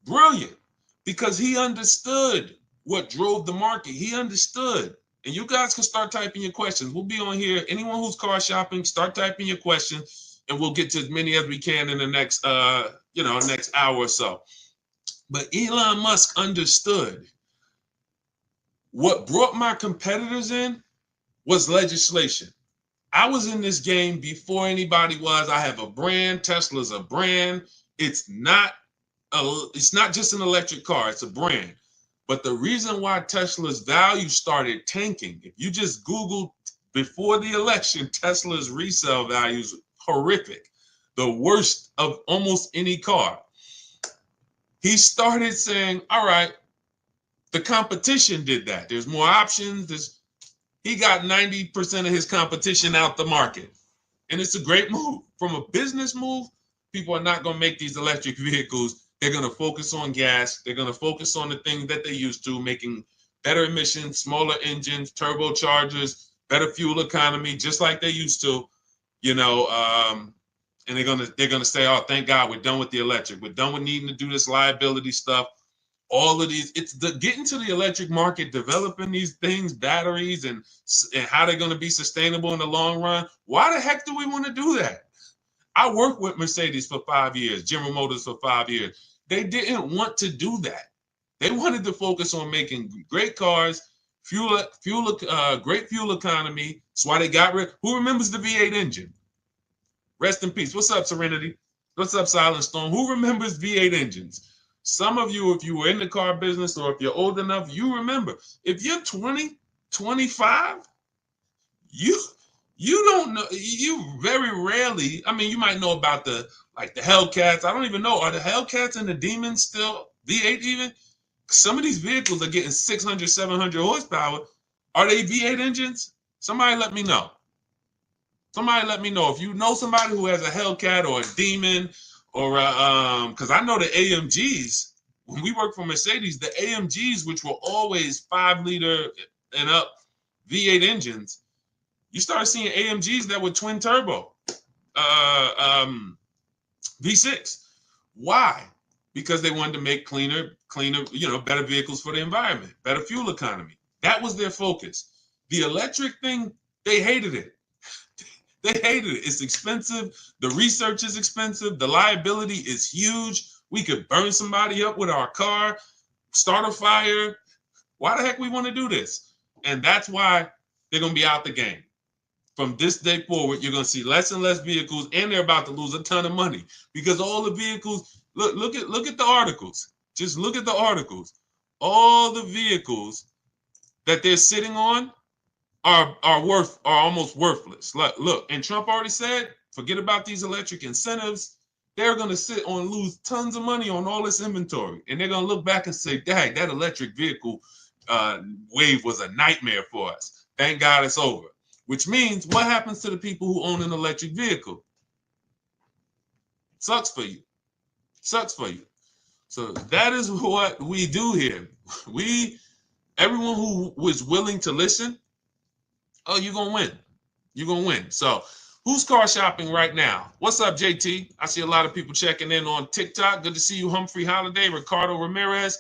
A: Brilliant. Because he understood what drove the market. He understood. And you guys can start typing your questions. We'll be on here. Anyone who's car shopping, start typing your questions, and we'll get to as many as we can in the next, next hour or so. But Elon Musk understood. What brought my competitors in was legislation. I was in this game before anybody was. I have a brand. Tesla's a brand. It's not just an electric car. It's a brand. But the reason why Tesla's value started tanking, if you just Google before the election, Tesla's resale values horrific, the worst of almost any car. He started saying, all right, the competition did that. There's more options. He got 90% of his competition out the market. And it's a great move. From a business move, people are not going to make these electric vehicles. They're going to focus on gas. They're going to focus on the things that they used to, making better emissions, smaller engines, turbochargers, better fuel economy, just like they used to, and they're going to say, oh, thank God we're done with the electric. We're done with needing to do this liability stuff. All of these, it's the getting to the electric market, developing these things, batteries, and how they're going to be sustainable in the long run. Why the heck do we want to do that? I worked with Mercedes for 5 years, General Motors for 5 years. They didn't want to do that. They wanted to focus on making great cars, great fuel economy. That's why they got rid. Who remembers the V8 engine? Rest in peace. What's up, Serenity? What's up, Silent Storm? Who remembers V8 engines? Some of you, if you were in the car business or if you're old enough, you remember. If you're 20, 25, you don't know. You very rarely, I mean, you might know about the Hellcats. I don't even know. Are the Hellcats and the Demons still V8 even? Some of these vehicles are getting 600, 700 horsepower. Are they V8 engines? Somebody let me know. Somebody let me know. If you know somebody who has a Hellcat or a Demon, or because I know the AMGs, when we worked for Mercedes, the AMGs, which were always 5-liter and up V8 engines, you started seeing AMGs that were twin turbo V6. Why? Because they wanted to make cleaner, better vehicles for the environment, better fuel economy. That was their focus. The electric thing, they hated it. They hated it. It's expensive. The research is expensive. The liability is huge. We could burn somebody up with our car, start a fire. Why the heck we want to do this? And that's why they're going to be out the game. From this day forward, you're going to see less and less vehicles, and they're about to lose a ton of money because all the vehicles, look at the articles. Just look at the articles. All the vehicles that they're sitting on are almost worthless. Look, and Trump already said, forget about these electric incentives. they're going to sit on lose tons of money on all this inventory. And they're going to look back and say, dang, that electric vehicle wave was a nightmare for us. Thank God it's over. Which means what happens to the people who own an electric vehicle? Sucks for you. Sucks for you. So that is what we do here. Everyone who was willing to listen, oh, you're going to win. You're going to win. So who's car shopping right now? What's up, JT? I see a lot of people checking in on TikTok. Good to see you, Humphrey Holiday, Ricardo Ramirez.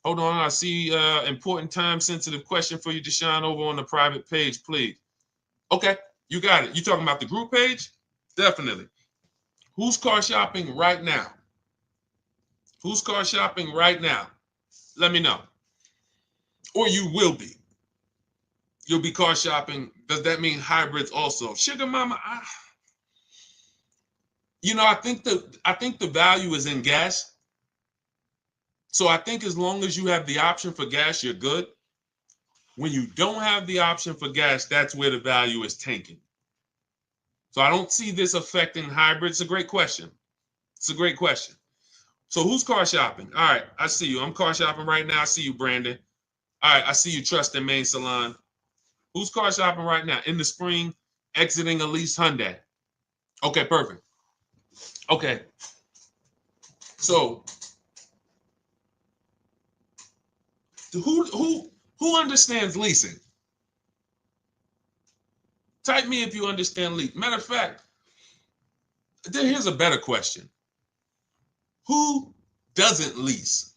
A: Hold on, I see important time-sensitive question for you, Deshaun, over on the private page, please. Okay, you got it. You talking about the group page? Definitely. Who's car shopping right now? Who's car shopping right now? Let me know. Or you will be. You'll be car shopping. Does that mean hybrids also? Sugar mama, I think the value is in gas. So I think as long as you have the option for gas, you're good. When you don't have the option for gas, that's where the value is tanking. So I don't see this affecting hybrids. It's a great question. It's a great question. So who's car shopping? All right, I see you. I'm car shopping right now. I see you, Brandon. All right, I see you, Trust and Main Salon. Who's car shopping right now? In the spring, exiting a lease Hyundai. Okay, perfect. Okay. So who understands leasing? Type me if you understand lease. Matter of fact, here's a better question. Who doesn't lease?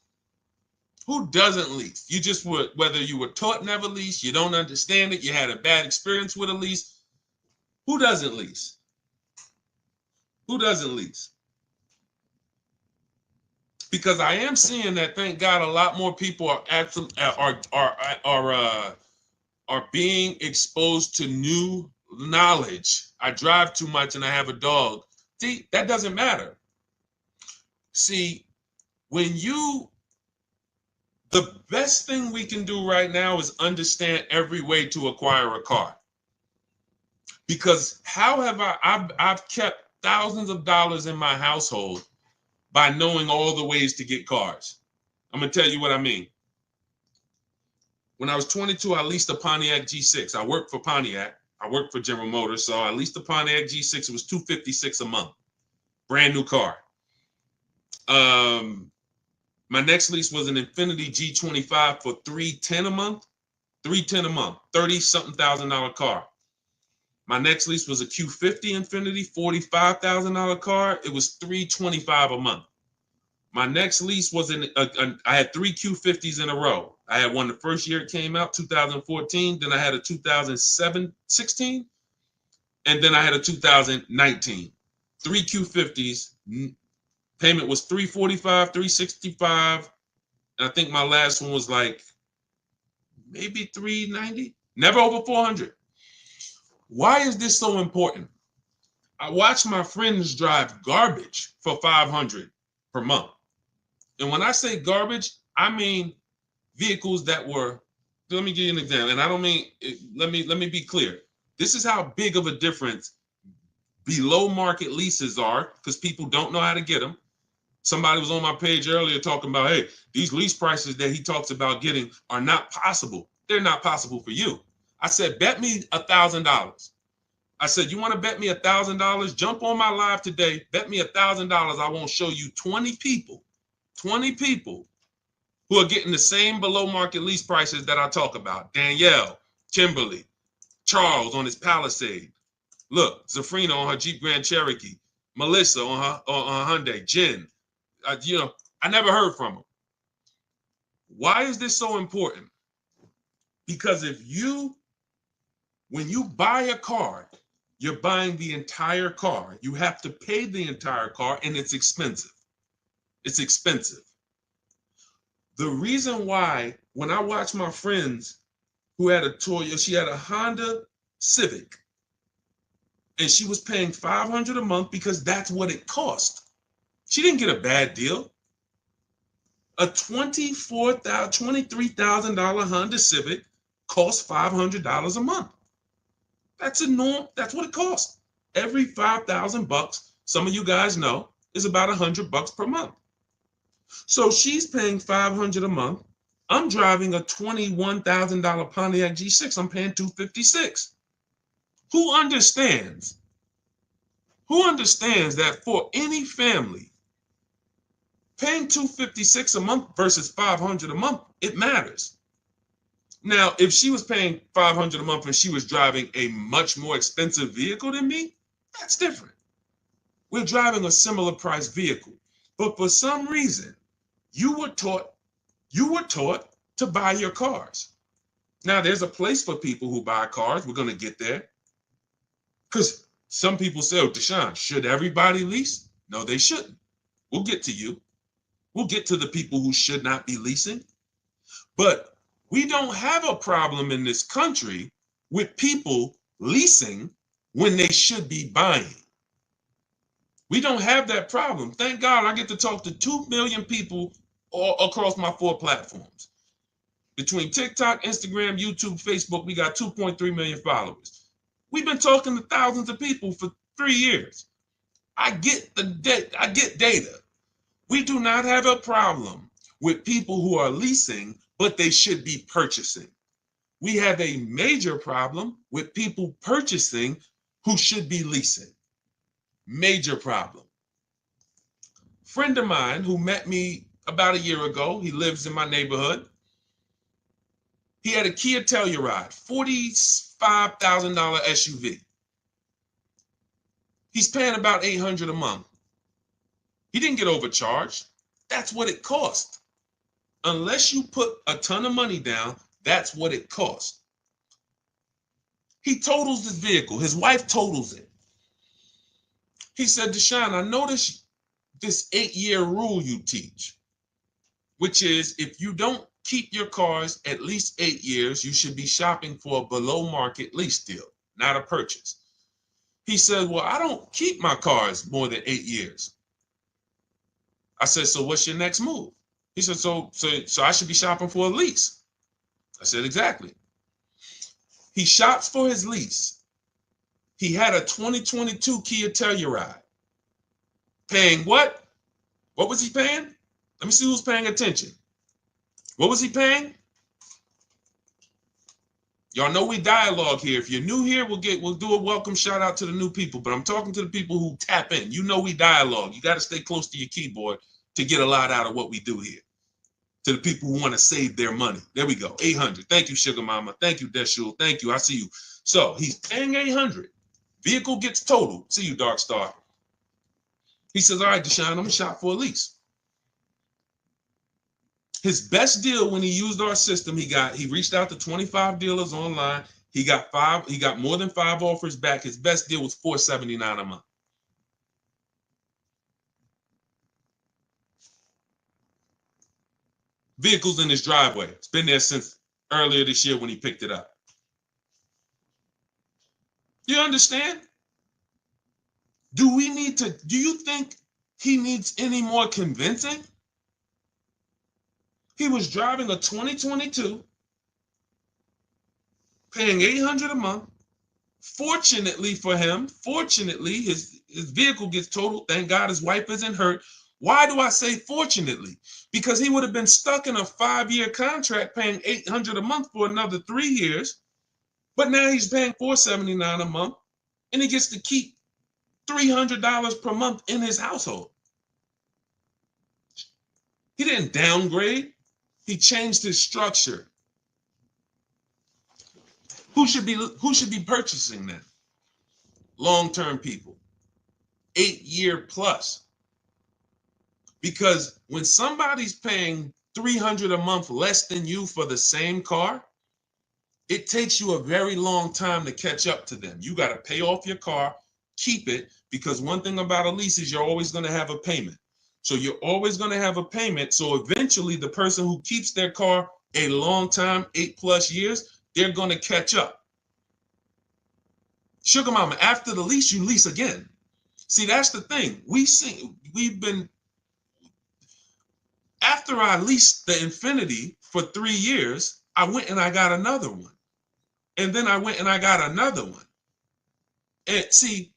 A: Who doesn't lease? You just would, whether you were taught never lease, you don't understand it, you had a bad experience with a lease. Who doesn't lease? Who doesn't lease? Because I am seeing that, thank God, a lot more people are being exposed to new knowledge. I drive too much and I have a dog. See, that doesn't matter. See, the best thing we can do right now is understand every way to acquire a car. Because how have I've kept thousands of dollars in my household by knowing all the ways to get cars. I'm going to tell you what I mean. When I was 22, I leased a Pontiac G6. I worked for Pontiac. I worked for General Motors. So I leased a Pontiac G6. It was $256 a month. Brand new car. My next lease was an Infiniti G25 for $310 a month. $310 a month. 30-something $1,000 car. My next lease was a Q50 Infiniti, $45,000 car. It was $325 a month. My next lease was I had 3 Q50s in a row. I had one the first year it came out, 2014. Then I had a 2016. And then I had a 2019. 3 Q50s. Payment was $345, $365. And I think my last one was like maybe $390. Never over $400. Why is this so important? I watch my friends drive garbage for $500 per month. And when I say garbage, I mean vehicles that were, let me give you an example. And I don't mean, let me be clear. This is how big of a difference below market leases are, because people don't know how to get them. Somebody was on my page earlier talking about, hey, these lease prices that he talks about getting are not possible. They're not possible for you. I said, bet me $1,000. I said, you want to bet me $1,000? Jump on my live today. Bet me $1,000. I won't show you 20 people who are getting the same below market lease prices that I talk about. Danielle, Kimberly, Charles on his Palisade. Look, Zafrina on her Jeep Grand Cherokee. Melissa on her Hyundai. Jen. I never heard from them. Why is this so important? Because when you buy a car, you're buying the entire car. You have to pay the entire car, and it's expensive. It's expensive. The reason why, when I watch my friends who had a Toyota, she had a Honda Civic, and she was paying $500 a month because that's what it cost. She didn't get a bad deal. A $23,000 Honda Civic costs $500 a month. That's a norm. That's what it costs. Every $5,000, some of you guys know, is about $100 per month. So she's paying $500 a month. I'm driving a $21,000 Pontiac G6. I'm paying $256. Who understands? Who understands that for any family, paying $256 a month versus $500 a month, it matters. Now, if she was paying $500 a month and she was driving a much more expensive vehicle than me, that's different. We're driving a similar price vehicle. But for some reason, you were taught to buy your cars. Now, there's a place for people who buy cars. We're going to get there. Because some people say, oh, Deshaun, should everybody lease? No, they shouldn't. We'll get to you. We'll get to the people who should not be leasing. But we don't have a problem in this country with people leasing when they should be buying. We don't have that problem. Thank God I get to talk to 2 million people all across my 4 platforms. Between TikTok, Instagram, YouTube, Facebook, we got 2.3 million followers. We've been talking to thousands of people for 3 years. I get data. We do not have a problem with people who are leasing, but they should be purchasing. We have a major problem with people purchasing who should be leasing. Major problem. Friend of mine who met me about a year ago, he lives in my neighborhood. He had a Kia Telluride, $45,000 SUV. He's paying about $800 a month. He didn't get overcharged. That's what it cost. Unless you put a ton of money down, that's what it cost. He totals his vehicle. His wife totals it. He said, Deshaun, I noticed this 8-year rule you teach, which is if you don't keep your cars at least 8 years, you should be shopping for a below market lease deal, not a purchase. He said, well, I don't keep my cars more than 8 years. I said, so what's your next move? He said, so I should be shopping for a lease. I said, exactly. He shops for his lease. He had a 2022 Kia Telluride. Paying what? What was he paying? Let me see who's paying attention. What was he paying? Y'all know we dialogue here. If you're new here, we'll do a welcome shout out to the new people. But I'm talking to the people who tap in. You know we dialogue. You got to stay close to your keyboard to get a lot out of what we do here. To the people who want to save their money. There we go. 800. Thank you, Sugar Mama. Thank you, Deshul. Thank you. I see you. So he's paying 800. Vehicle gets totaled. See you, Dark Star. He says, all right, Deshaun, I'm going to shop for a lease. His best deal when he used our system, he reached out to 25 dealers online. He got more than 5 offers back. His best deal was $479 a month. Vehicles in his driveway. It's been there since earlier this year when he picked it up. You understand? Do you think he needs any more convincing? He was driving a 2022, paying $800 a month. Fortunately for him, his vehicle gets totaled. Thank God his wife isn't hurt. Why do I say fortunately? Because he would have been stuck in a 5-year contract paying $800 a month for another 3 years. But now he's paying $479 a month, and he gets to keep $300 per month in his household. He didn't downgrade. He changed his structure. Who should be purchasing that? Long-term people. 8-year plus. Because when somebody's paying $300 a month less than you for the same car, it takes you a very long time to catch up to them. You got to pay off your car, keep it, because one thing about a lease is you're always going to have a payment. So you're always going to have a payment. So eventually the person who keeps their car a long time, 8+ years, they're going to catch up. Sugar Mama, after the lease, you lease again. See, that's the thing. After I leased the Infinity for 3 years, I went and I got another one. And then I went and I got another one. And see,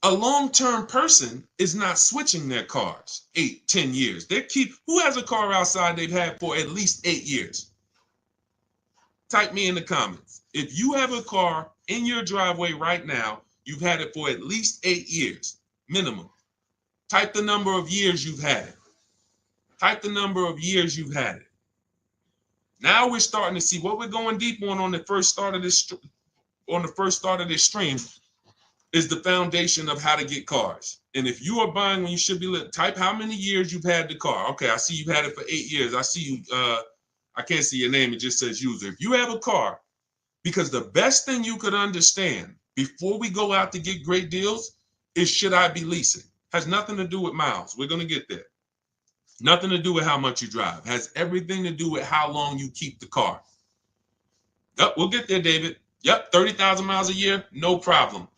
A: A long-term person is not switching their cars 8, 10 years. Who has a car outside they've had for at least 8 years? Type me in the comments. If you have a car in your driveway right now, you've had it for at least 8 years, minimum. Type the number of years you've had it. Type the number of years you've had it. Now we're starting to see what we're going deep on the first start of this stream is the foundation of how to get cars. And if you are buying when you should be, type how many years you've had the car. Okay, I see you've had it for 8 years. I see you, I can't see your name, it just says user. If you have a car, because the best thing you could understand before we go out to get great deals is, should I be leasing? Has nothing to do with miles. We're going to get there. Nothing to do with how much you drive. Has everything to do with how long you keep the car. Yep, we'll get there, David. Yep, 30,000 miles a year, no problem.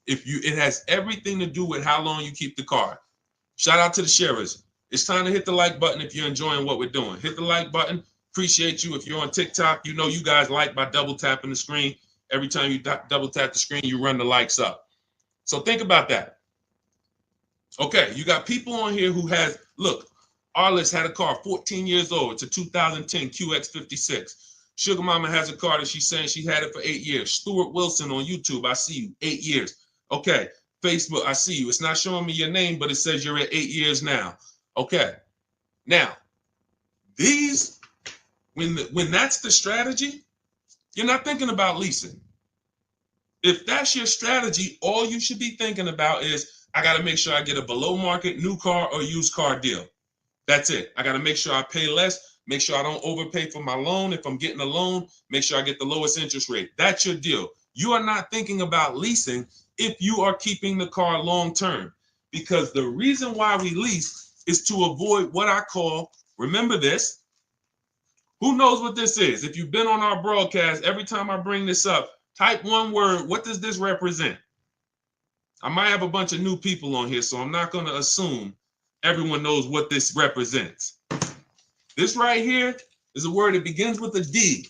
A: It has everything to do with how long you keep the car. Shout out to the sharers. It's time to hit the like button if you're enjoying what we're doing. Hit the like button. Appreciate you. If you're on TikTok, you know you guys like by double tapping the screen. Every time you double tap the screen, you run the likes up. So think about that. Okay, you got people on here who has, look, Arliss had a car, 14 years old. It's a 2010 QX56. Sugar Mama has a car that she's saying she had it for 8 years. Stuart Wilson on YouTube, I see you, 8 years. Okay, Facebook, I see you. It's not showing me your name, but it says you're at 8 years now. Okay, now, these, when that's the strategy, you're not thinking about leasing. If that's your strategy, all you should be thinking about is, I got to make sure I get a below market new car or used car deal. That's it. I got to make sure I pay less, make sure I don't overpay for my loan. If I'm getting a loan, make sure I get the lowest interest rate. That's your deal. You are not thinking about leasing if you are keeping the car long term, because the reason why we lease is to avoid what I call, remember this, who knows what this is? If you've been on our broadcast, every time I bring this up, type one word, what does this represent? I might have a bunch of new people on here, so I'm not going to assume everyone knows what this represents. This right here is a word that begins with a D.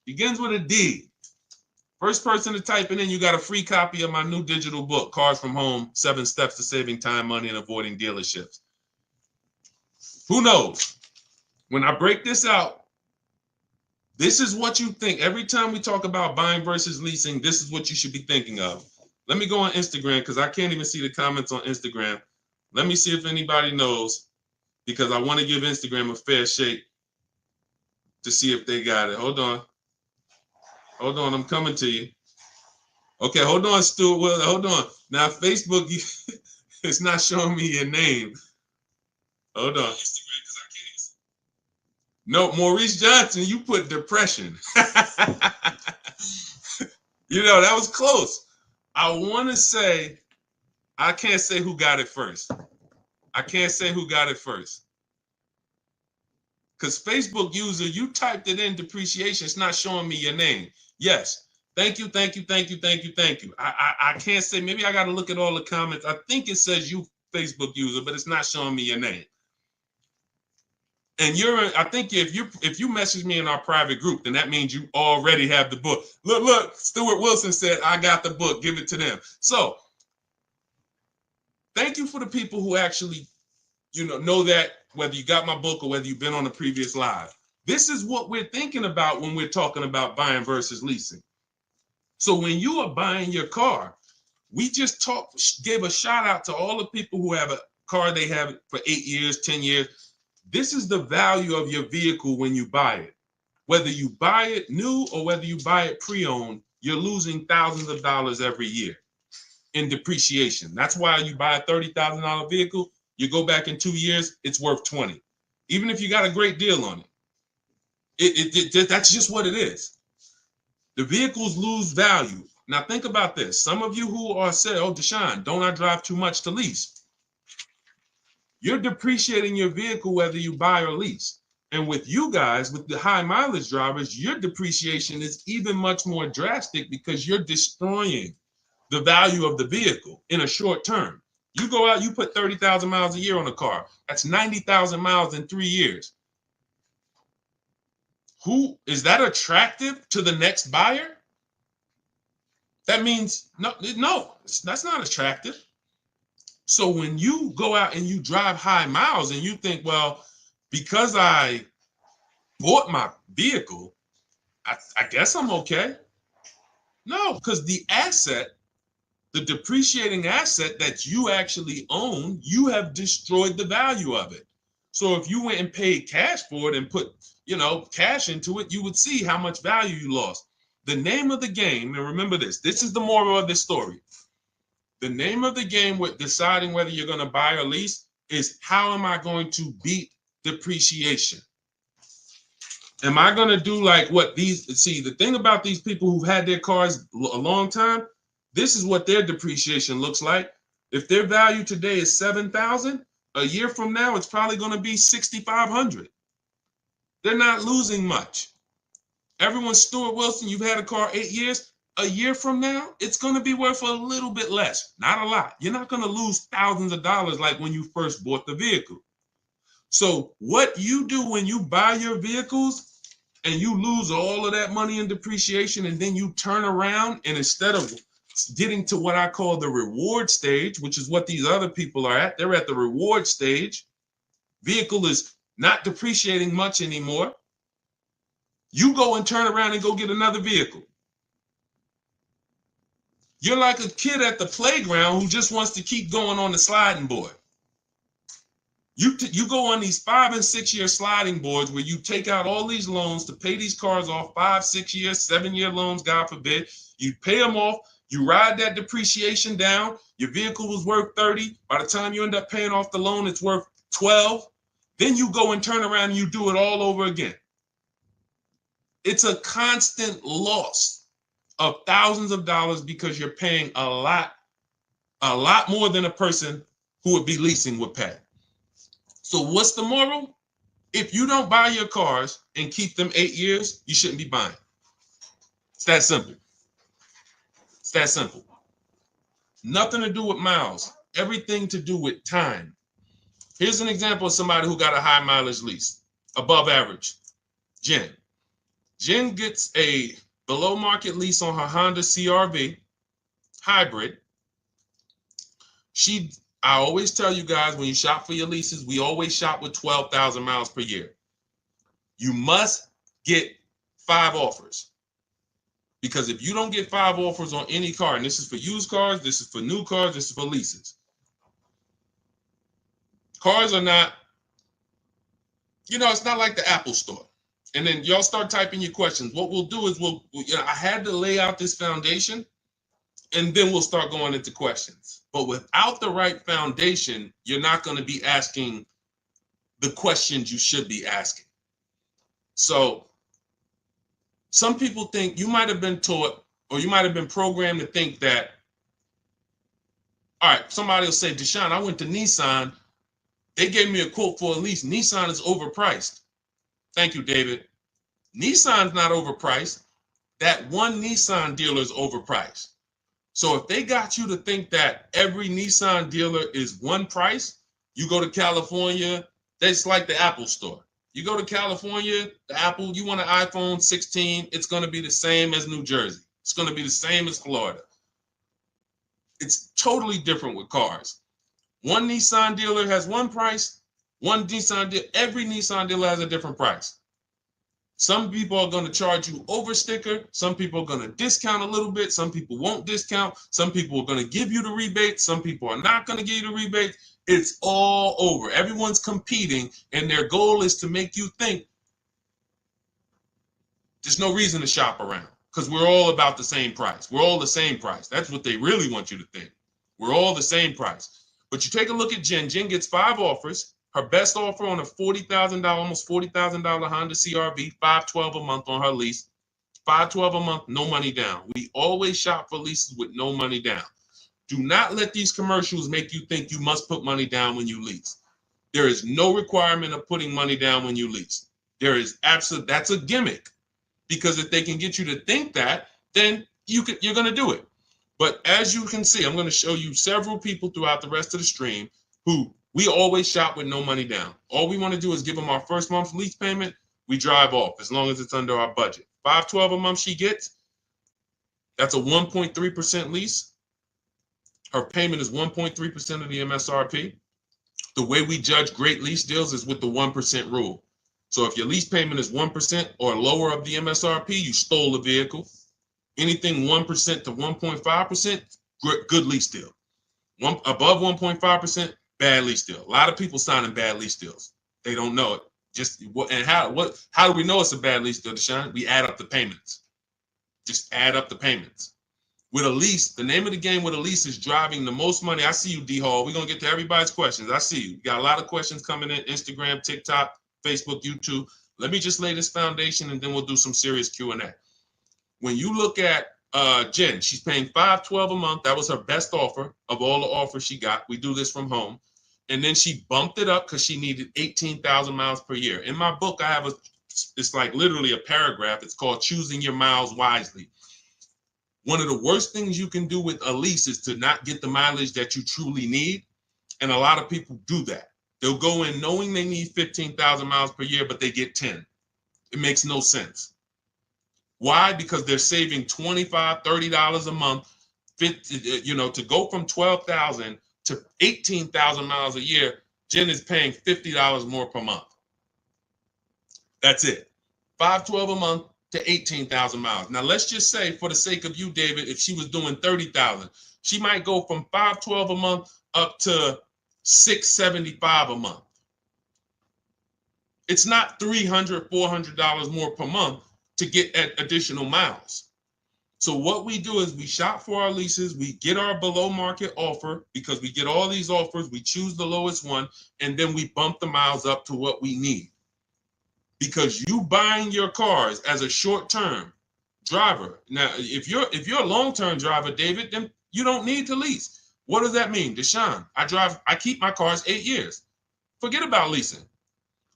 A: Begins with a D. First person to type it in, you got a free copy of my new digital book, Cars from Home, 7 Steps to Saving Time, Money, and Avoiding Dealerships. Who knows? When I break this out, this is what you think. Every time we talk about buying versus leasing, this is what you should be thinking of. Let me go on Instagram because I can't even see the comments on Instagram. Let me see if anybody knows, because I want to give Instagram a fair shake to see if they got it. Hold on. Hold on, I'm coming to you. Okay, hold on, Stuart. Well, hold on. Now, Facebook, it's not showing me your name. Hold on. No, Maurice Johnson, you put depression. You know, that was close. I want to say, I can't say who got it first. I can't say who got it first. Because Facebook user, you typed it in depreciation. It's not showing me your name. Yes. Thank you, thank you, thank you, thank you, thank you. I can't say, maybe I got to look at all the comments. I think it says you Facebook user, but it's not showing me your name. And I think if you message me in our private group, then that means you already have the book. Look, Stuart Wilson said, I got the book, give it to them. So thank you for the people who actually, know that, whether you got my book or whether you've been on the previous live. This is what we're thinking about when we're talking about buying versus leasing. So when you are buying your car, we just gave a shout out to all the people who have a car they have for 8 years, 10 years. This is the value of your vehicle when you buy it. Whether you buy it new or whether you buy it pre-owned, you're losing thousands of dollars every year in depreciation. That's why you buy a $30,000 vehicle, you go back in 2 years, it's worth 20. Even if you got a great deal on it. That's just what it is. The vehicles lose value. Now think about this. Some of you who are saying, oh, Deshaun, don't I drive too much to lease? You're depreciating your vehicle whether you buy or lease. And with you guys, with the high mileage drivers, your depreciation is even much more drastic because you're destroying the value of the vehicle in a short term. You go out, you put 30,000 miles a year on a car. That's 90,000 miles in 3 years. Who is that attractive to the next buyer? That means no, that's not attractive. So when you go out and you drive high miles and you think, well, because I bought my vehicle, I guess I'm okay. No, because the depreciating asset that you actually own, you have destroyed the value of it. So if you went and paid cash for it and put, cash into it, you would see how much value you lost. The name of the game, and remember this is the moral of this story. The name of the game with deciding whether you're going to buy or lease is, how am I going to beat depreciation? Am I going to do like what the thing about these people who've had their cars a long time, this is what their depreciation looks like. If their value today is 7,000, a year from now, it's probably going to be 6,500. They're not losing much. Everyone, Stuart Wilson, you've had a car 8 years. A year from now, it's going to be worth a little bit less, not a lot. You're not going to lose thousands of dollars like when you first bought the vehicle. So what you do when you buy your vehicles and you lose all of that money in depreciation, and then you turn around and instead of getting to what I call the reward stage, which is what these other people are at, they're at the reward stage. Vehicle is not depreciating much anymore. You go and turn around and go get another vehicle. You're like a kid at the playground who just wants to keep going on the sliding board. You go on these 5 and 6 year sliding boards where you take out all these loans to pay these cars off, 5, 6 years, 7-year loans, God forbid. You pay them off. You ride that depreciation down. Your vehicle was worth 30. By the time you end up paying off the loan, it's worth 12. Then you go and turn around and you do it all over again. It's a constant loss of thousands of dollars because you're paying a lot more than a person who would be leasing would pay. So what's the moral? If you don't buy your cars and keep them 8 years, you shouldn't be buying. It's that simple. It's that simple. Nothing to do with miles. Everything to do with time. Here's an example of somebody who got a high mileage lease, above average. Jen. Jen gets a below market lease on her Honda CR-V hybrid. I always tell you guys, when you shop for your leases, we always shop with 12,000 miles per year. You must get 5 offers. Because if you don't get 5 offers on any car, and this is for used cars, this is for new cars, this is for leases. Cars are not, it's not like the Apple store. And then y'all start typing your questions. What we'll do is I had to lay out this foundation, and then we'll start going into questions. But without the right foundation, you're not going to be asking the questions you should be asking. So some people think, you might have been taught, or you might have been programmed to think that, all right, somebody will say, Deshaun, I went to Nissan. They gave me a quote for a lease. Nissan is overpriced. Thank you, David. Nissan's not overpriced. That one Nissan dealer is overpriced. So if they got you to think that every Nissan dealer is one price, you go to California, that's like the Apple store. You go to California, the Apple, you want an iPhone 16, it's going to be the same as New Jersey. It's going to be the same as Florida. It's totally different with cars. One Nissan dealer has one price. Every Nissan dealer has a different price. Some people are going to charge you over sticker. Some people are going to discount a little bit. Some people won't discount. Some people are going to give you the rebate. Some people are not going to give you the rebate. It's all over. Everyone's competing, and their goal is to make you think there's no reason to shop around because we're all about the same price. We're all the same price. That's what they really want you to think. We're all the same price. But you take a look at Jen. Jen gets 5 offers. Her best offer on a $40,000, almost $40,000 Honda CR-V, $512 a month on her lease. $512 a month, no money down. We always shop for leases with no money down. Do not let these commercials make you think you must put money down when you lease. There is no requirement of putting money down when you lease. That's a gimmick. Because if they can get you to think that, then you're going to do it. But as you can see, I'm going to show you several people throughout the rest of the stream who we always shop with no money down. All we want to do is give them our first month's lease payment. We drive off as long as it's under our budget. $512 a month she gets. That's a 1.3% lease. Her payment is 1.3% of the MSRP. The way we judge great lease deals is with the 1% rule. So if your lease payment is 1% or lower of the MSRP, you stole the vehicle. Anything 1% to 1.5%, good lease deal. Above 1.5%, bad lease deal. A lot of people signing bad lease deals. They don't know it. How do we know it's a bad lease deal, Deshaun? We add up the payments. Just add up the payments. With a lease, the name of the game with a lease is driving the most money. I see you, D Hall. We're gonna get to everybody's questions. I see you. We got a lot of questions coming in: Instagram, TikTok, Facebook, YouTube. Let me just lay this foundation, and then we'll do some serious Q&A. When you look at Jen, she's paying $512 a month. That was her best offer of all the offers she got. We do this from home. And then she bumped it up because she needed 18,000 miles per year. In my book, I have it's like literally a paragraph. It's called Choosing Your Miles Wisely. One of the worst things you can do with a lease is to not get the mileage that you truly need. And a lot of people do that. They'll go in knowing they need 15,000 miles per year, but they get 10. It makes no sense. Why? Because they're saving $25, $30 a month, to go from 12,000 to 18,000 miles a year. Jen is paying $50 more per month. That's it. $512 a month to 18,000 miles. Now let's just say, for the sake of you, David, if she was doing 30,000, she might go from $512 a month up to $675 a month. It's not $300, $400 more per month to get additional miles. So what we do is we shop for our leases, we get our below market offer, because we get all these offers, we choose the lowest one, and then we bump the miles up to what we need. Because you buying your cars as a short-term driver. Now, if you're a long-term driver, David, then you don't need to lease. What does that mean? Deshaun, I keep my cars 8 years. Forget about leasing.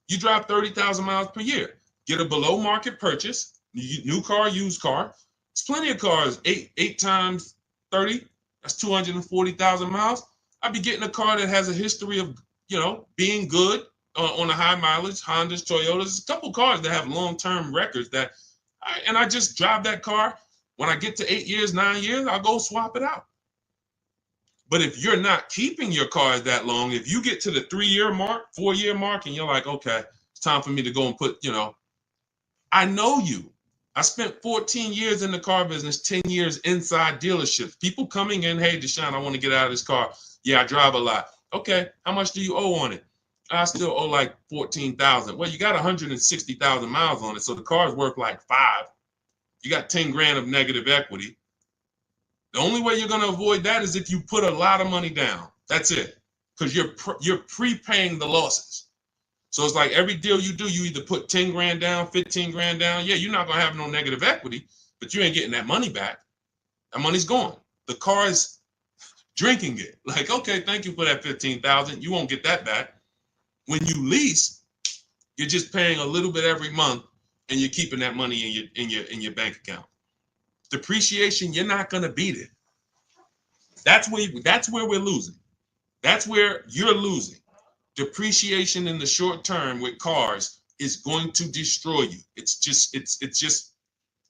A: You drive 30,000 miles per year. Get a below market purchase, new car, used car. There's plenty of cars, 8 times 30, that's 240,000 miles. I'd be getting a car that has a history of, being good on a high mileage, Hondas, Toyotas. There's a couple cars that have long-term records and I just drive that car. When I get to 8 years, 9 years, I'll go swap it out. But if you're not keeping your cars that long, if you get to the 3-year mark, 4-year mark, and you're like, okay, it's time for me to go and put, I know you. I spent 14 years in the car business, 10 years inside dealerships. People coming in, hey, Deshaun, I want to get out of this car. Yeah, I drive a lot. Okay, how much do you owe on it? I still owe like 14,000. Well, you got 160,000 miles on it, so the car is worth like 5. You got 10 grand of negative equity. The only way you're going to avoid that is if you put a lot of money down. That's it, because you're prepaying the losses. So it's like every deal you do, you either put 10 grand down, 15 grand down. Yeah, you're not going to have no negative equity, but you ain't getting that money back. That money's gone. The car is drinking it. Like, okay, thank you for that 15,000. You won't get that back. When you lease, you're just paying a little bit every month, and you're keeping that money in your bank account. Depreciation, you're not going to beat it. That's where we're losing. That's where you're losing. Depreciation in the short term with cars is going to destroy you. It's just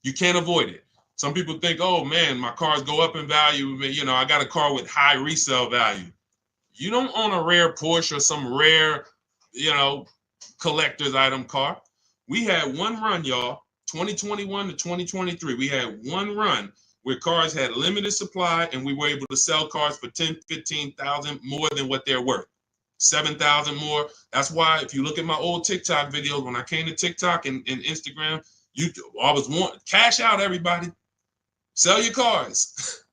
A: you can't avoid it. Some people think, oh man, my cars go up in value. I got a car with high resale value. You don't own a rare Porsche or some rare, collector's item car. We had one run, y'all, 2021 to 2023. We had one run where cars had limited supply, and we were able to sell cars for 10, 15,000 more than what they're worth. 7,000 more. That's why if you look at my old TikTok videos, when I came to TikTok and Instagram, I was wanting cash out, everybody. Sell your cars.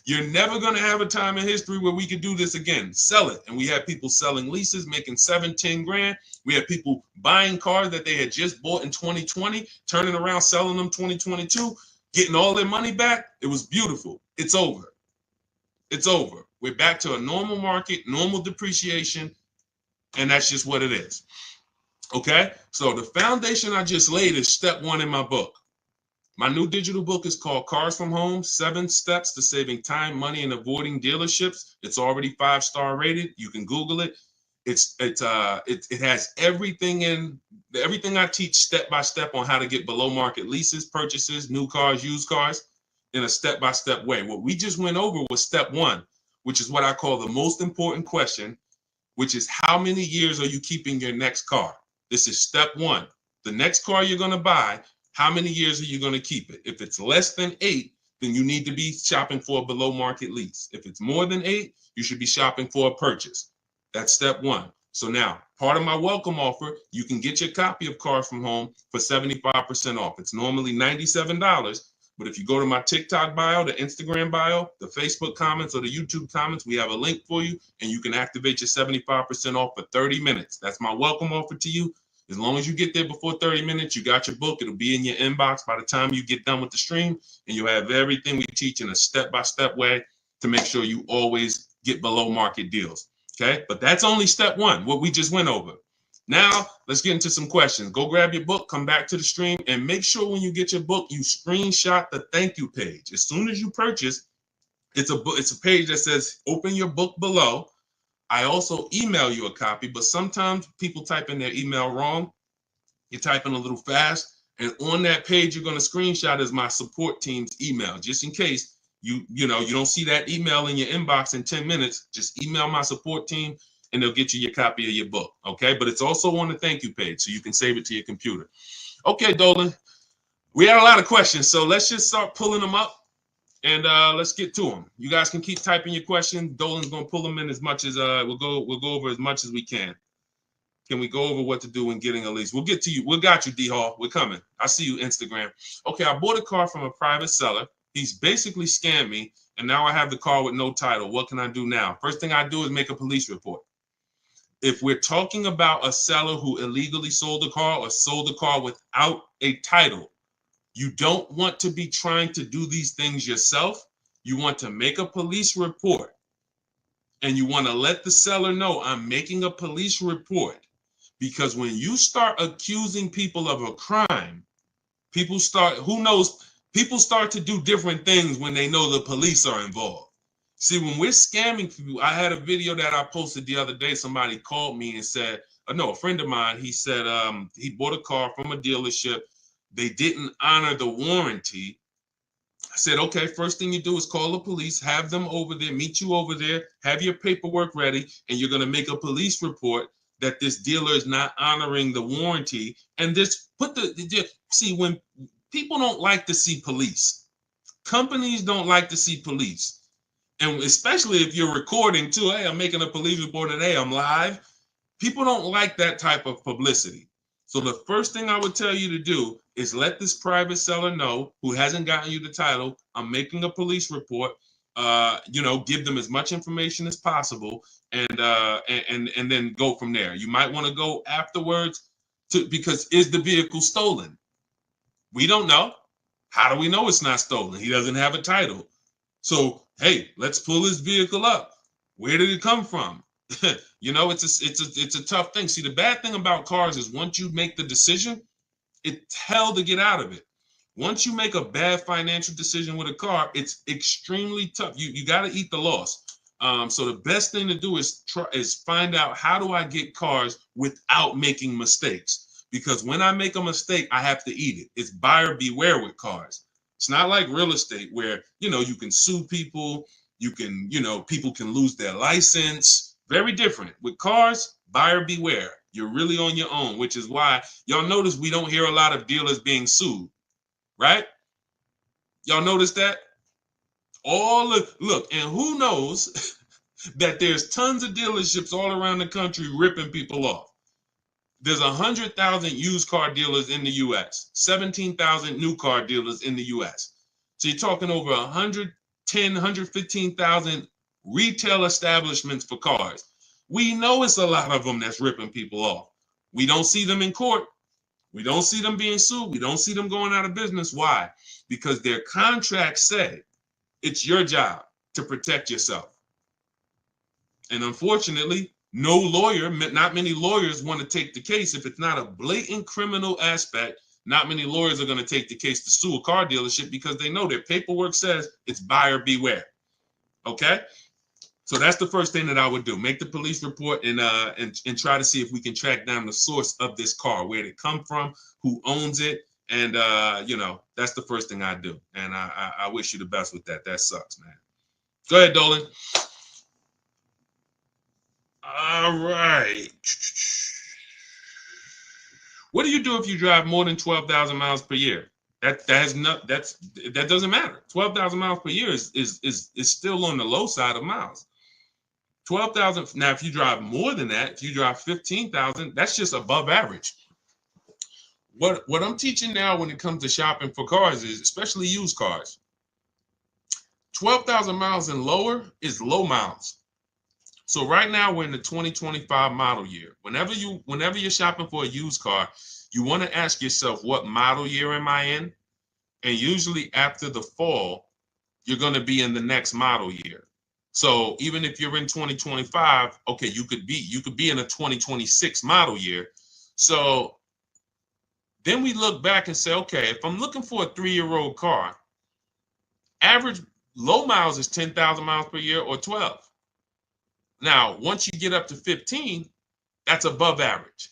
A: You're never going to have a time in history where we could do this again. Sell it. And we had people selling leases, making 7, 10 grand. We had people buying cars that they had just bought in 2020, turning around, selling them 2022, getting all their money back. It was beautiful. It's over. It's over. We're back to a normal market, normal depreciation, and that's just what it is. Okay? So the foundation I just laid is step 1 in my book. My new digital book is called Cars from Home, 7 Steps to Saving Time, Money, and Avoiding Dealerships. It's already 5-star rated. You can Google it. It has everything I teach step by step on how to get below market leases, purchases, new cars, used cars. in a step-by-step way. What we just went over was step one, which is what I call the most important question, which is how many years are you keeping your next car? This is step one. The next car you're going to buy, how many years are you going to keep it? If it's less than 8, then you need to be shopping for a below market lease. If it's more than 8, you should be shopping for a purchase. That's step one. So now, part of my welcome offer, you can get your copy of Car From Home for 75% off. It's normally $97, but if you go to my TikTok bio, the Instagram bio, the Facebook comments, or the YouTube comments, we have a link for you, and you can activate your 75% off for 30 minutes. That's my welcome offer to you. As long as you get there before 30 minutes, you got your book. It'll be in your inbox by the time you get done with the stream, and you'll have everything we teach in a step-by-step way to make sure you always get below market deals. Okay, but that's only step one, what we just went over. Now, let's get into some questions. Go grab your book, come back to the stream, and make sure when you get your book, you screenshot the thank you page. As soon as you purchase, it's a page that says open your book below. I also email you a copy, but sometimes people type in their email wrong. You're typing a little fast, and on that page you're going to screenshot is my support team's email, just in case you don't see that email in your inbox in 10 minutes. Just email my support team and they'll get you your copy of your book. Okay, but it's also on the thank you page, so you can save it to your computer. Okay, Dolan, we had a lot of questions, so let's just start pulling them up and let's get to them. You guys can keep typing your questions. Dolan's going to pull them in as much as we'll go over as much as we can. Can we go over what to do when getting a lease? We'll get to you. We got you, D Hall. We're coming. I see you, Instagram. Okay, I bought a car from a private seller. He's basically scammed me, and now I have the car with no title. What can I do now? First thing I do is make a police report. If we're talking about a seller who illegally sold a car or sold a car without a title, you don't want to be trying to do these things yourself. You want to make a police report, and you want to let the seller know I'm making a police report. Because when you start accusing people of a crime, people start to do different things when they know the police are involved. See, when we're scamming people, I had a video that I posted the other day. Somebody called me and said, a friend of mine, he said he bought a car from a dealership. They didn't honor the warranty. I said, okay, first thing you do is call the police, have them over there, meet you over there, have your paperwork ready, and you're going to make a police report that this dealer is not honoring the warranty. And this see, when people don't like to see police, companies don't like to see police. And especially if you're recording too, hey, I'm making a police report today, I'm live. People don't like that type of publicity. So the first thing I would tell you to do is let this private seller know who hasn't gotten you the title, I'm making a police report. Give them as much information as possible, and then go from there. You might want to go afterwards because is the vehicle stolen? We don't know. How do we know it's not stolen? He doesn't have a title. So, hey, let's pull his vehicle up. Where did it come from? It's a tough thing. See, the bad thing about cars is once you make the decision, it's hell to get out of it. Once you make a bad financial decision with a car, it's extremely tough. You got to eat the loss. So the best thing to do is find out, how do I get cars without making mistakes? Because when I make a mistake, I have to eat it. It's buyer beware with cars. It's not like real estate where, you can sue people. People can lose their license. Very different. With cars, buyer beware. You're really on your own, which is why y'all notice we don't hear a lot of dealers being sued. Right? Y'all notice that? Look, and who knows that there's tons of dealerships all around the country ripping people off. There's 100,000 used car dealers in the U.S., 17,000 new car dealers in the U.S. So you're talking over 110, 115,000 retail establishments for cars. We know it's a lot of them that's ripping people off. We don't see them in court. We don't see them being sued. We don't see them going out of business. Why? Because their contracts say it's your job to protect yourself. And unfortunately, not many lawyers want to take the case. If it's not a blatant criminal aspect, not many lawyers are going to take the case to sue a car dealership because they know their paperwork says it's buyer beware. Okay? So that's the first thing that I would do. Make the police report and try to see if we can track down the source of this car, where did it come from, who owns it, And you know, that's the first thing I do. And I wish you the best with that. That sucks, man. Go ahead, Dolan. All right. What do you do if you drive more than 12,000 miles per year? That doesn't matter. 12,000 miles per year is still on the low side of miles. 12,000. Now, if you drive more than that, if you drive 15,000, that's just above average. What I'm teaching now when it comes to shopping for cars is, especially used cars, 12,000 miles and lower is low miles. So right now we're in the 2025 model year. Whenever you're shopping for a used car, you want to ask yourself, what model year am I in? And usually after the fall, you're going to be in the next model year. So even if you're in 2025, okay, you could be in a 2026 model year. So then we look back and say, okay, if I'm looking for a 3-year-old car, average low miles is 10,000 miles per year or 12. Now, once you get up to 15, that's above average.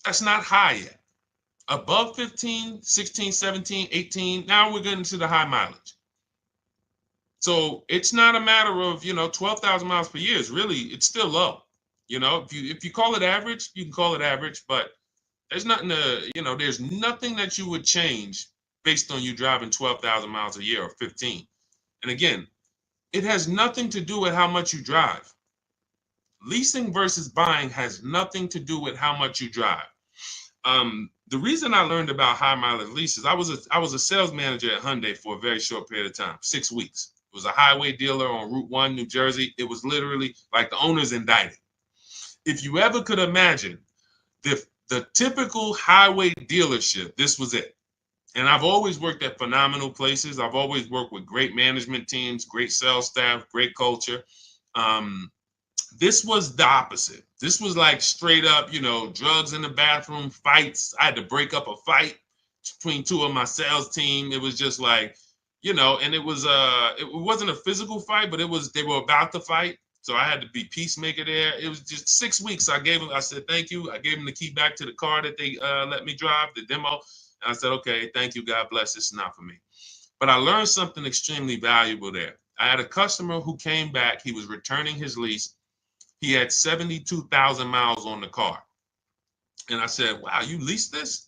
A: That's not high yet. Above 15, 16, 17, 18, now we're getting to the high mileage. So it's not a matter of, 12,000 miles per year is really, it's still low. If you call it average, you can call it average, but there's nothing there's nothing that you would change based on you driving 12,000 miles a year or 15. And again, it has nothing to do with how much you drive. Leasing versus buying has nothing to do with how much you drive. The reason I learned about high mileage leases, I was a sales manager at Hyundai for a very short period of time, 6 weeks. It was a highway dealer on Route 1, New Jersey. It was literally like the owner's indicted. If you ever could imagine the typical highway dealership, this was it. And I've always worked at phenomenal places. I've always worked with great management teams, great sales staff, great culture. This was the opposite. This was like straight up, drugs in the bathroom, fights. I had to break up a fight between two of my sales team. It was just like, and it wasn't a physical fight, but they were about to fight. So I had to be peacemaker there. It was just 6 weeks. I said, thank you. I gave them the key back to the car that they let me drive, the demo. And I said, okay, thank you. God bless. This is not for me. But I learned something extremely valuable there. I had a customer who came back. He was returning his lease. He had 72,000 miles on the car. And I said, wow, you leased this?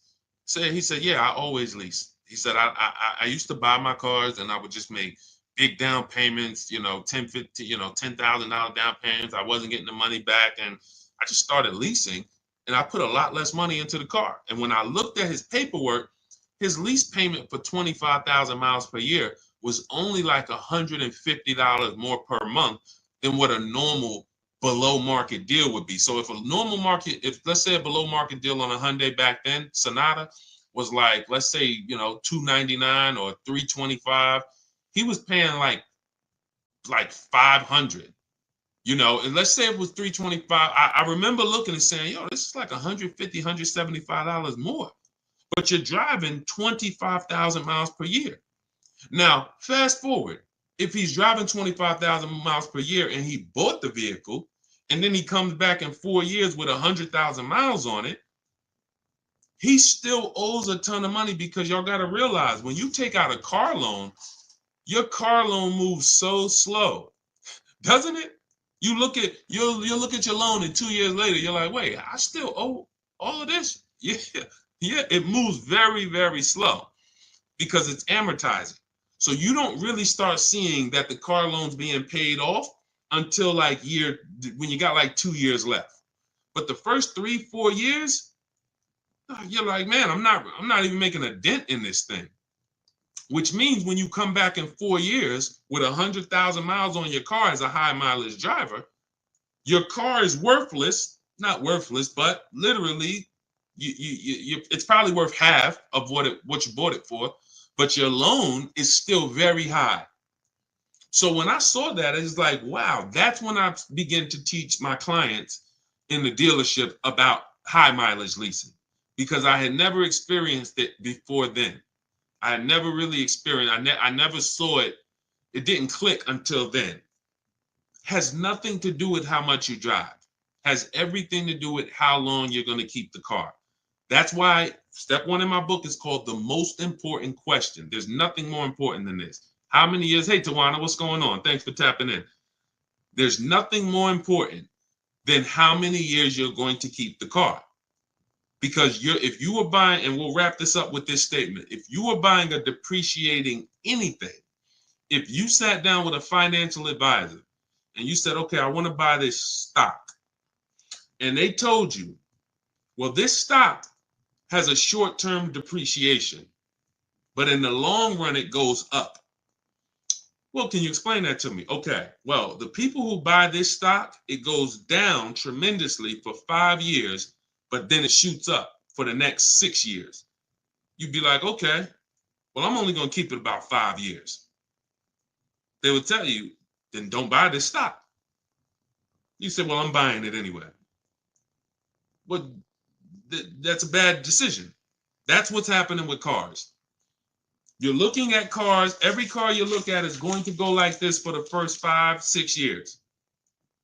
A: He said, yeah, I always lease. He said, I used to buy my cars and I would just make big down payments, $10,000 down payments. I wasn't getting the money back. And I just started leasing and I put a lot less money into the car. And when I looked at his paperwork, his lease payment for 25,000 miles per year was only like $150 more per month than what a normal below market deal would be. So if let's say a below market deal on a Hyundai back then, Sonata was like, let's say, $299 or $325, he was paying like $500, and let's say it was $325. I remember looking and saying, this is like $150, $175 more, but you're driving 25,000 miles per year. Now, fast forward, if he's driving 25,000 miles per year and he bought the vehicle, and then he comes back in 4 years with 100,000 miles on it, he still owes a ton of money, because y'all got to realize when you take out a car loan, your car loan moves so slow, doesn't it? You look at your loan, and 2 years later, you're like, wait, I still owe all of this? Yeah, it moves very, very slow because it's amortizing. So you don't really start seeing that the car loan's being paid off until when you got like 2 years left. But the first 3-4 years, you're like, man, I'm not even making a dent in this thing. Which means when you come back in 4 years with 100,000 miles on your car as a high mileage driver, your car is worthless, not worthless, but literally it's probably worth half of what you bought it for, but your loan is still very high. So when I saw that, it's like, wow, that's when I began to teach my clients in the dealership about high mileage leasing, because I had never experienced it before then. I had never really experienced, I never saw it. It didn't click until then. Has nothing to do with how much you drive. Has everything to do with how long you're going to keep the car. That's why Step one in my book is called the most important question. There's nothing more important than this. How many years? Hey, Tawana, what's going on? Thanks for tapping in. There's nothing more important than how many years you're going to keep the car. Because if you were buying, and we'll wrap this up with this statement, if you were buying a depreciating anything, if you sat down with a financial advisor and you said, okay, I want to buy this stock, and they told you, well, this stock has a short-term depreciation, but in the long run, it goes up. Well, can you explain that to me? Okay, well, the people who buy this stock, it goes down tremendously for 5 years, but then it shoots up for the next 6 years. You'd be like, okay, well, I'm only going to keep it about 5 years. They would tell you, then don't buy this stock. You say, well, I'm buying it anyway. Well, that's a bad decision. That's what's happening with cars. You're looking at cars. Every car you look at is going to go like this for the first 5, 6 years.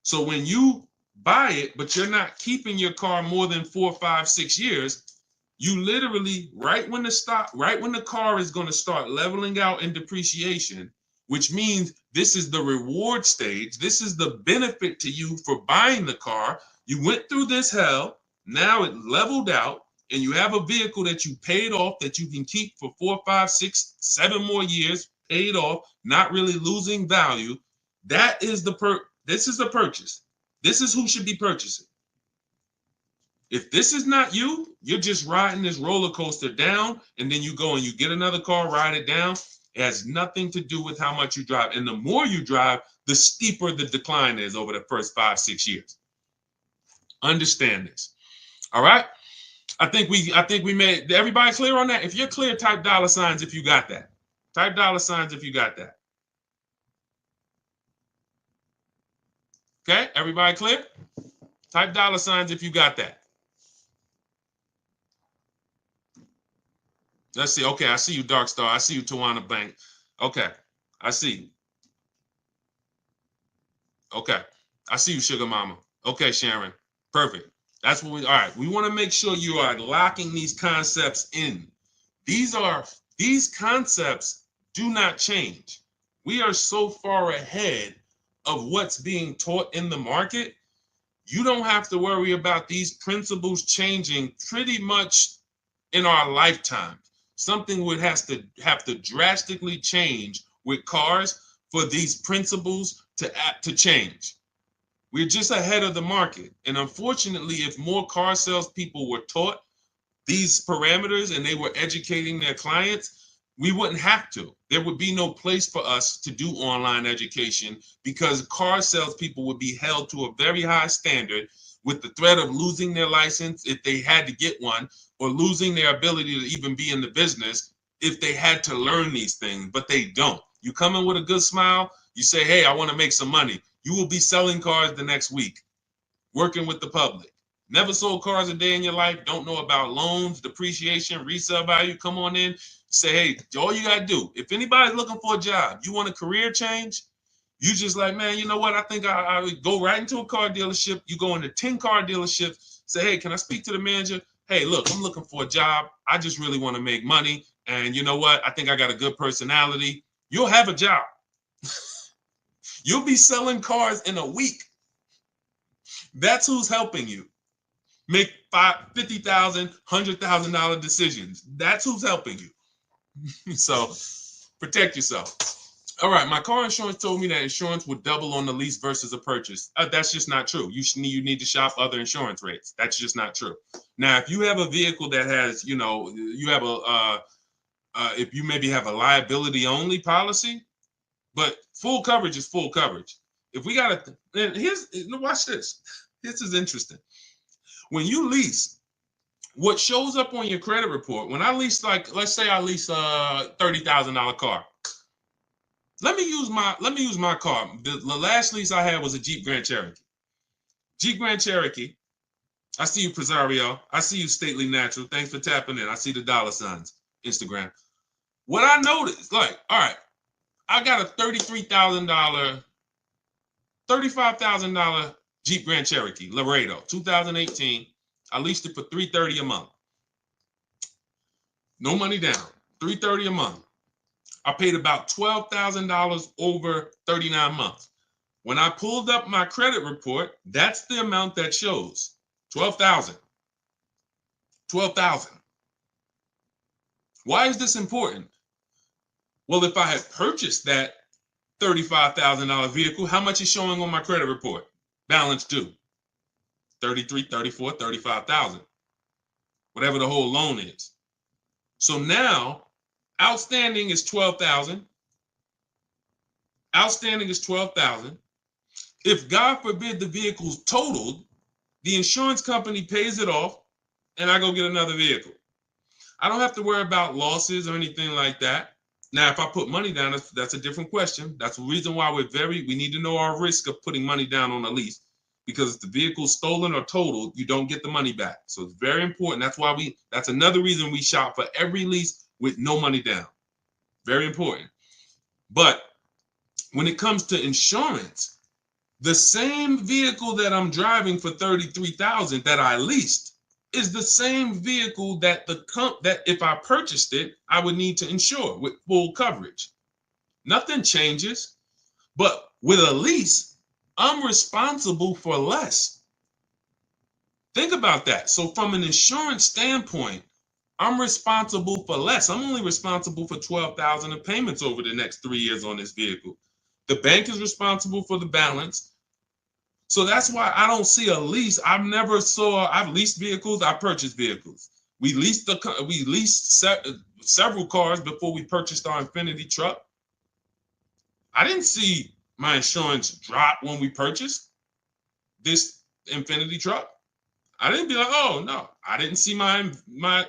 A: So when you buy it, but you're not keeping your car more than 4, 5, 6 years, you literally, right when the car is going to start leveling out in depreciation, which means this is the reward stage. This is the benefit to you for buying the car. You went through this hell. Now it leveled out, and you have a vehicle that you paid off that you can keep for 4, 5, 6, 7 more years, paid off, not really losing value. That is this is the purchase. This is who should be purchasing. If this is not you, you're just riding this roller coaster down, and then you go and you get another car, ride it down. It has nothing to do with how much you drive. And the more you drive, the steeper the decline is over the first 5, 6 years. Understand this. All right. I think we made everybody clear on that. If you're clear, type $signs if you got that. Type $signs if you got that. Okay, everybody clear? Type $signs if you got that. Let's see. Okay, I see you, Dark Star. I see you, Tawana Bank. Okay, I see you. Okay, I see you, Sugar Mama. Okay, Sharon. Perfect. That's what all right. We want to make sure you are locking these concepts in. These concepts do not change. We are so far ahead of what's being taught in the market. You don't have to worry about these principles changing pretty much in our lifetime. Something would have to drastically change with cars for these principles to change. We're just ahead of the market. And unfortunately, if more car salespeople were taught these parameters and they were educating their clients, we wouldn't have to. There would be no place for us to do online education because car salespeople would be held to a very high standard with the threat of losing their license if they had to get one, or losing their ability to even be in the business if they had to learn these things, but they don't. You come in with a good smile, you say, hey, I want to make some money. You will be selling cars the next week, working with the public. Never sold cars a day in your life, don't know about loans, depreciation, resale value. Come on in, say, hey, all you got to do, if anybody's looking for a job, you want a career change, you just like, man, you know what? I think I would go right into a car dealership. You go into 10 car dealerships, say, hey, can I speak to the manager? Hey, look, I'm looking for a job. I just really want to make money. And you know what? I think I got a good personality. You'll have a job. You'll be selling cars in a week. That's who's helping you make $50,000, $100,000 decisions. That's who's helping you. So protect yourself. All right, my car insurance told me that insurance would double on the lease versus a purchase. That's just not true. You need to shop other insurance rates. That's just not true. Now, if you have a vehicle that has, you have if you maybe have a liability only policy, but full coverage is full coverage. If we got to, watch this. This is interesting. When you lease, what shows up on your credit report, when I lease, like, let's say I lease a $30,000 car. Let me use my car. The last lease I had was a Jeep Grand Cherokee. Jeep Grand Cherokee. I see you, Presario. I see you, Stately Natural. Thanks for tapping in. I see the $signs, Instagram. What I noticed, like, all right, I got a $33,000, $35,000 Jeep Grand Cherokee Laredo, 2018. I leased it for $330 a month. No money down, $330 a month. I paid about $12,000 over 39 months. When I pulled up my credit report, that's the amount that shows. 12,000. 12,000. Why is this important? Well, if I had purchased that $35,000 vehicle, how much is showing on my credit report? Balance due. 33, 34, 35,000. Whatever the whole loan is. So now outstanding is 12,000. Outstanding is 12,000. If God forbid the vehicle's totaled, the insurance company pays it off and I go get another vehicle. I don't have to worry about losses or anything like that. Now, if I put money down, that's a different question. That's the reason why we need to know our risk of putting money down on a lease, because if the vehicle's stolen or totaled, you don't get the money back. So it's very important. That's another reason we shop for every lease with no money down. Very important. But when it comes to insurance, the same vehicle that I'm driving for $33,000 that I leased is the same vehicle that that if I purchased it, I would need to insure with full coverage. Nothing changes, but with a lease, I'm responsible for less. Think about that. So from an insurance standpoint, I'm responsible for less. I'm only responsible for $12,000 of payments over the next 3 years on this vehicle. The bank is responsible for the balance. So that's why I don't see a lease. I've leased vehicles. I purchased vehicles. We leased several cars before we purchased our Infiniti truck. I didn't see my insurance drop when we purchased this Infiniti truck. I didn't be like, oh no, I didn't see my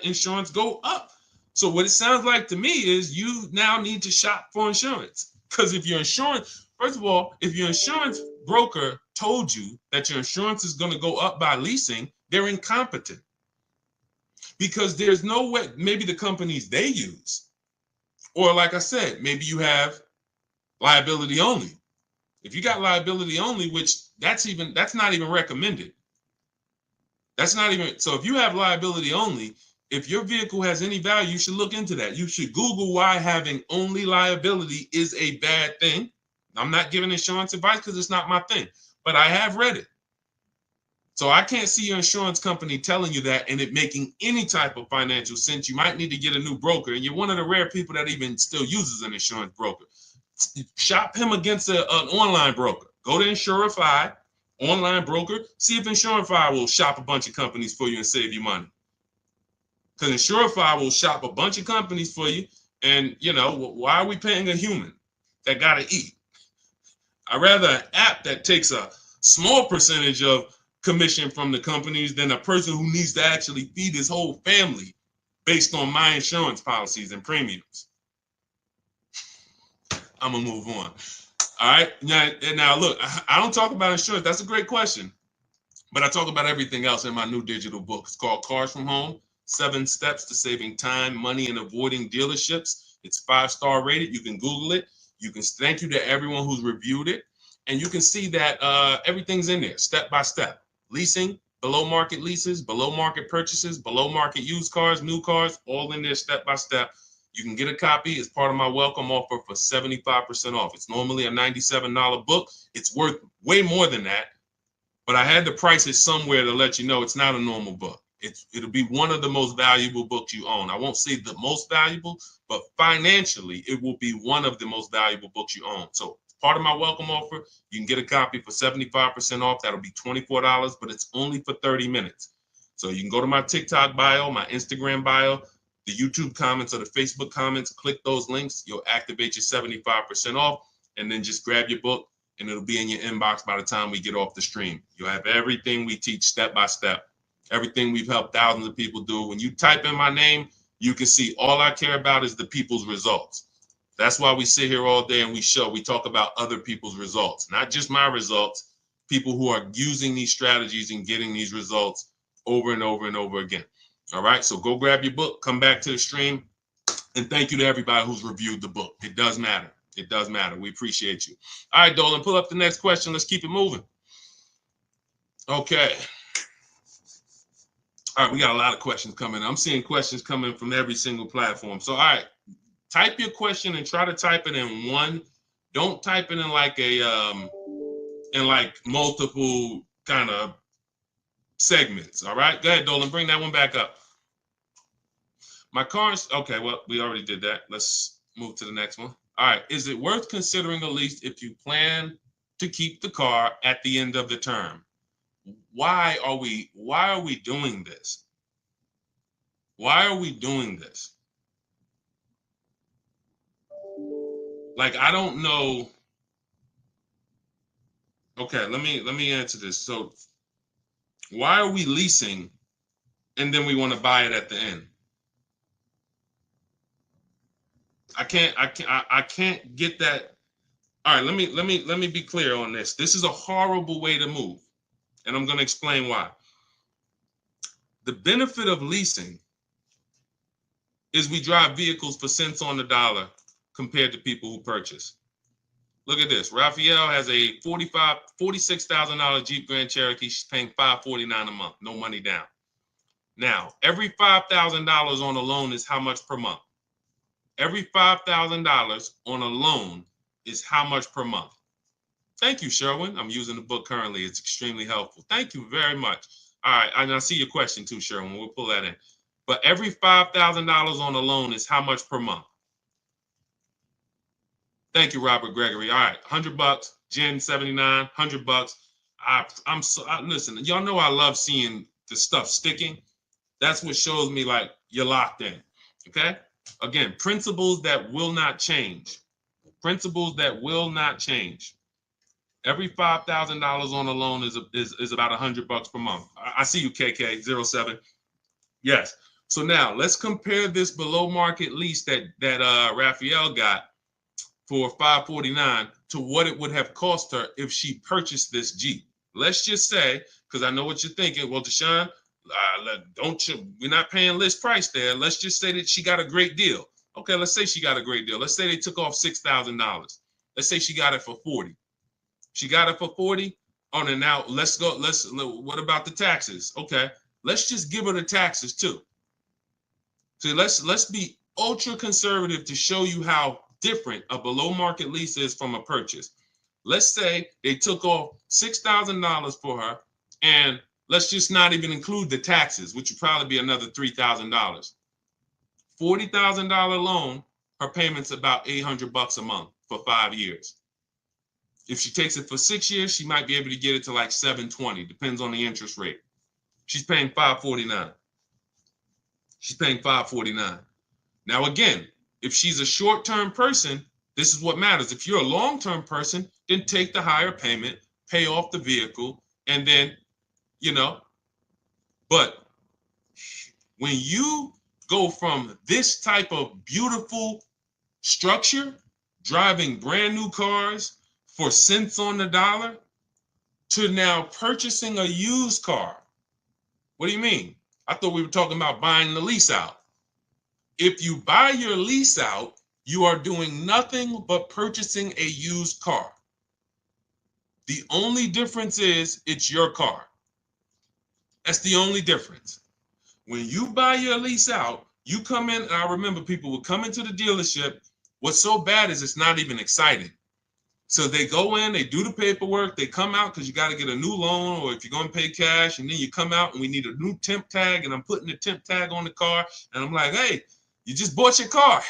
A: insurance go up. So what it sounds like to me is you now need to shop for insurance. Because if your insurance broker told you that your insurance is going to go up by leasing, they're incompetent. Because there's no way, maybe the companies they use, or like I said, maybe you have liability only. If you got liability only, which that's not even recommended. So if you have liability only, if your vehicle has any value, you should look into that. You should Google why having only liability is a bad thing. I'm not giving insurance advice because it's not my thing, but I have read it. So I can't see your insurance company telling you that and it making any type of financial sense. You might need to get a new broker, and you're one of the rare people that even still uses an insurance broker. Shop him against an online broker. Go to Insurify, online broker, see if Insurify will shop a bunch of companies for you and save you money. Because Insurify will shop a bunch of companies for you, and why are we paying a human that gotta eat? I'd rather an app that takes a small percentage of commission from the companies than a person who needs to actually feed his whole family based on my insurance policies and premiums. I'm gonna move on. All right. Now look, I don't talk about insurance. That's a great question. But I talk about everything else in my new digital book. It's called Cars from Home, 7 Steps to Saving Time, Money, and Avoiding Dealerships. It's 5-star rated. You can Google it. You can thank you to everyone who's reviewed it. And you can see that everything's in there, step by step. Leasing, below market leases, below market purchases, below market used cars, new cars, all in there step by step. You can get a copy as part of my welcome offer for 75% off. It's normally a $97 book. It's worth way more than that. But I had to price it somewhere to let you know it's not a normal book. It'll be one of the most valuable books you own. I won't say the most valuable, but financially, it will be one of the most valuable books you own. So part of my welcome offer, you can get a copy for 75% off. That'll be $24, but it's only for 30 minutes. So you can go to my TikTok bio, my Instagram bio, the YouTube comments or the Facebook comments, click those links. You'll activate your 75% off, and then just grab your book, and it'll be in your inbox by the time we get off the stream. You'll have everything we teach step by step, everything we've helped thousands of people do. When you type in my name, you can see all I care about is the people's results. That's why we sit here all day and we talk about other people's results, not just my results, people who are using these strategies and getting these results over and over and over again. All right, so go grab your book, come back to the stream, and thank you to everybody who's reviewed the book. It does matter. It does matter. We appreciate you. All right, Dolan, pull up the next question. Let's keep it moving. Okay. All right, we got a lot of questions coming. I'm seeing questions coming from every single platform. So, all right, type your question and try to type it in one. Don't type it in like multiple kind of segments. All right, go ahead, Dolan, bring that one back up. My car's okay. Well, we already did that. Let's move to the next one. All right, is it worth considering a lease if you plan to keep the car at the end of the term? Why are we doing this? Why are we doing this? Like, I don't know. Okay, let me answer this. So, why are we leasing and then we want to buy it at the end? I can't get that. All right, let me be clear on this. This is a horrible way to move, and I'm going to explain why. The benefit of leasing is we drive vehicles for cents on the dollar compared to people who purchase. Look at this. Raphael has a $46,000 Jeep Grand Cherokee. She's paying $549 a month, no money down. Now, every $5,000 on a loan is how much per month? Every $5,000 on a loan is how much per month? Thank you, Sherwin. I'm using the book currently. It's extremely helpful. Thank you very much. All right, and I see your question too, Sherwin. We'll pull that in. But every $5,000 on a loan is how much per month? Thank you, Robert Gregory. All right, $100. Jen 79, $100. Listen. Y'all know I love seeing the stuff sticking. That's what shows me like you're locked in. Okay. Again, principles that will not change. Principles that will not change. Every $5,000 on a loan is about $100 per month. I see you, KK07. Yes. So now let's compare this below market lease that Raphael got for $549 to what it would have cost her if she purchased this Jeep. Let's just say, because I know what you're thinking. Well, Deshaun, we're not paying list price there. Let's just say that she got a great deal. Okay, let's say she got a great deal. Let's say they took off $6,000. Let's say she got it for $40. She got it for $40. Oh, and now what about the taxes? Okay, let's just give her the taxes too. So let's be ultra conservative to show you how different a below market lease is from a purchase. Let's say they took off $6,000 for her, and let's just not even include the taxes, which would probably be another $3,000. $40,000 loan, her payment's about $800 a month for 5 years. If she takes it for 6 years, she might be able to get it to like $720, depends on the interest rate. She's paying $549. She's paying $549. Now, again, if she's a short-term person, this is what matters. If you're a long-term person, then take the higher payment, pay off the vehicle, and then, but when you go from this type of beautiful structure, driving brand new cars for cents on the dollar, to now purchasing a used car. What do you mean? I thought we were talking about buying the lease out. If you buy your lease out, you are doing nothing but purchasing a used car. The only difference is it's your car. That's the only difference. When you buy your lease out, you come in, and I remember people would come into the dealership. What's so bad is it's not even exciting. So they go in, they do the paperwork, they come out because you got to get a new loan, or if you're going to pay cash, and then you come out and we need a new temp tag, and I'm putting the temp tag on the car, and I'm like, hey, you just bought your car.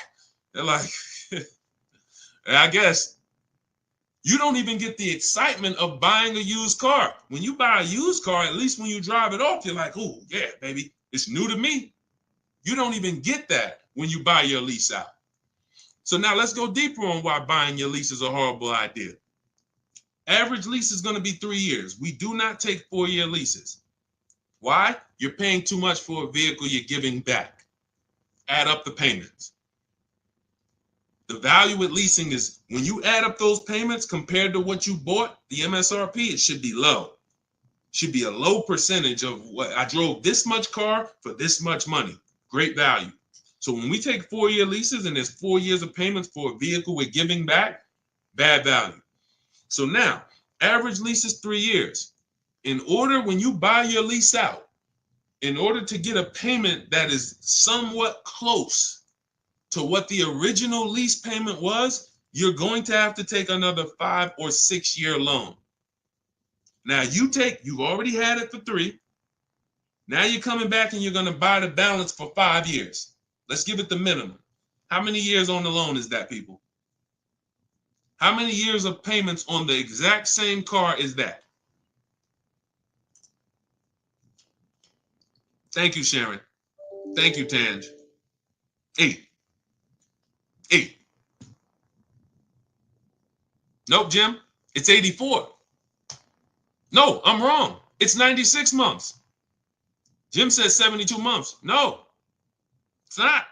A: They're like, I guess you don't even get the excitement of buying a used car. When you buy a used car, at least when you drive it off, you're like, oh, yeah, baby, it's new to me. You don't even get that when you buy your lease out. So now let's go deeper on why buying your lease is a horrible idea. Average lease is going to be 3 years. We do not take 4-year leases. Why? You're paying too much for a vehicle you're giving back. Add up the payments. The value with leasing is when you add up those payments compared to what you bought, the MSRP, it should be low. Should be a low percentage of what I drove this much car for this much money. Great value. So when we take 4-year leases and there's 4 years of payments for a vehicle we're giving back, bad value. So now, average lease is 3 years. In order, when you buy your lease out, in order to get a payment that is somewhat close to what the original lease payment was, you're going to have to take another 5 or 6 year loan. Now you've already had it for 3. Now you're coming back and you're going to buy the balance for 5 years. Let's give it the minimum. How many years on the loan is that, people? How many years of payments on the exact same car is that? Thank you, Sharon. Thank you, Tanj. 8. 8. Nope, Jim. It's 84. No, I'm wrong. It's 96 months. Jim says 72 months. No, it's not.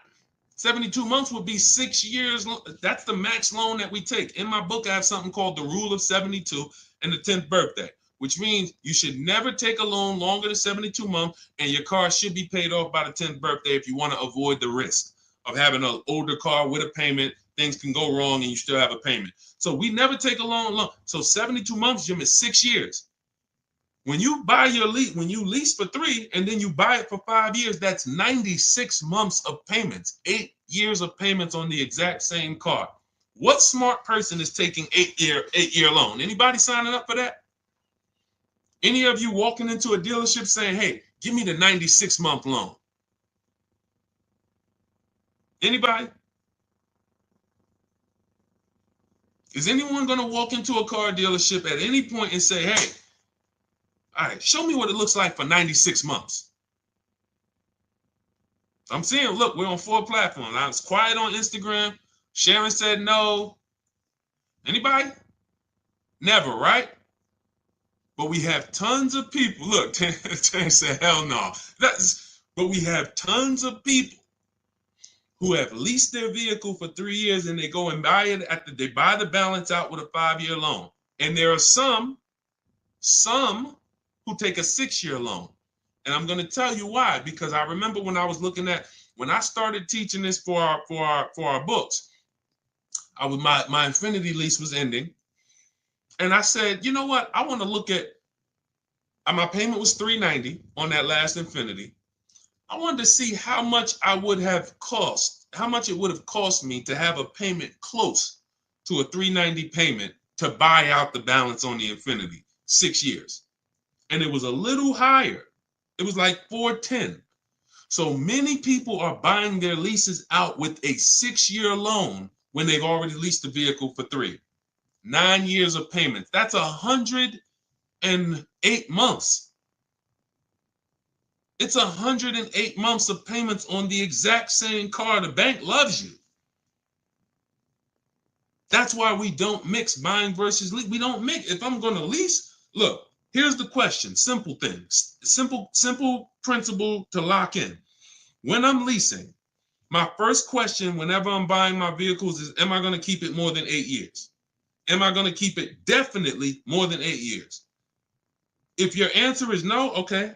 A: 72 months would be 6 years. That's the max loan that we take. In my book, I have something called the rule of 72 and the 10th birthday, which means you should never take a loan longer than 72 months, and your car should be paid off by the 10th birthday if you want to avoid the risk of having an older car with a payment. Things can go wrong and you still have a payment. So we never take a loan. So 72 months, Jim, is 6 years. When you buy your lease, when you lease for 3 and then you buy it for 5 years, that's 96 months of payments, 8 years of payments on the exact same car. What smart person is taking 8-year loan? Anybody signing up for that? Any of you walking into a dealership saying, hey, give me the 96-month loan? Anybody? Is anyone going to walk into a car dealership at any point and say, hey, all right, show me what it looks like for 96 months? I'm seeing, look, we're on 4 platforms. I was quiet on Instagram. Sharon said no. Anybody? Never, right? But we have tons of people. Look, Tan said, hell no. But we have tons of people who have leased their vehicle for 3 years and they go and buy it they buy the balance out with a 5-year loan. And there are some who take a 6-year loan. And I'm going to tell you why, because I remember when I started teaching this for our books, my Infinity lease was ending. And I said, you know what? I want to look at, my payment was $390 on that last Infinity. I wanted to see how much it would have cost me to have a payment close to a $390 payment to buy out the balance on the Infinity, 6 years. And it was a little higher. It was like $410. So many people are buying their leases out with a 6-year loan when they've already leased the vehicle for 3. 9 years of payments. That's 108 months. It's 108 months of payments on the exact same car. The bank loves you. That's why we don't mix buying versus lease. We don't mix. If I'm going to lease, look, here's the question. Simple things. Simple principle to lock in. When I'm leasing, my first question whenever I'm buying my vehicles is, am I going to keep it more than 8 years? Am I going to keep it definitely more than 8 years? If your answer is no, okay,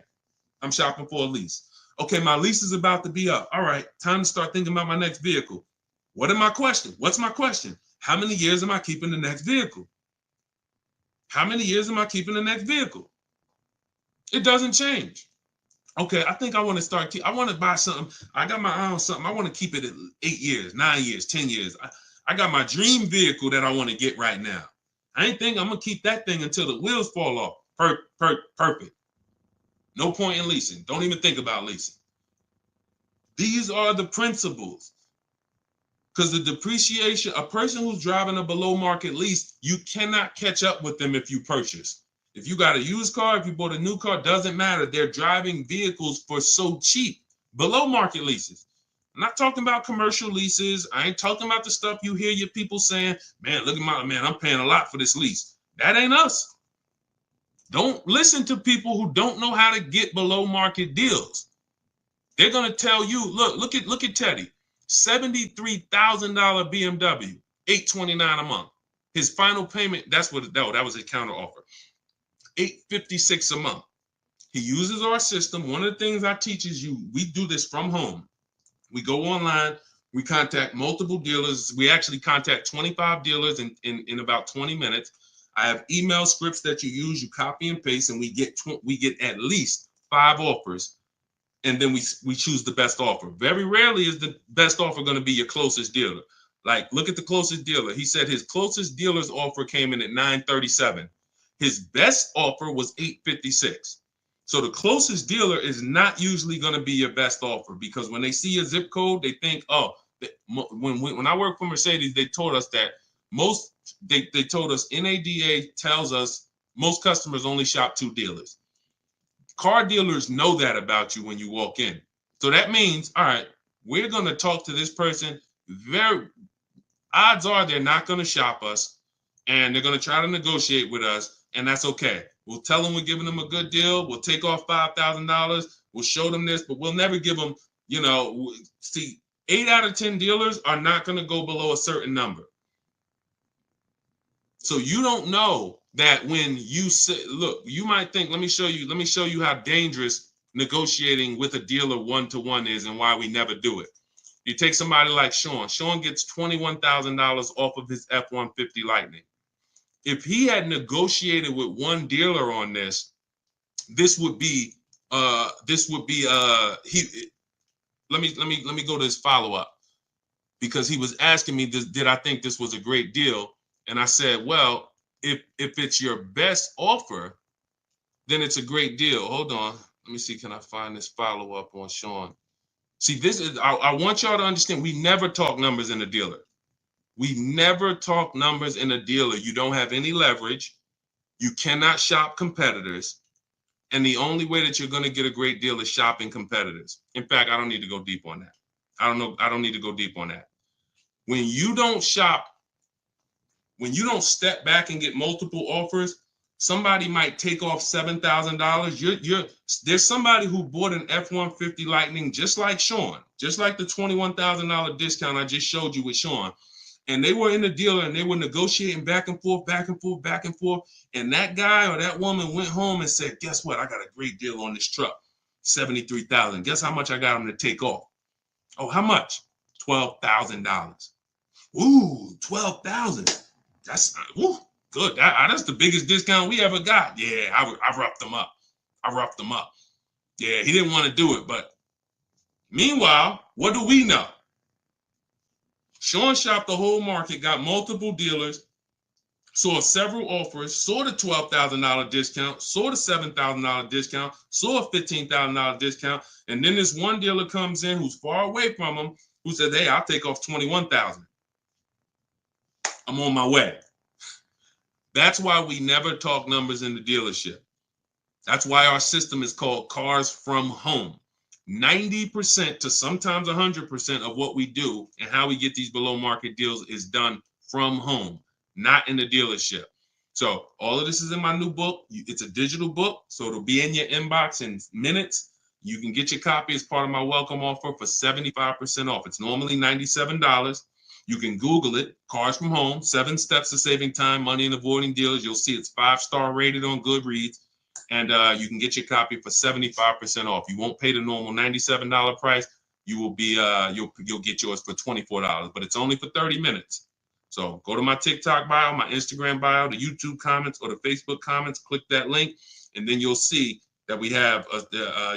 A: I'm shopping for a lease. Okay, my lease is about to be up. All right, time to start thinking about my next vehicle. What's my question? How many years am I keeping the next vehicle? How many years am I keeping the next vehicle? It doesn't change. Okay, I think I want to I want to buy something. I got my eye on something. I want to keep it at 8 years, 9 years, 10 years. I got my dream vehicle that I want to get right now. I ain't think I'm going to keep that thing until the wheels fall off. Perfect. No point in leasing. Don't even think about leasing. These are the principles. Because the depreciation, a person who's driving a below market lease, you cannot catch up with them if you purchase. If you got a used car, if you bought a new car, doesn't matter. They're driving vehicles for so cheap. Below market leases. I'm not talking about commercial leases. I ain't talking about the stuff you hear your people saying, man, look at I'm paying a lot for this lease. That ain't us. Don't listen to people who don't know how to get below market deals. They're going to tell you, look at Teddy, $73,000 BMW, $829 a month. His final payment, that was his counter offer, $856 a month. He uses our system. One of the things I teach is we do this from home. We go online, we contact multiple dealers. We actually contact 25 dealers in about 20 minutes. I have email scripts that you use, you copy and paste, and we get at least 5 offers and then we choose the best offer. Very rarely is the best offer going to be your closest dealer. Like, look at the closest dealer. He said his closest dealer's offer came in at 937. His best offer was 856. So the closest dealer is not usually going to be your best offer, because when they see a zip code, they think, oh, when I worked for Mercedes, they told us that they told us NADA tells us most customers only shop 2 dealers. Car dealers know that about you when you walk in. So that means, all right, we're going to talk to this person. Odds are they're not going to shop us, and they're going to try to negotiate with us, and that's okay. We'll tell them we're giving them a good deal. We'll take off $5,000. We'll show them this, but we'll never give them, see, 8 out of 10 dealers are not going to go below a certain number. So you don't know that when you say, look, you might think, let me show you how dangerous negotiating with a dealer one-to-one is and why we never do it. You take somebody like Sean. Sean gets $21,000 off of his F-150 Lightning. If he had negotiated with one dealer on this, let me go to his follow-up, because he was asking me, did I think this was a great deal? And I said, well, if it's your best offer, then it's a great deal. Hold on. Let me see. Can I find this follow-up on Sean? See, I want y'all to understand, we never talk numbers in a dealer. We never talk numbers in a dealer. You don't have any leverage. You cannot shop competitors. And the only way that you're going to get a great deal is shopping competitors. In fact, I don't need to go deep on that. I don't need to go deep on that. When you don't shop, when you don't step back and get multiple offers, somebody might take off $7,000. There's somebody who bought an F-150 Lightning just like Sean, just like the $21,000 discount I just showed you with Sean. And they were in the dealer and they were negotiating back and forth, back and forth, back and forth. And that guy or that woman went home and said, guess what? I got a great deal on this truck, $73,000. Guess how much I got him to take off? Oh, how much? $12,000. Ooh, $12,000. That's good. That's the biggest discount we ever got. Yeah, I roughed him up. Yeah, he didn't want to do it. But meanwhile, what do we know? Sean shopped the whole market, got multiple dealers, saw several offers, saw the $12,000 discount, saw the $7,000 discount, saw a $15,000 discount, and then this one dealer comes in who's far away from him, who said, hey, I'll take off $21,000. I'm on my way. That's why we never talk numbers in the dealership. That's why our system is called Cars from Home. 90% to sometimes 100% of what we do and how we get these below market deals is done from home, not in the dealership. So all of this is in my new book. It's a digital book, so it'll be in your inbox in minutes. You can get your copy as part of my welcome offer for 75% off. It's normally $97. You can Google it, Cars from Home, 7 Steps to Saving Time, Money, and Avoiding Dealers. You'll see it's 5-star rated on Goodreads. And you can get your copy for 75% off. You won't pay the normal $97 price. You will be you'll get yours for $24, but it's only for 30 minutes. So go to my TikTok bio, my Instagram bio, the YouTube comments, or the Facebook comments. Click that link, and then you'll see that we have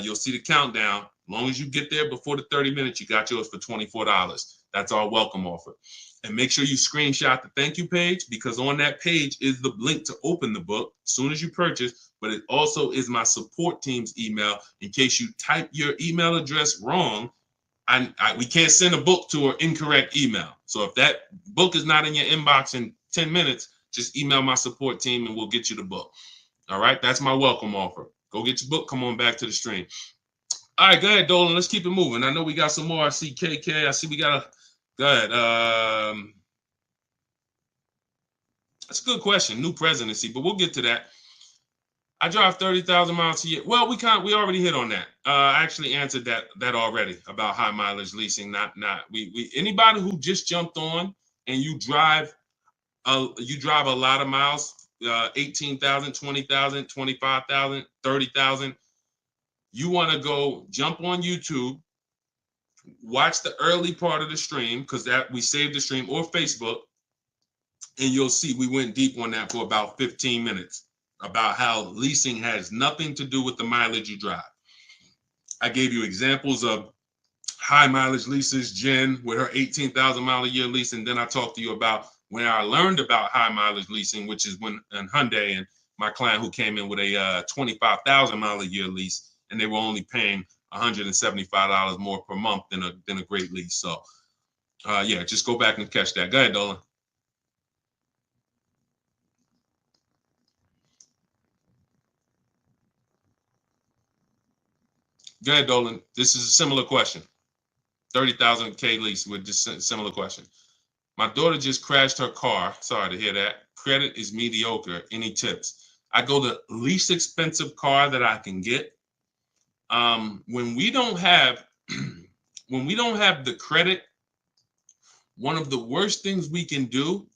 A: you'll see the countdown. As long as you get there before the 30 minutes, you got yours for $24. That's our welcome offer. And make sure you screenshot the thank you page, because on that page is the link to open the book as soon as you purchase, but it also is my support team's email in case you type your email address wrong. We can't send a book to an incorrect email. So if that book is not in your inbox in 10 minutes, just email my support team and we'll get you the book. All right, that's my welcome offer. Go get your book. Come on back to the stream. All right, go ahead, Dolan. Let's keep it moving. I know we got some more. I see KK. I see we got a... Go ahead. That's a good question. New presidency, but we'll get to that. I drive 30,000 miles a year. Well, we already hit on that. I actually answered that already about high mileage leasing. Not we anybody who just jumped on and you drive a lot of miles, 18,000, 20,000, 25,000, 30,000. You want to go jump on YouTube. Watch the early part of the stream, because that we saved the stream, or Facebook, and you'll see we went deep on that for about 15 minutes about how leasing has nothing to do with the mileage you drive. I gave you examples of high mileage leases, Jen with her 18,000 mile a year lease. And then I talked to you about when I learned about high mileage leasing, which is when in Hyundai and my client who came in with a 25,000 mile a year lease, and they were only paying $175 more per month than a great lease. So yeah, just go back and catch that. Go ahead, Dolan. Go ahead, Dolan. This is a similar question. 30,000 K lease with just a similar question. My daughter just crashed her car. Sorry to hear that. Credit is mediocre. Any tips? I go the least expensive car that I can get. When we don't have when we don't have the credit, one of the worst things we can do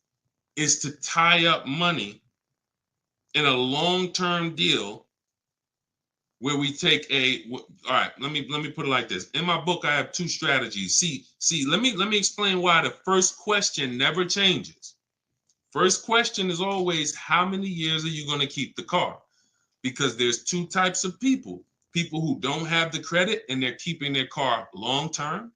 A: is to tie up money in a long-term deal where we take all right, let me put it like this. In my book, I have two strategies. See, let me explain why the first question never changes. First question is always, how many years are you going to keep the car? Because there's two types of people who don't have the credit and they're keeping their car long term,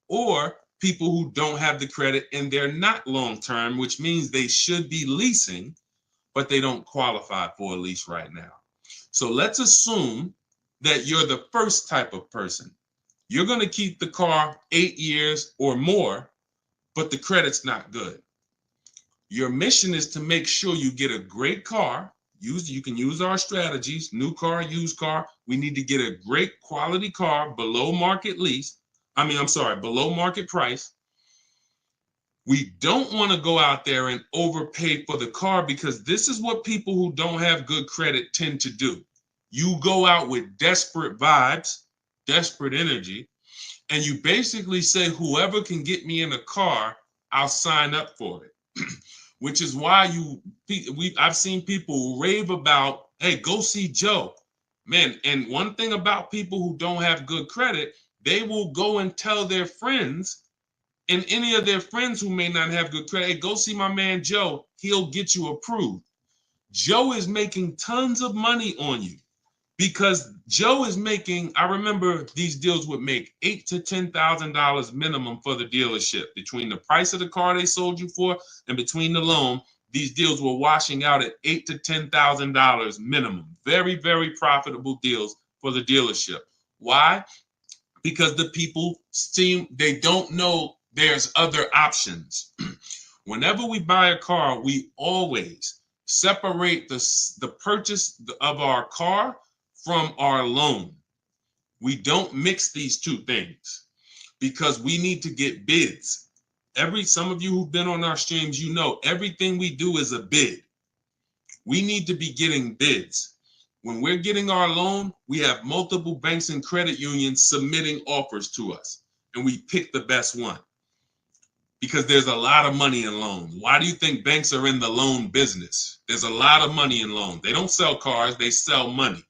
A: or people who don't have the credit and they're not long term, which means they should be leasing, but they don't qualify for a lease right now. So let's assume that you're the first type of person. You're going to keep the car 8 years or more, but the credit's not good. Your mission is to make sure you get a great car. You can use our strategies, new car, used car. We need to get a great quality car below market below market price. We don't want to go out there and overpay for the car, because this is what people who don't have good credit tend to do. You go out with desperate vibes, desperate energy, and you basically say, whoever can get me in a car, I'll sign up for it. Which is why I've seen people rave about, hey, go see Joe. Man, and one thing about people who don't have good credit, they will go and tell their friends, and any of their friends who may not have good credit, hey, go see my man Joe, he'll get you approved. Joe is making tons of money on you, because Joe is making, I remember these deals would make $8,000 to $10,000 minimum for the dealership. Between the price of the car they sold you for and between the loan, these deals were washing out at $8,000 to $10,000 minimum. Very, very profitable deals for the dealership. Why? Because the people they don't know there's other options. Whenever we buy a car, we always separate the purchase of our car from our loan. We don't mix these two things, because we need to get bids. Some of you who've been on our streams, you know everything we do is a bid. We need to be getting bids. When we're getting our loan, we have multiple banks and credit unions submitting offers to us, and we pick the best one, because there's a lot of money in loans. Why do you think banks are in the loan business? There's a lot of money in loans. They don't sell cars, they sell money.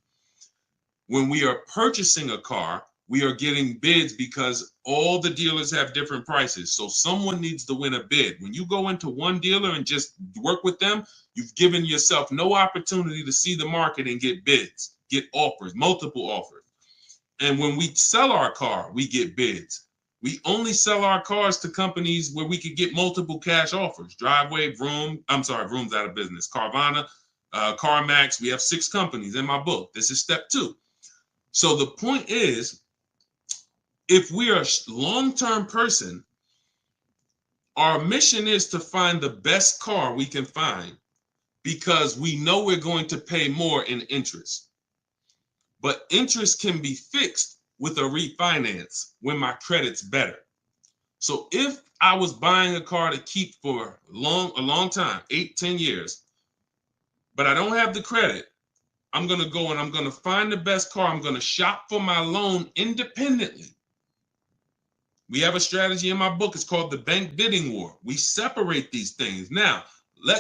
A: When we are purchasing a car, we are getting bids because all the dealers have different prices. So someone needs to win a bid. When you go into one dealer and just work with them, you've given yourself no opportunity to see the market and get bids, get offers, multiple offers. And when we sell our car, we get bids. We only sell our cars to companies where we could get multiple cash offers. Driveway, Vroom's out of business. Carvana, CarMax. We have 6 companies in my book. This is step 2. So the point is, if we are a long-term person, our mission is to find the best car we can find, because we know we're going to pay more in interest. But interest can be fixed with a refinance when my credit's better. So if I was buying a car to keep for a long time, 8, 10 years, but I don't have the credit, I'm going to go and I'm going to find the best car. I'm going to shop for my loan independently. We have a strategy in my book. It's called the bank bidding war. We separate these things. Now,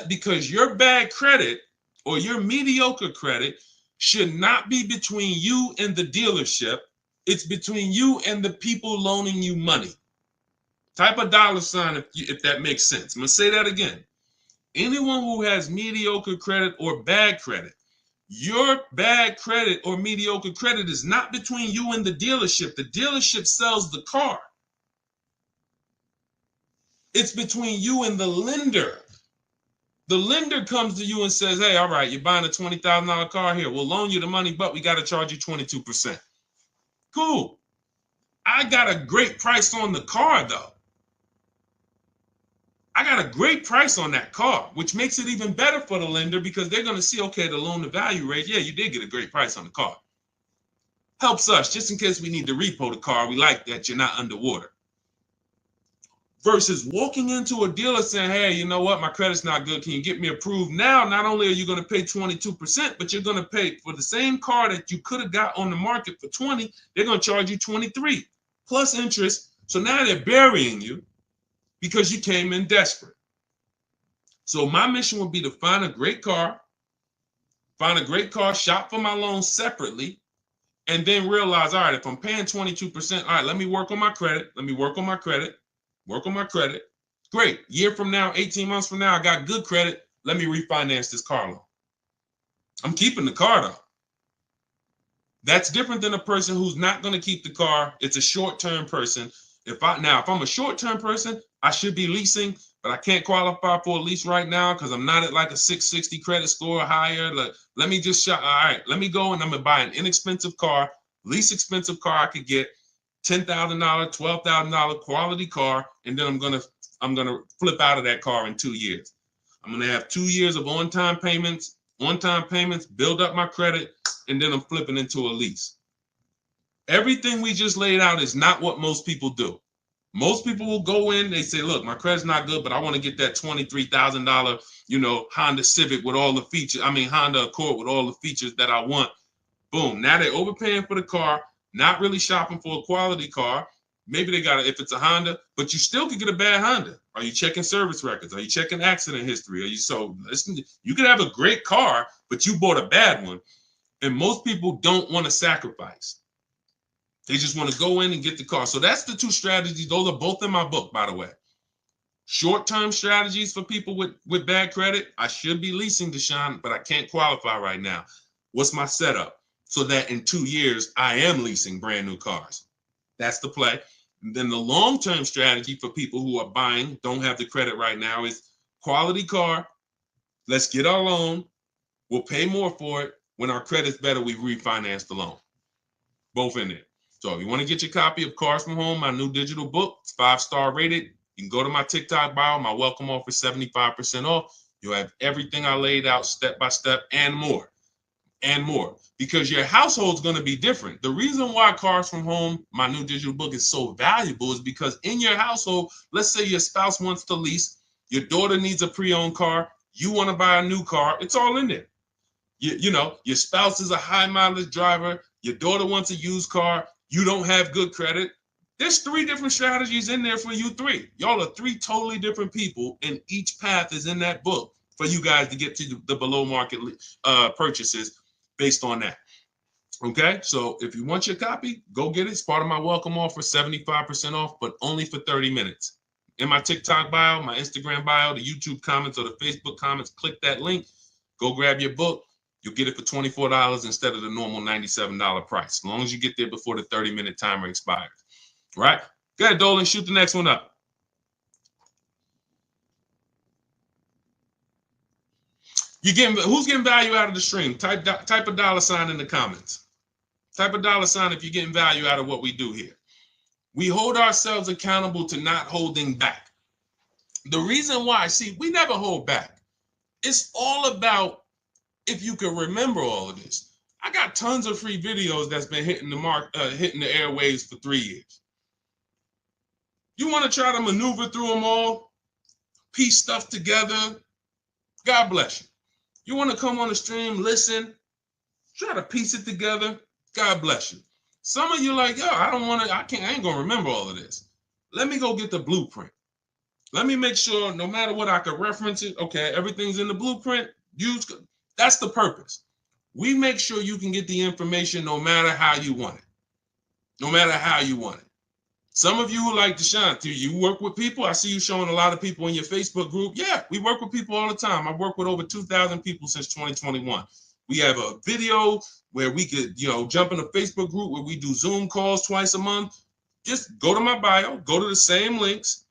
A: because your bad credit or your mediocre credit should not be between you and the dealership. It's between you and the people loaning you money. Type a $sign if that makes sense. I'm going to say that again. Anyone who has mediocre credit or bad credit Your bad credit or mediocre credit is not between you and the dealership. The dealership sells the car. It's between you and the lender. The lender comes to you and says, hey, all right, you're buying a $20,000 car here. We'll loan you the money, but we got to charge you 22%. Cool. I got a great price on the car, though. I got a great price on that car, which makes it even better for the lender because they're going to see, okay, the loan to value rate. Yeah, you did get a great price on the car. Helps us just in case we need to repo the car. We like that you're not underwater. Versus walking into a dealer saying, hey, you know what? My credit's not good. Can you get me approved? Now, not only are you going to pay 22%, but you're going to pay for the same car that you could have got on the market for 20. They're going to charge you 23 plus interest. So now they're burying you because you came in desperate. So my mission would be to find a great car, shop for my loan separately, and then realize, all right, if I'm paying 22%, all right, let me work on my credit. Work on my credit. Great. Year from now, 18 months from now, I got good credit. Let me refinance this car loan. I'm keeping the car though. That's different than a person who's not going to keep the car. It's a short-term person. If I'm a short-term person, I should be leasing, but I can't qualify for a lease right now because I'm not at like a 660 credit score or higher. Let me just all right, let me go and I'm gonna buy an inexpensive car, least expensive car I could get, $10,000, $12,000 quality car, and then I'm gonna flip out of that car in 2 years. I'm gonna have 2 years of on-time payments, build up my credit, and then I'm flipping into a lease. Everything we just laid out is not what most people do. Most people will go in, they say, look, my credit's not good, but I want to get that $23,000, Honda Civic with all the features. Honda Accord with all the features that I want. Boom. Now they're overpaying for the car, not really shopping for a quality car. Maybe they got it if it's a Honda, but you still could get a bad Honda. Are you checking service records? Are you checking accident history? You could have a great car, but you bought a bad one. And most people don't want to sacrifice. They just want to go in and get the car. So that's the two strategies. Those are both in my book, by the way. Short-term strategies for people with bad credit. I should be leasing, Deshaun, but I can't qualify right now. What's my setup? So that in 2 years, I am leasing brand new cars. That's the play. And then the long-term strategy for people who are buying, don't have the credit right now, is quality car. Let's get our loan. We'll pay more for it. When our credit's better, we refinance the loan. Both in there. So if you want to get your copy of Cars from Home, my new digital book, it's 5-star rated. You can go to my TikTok bio, my welcome offer, 75% off. You'll have everything I laid out step by step and more. Because your household's going to be different. The reason why Cars from Home, my new digital book, is so valuable is because in your household, let's say your spouse wants to lease, your daughter needs a pre-owned car, you want to buy a new car, it's all in there. Your spouse is a high mileage driver, your daughter wants a used car, you don't have good credit. There's 3 different strategies in there for you 3. Y'all are 3 totally different people, and each path is in that book for you guys to get to the below market purchases based on that. Okay, so if you want your copy, go get it. It's part of my welcome offer, 75% off, but only for 30 minutes. In my TikTok bio, my Instagram bio, the YouTube comments, or the Facebook comments, click that link, go grab your book. You'll get it for $24 instead of the normal $97 price, as long as you get there before the 30-minute timer expires. Right? Go ahead, Dolan, shoot the next one up. Who's getting value out of the stream? Type a dollar sign in the comments. Type a dollar sign if you're getting value out of what we do here. We hold ourselves accountable to not holding back. The reason why, we never hold back. It's all about, if you can remember all of this. I got tons of free videos that's been hitting the airwaves for 3 years. You want to try to maneuver through them all, piece stuff together, God bless you. You want to come on the stream, listen, try to piece it together, God bless you. Some of you like, yo, I ain't gonna remember all of this. Let me go get the blueprint. Let me make sure no matter what I can reference it. Okay, everything's in the blueprint. That's the purpose. We make sure you can get the information no matter how you want it. No matter how you want it. Some of you who like Deshaun, you work with people. I see you showing a lot of people in your Facebook group. Yeah, we work with people all the time. I've worked with over 2,000 people since 2021. We have a video where we could, jump in a Facebook group where we do Zoom calls twice a month. Just go to my bio, go to the same links.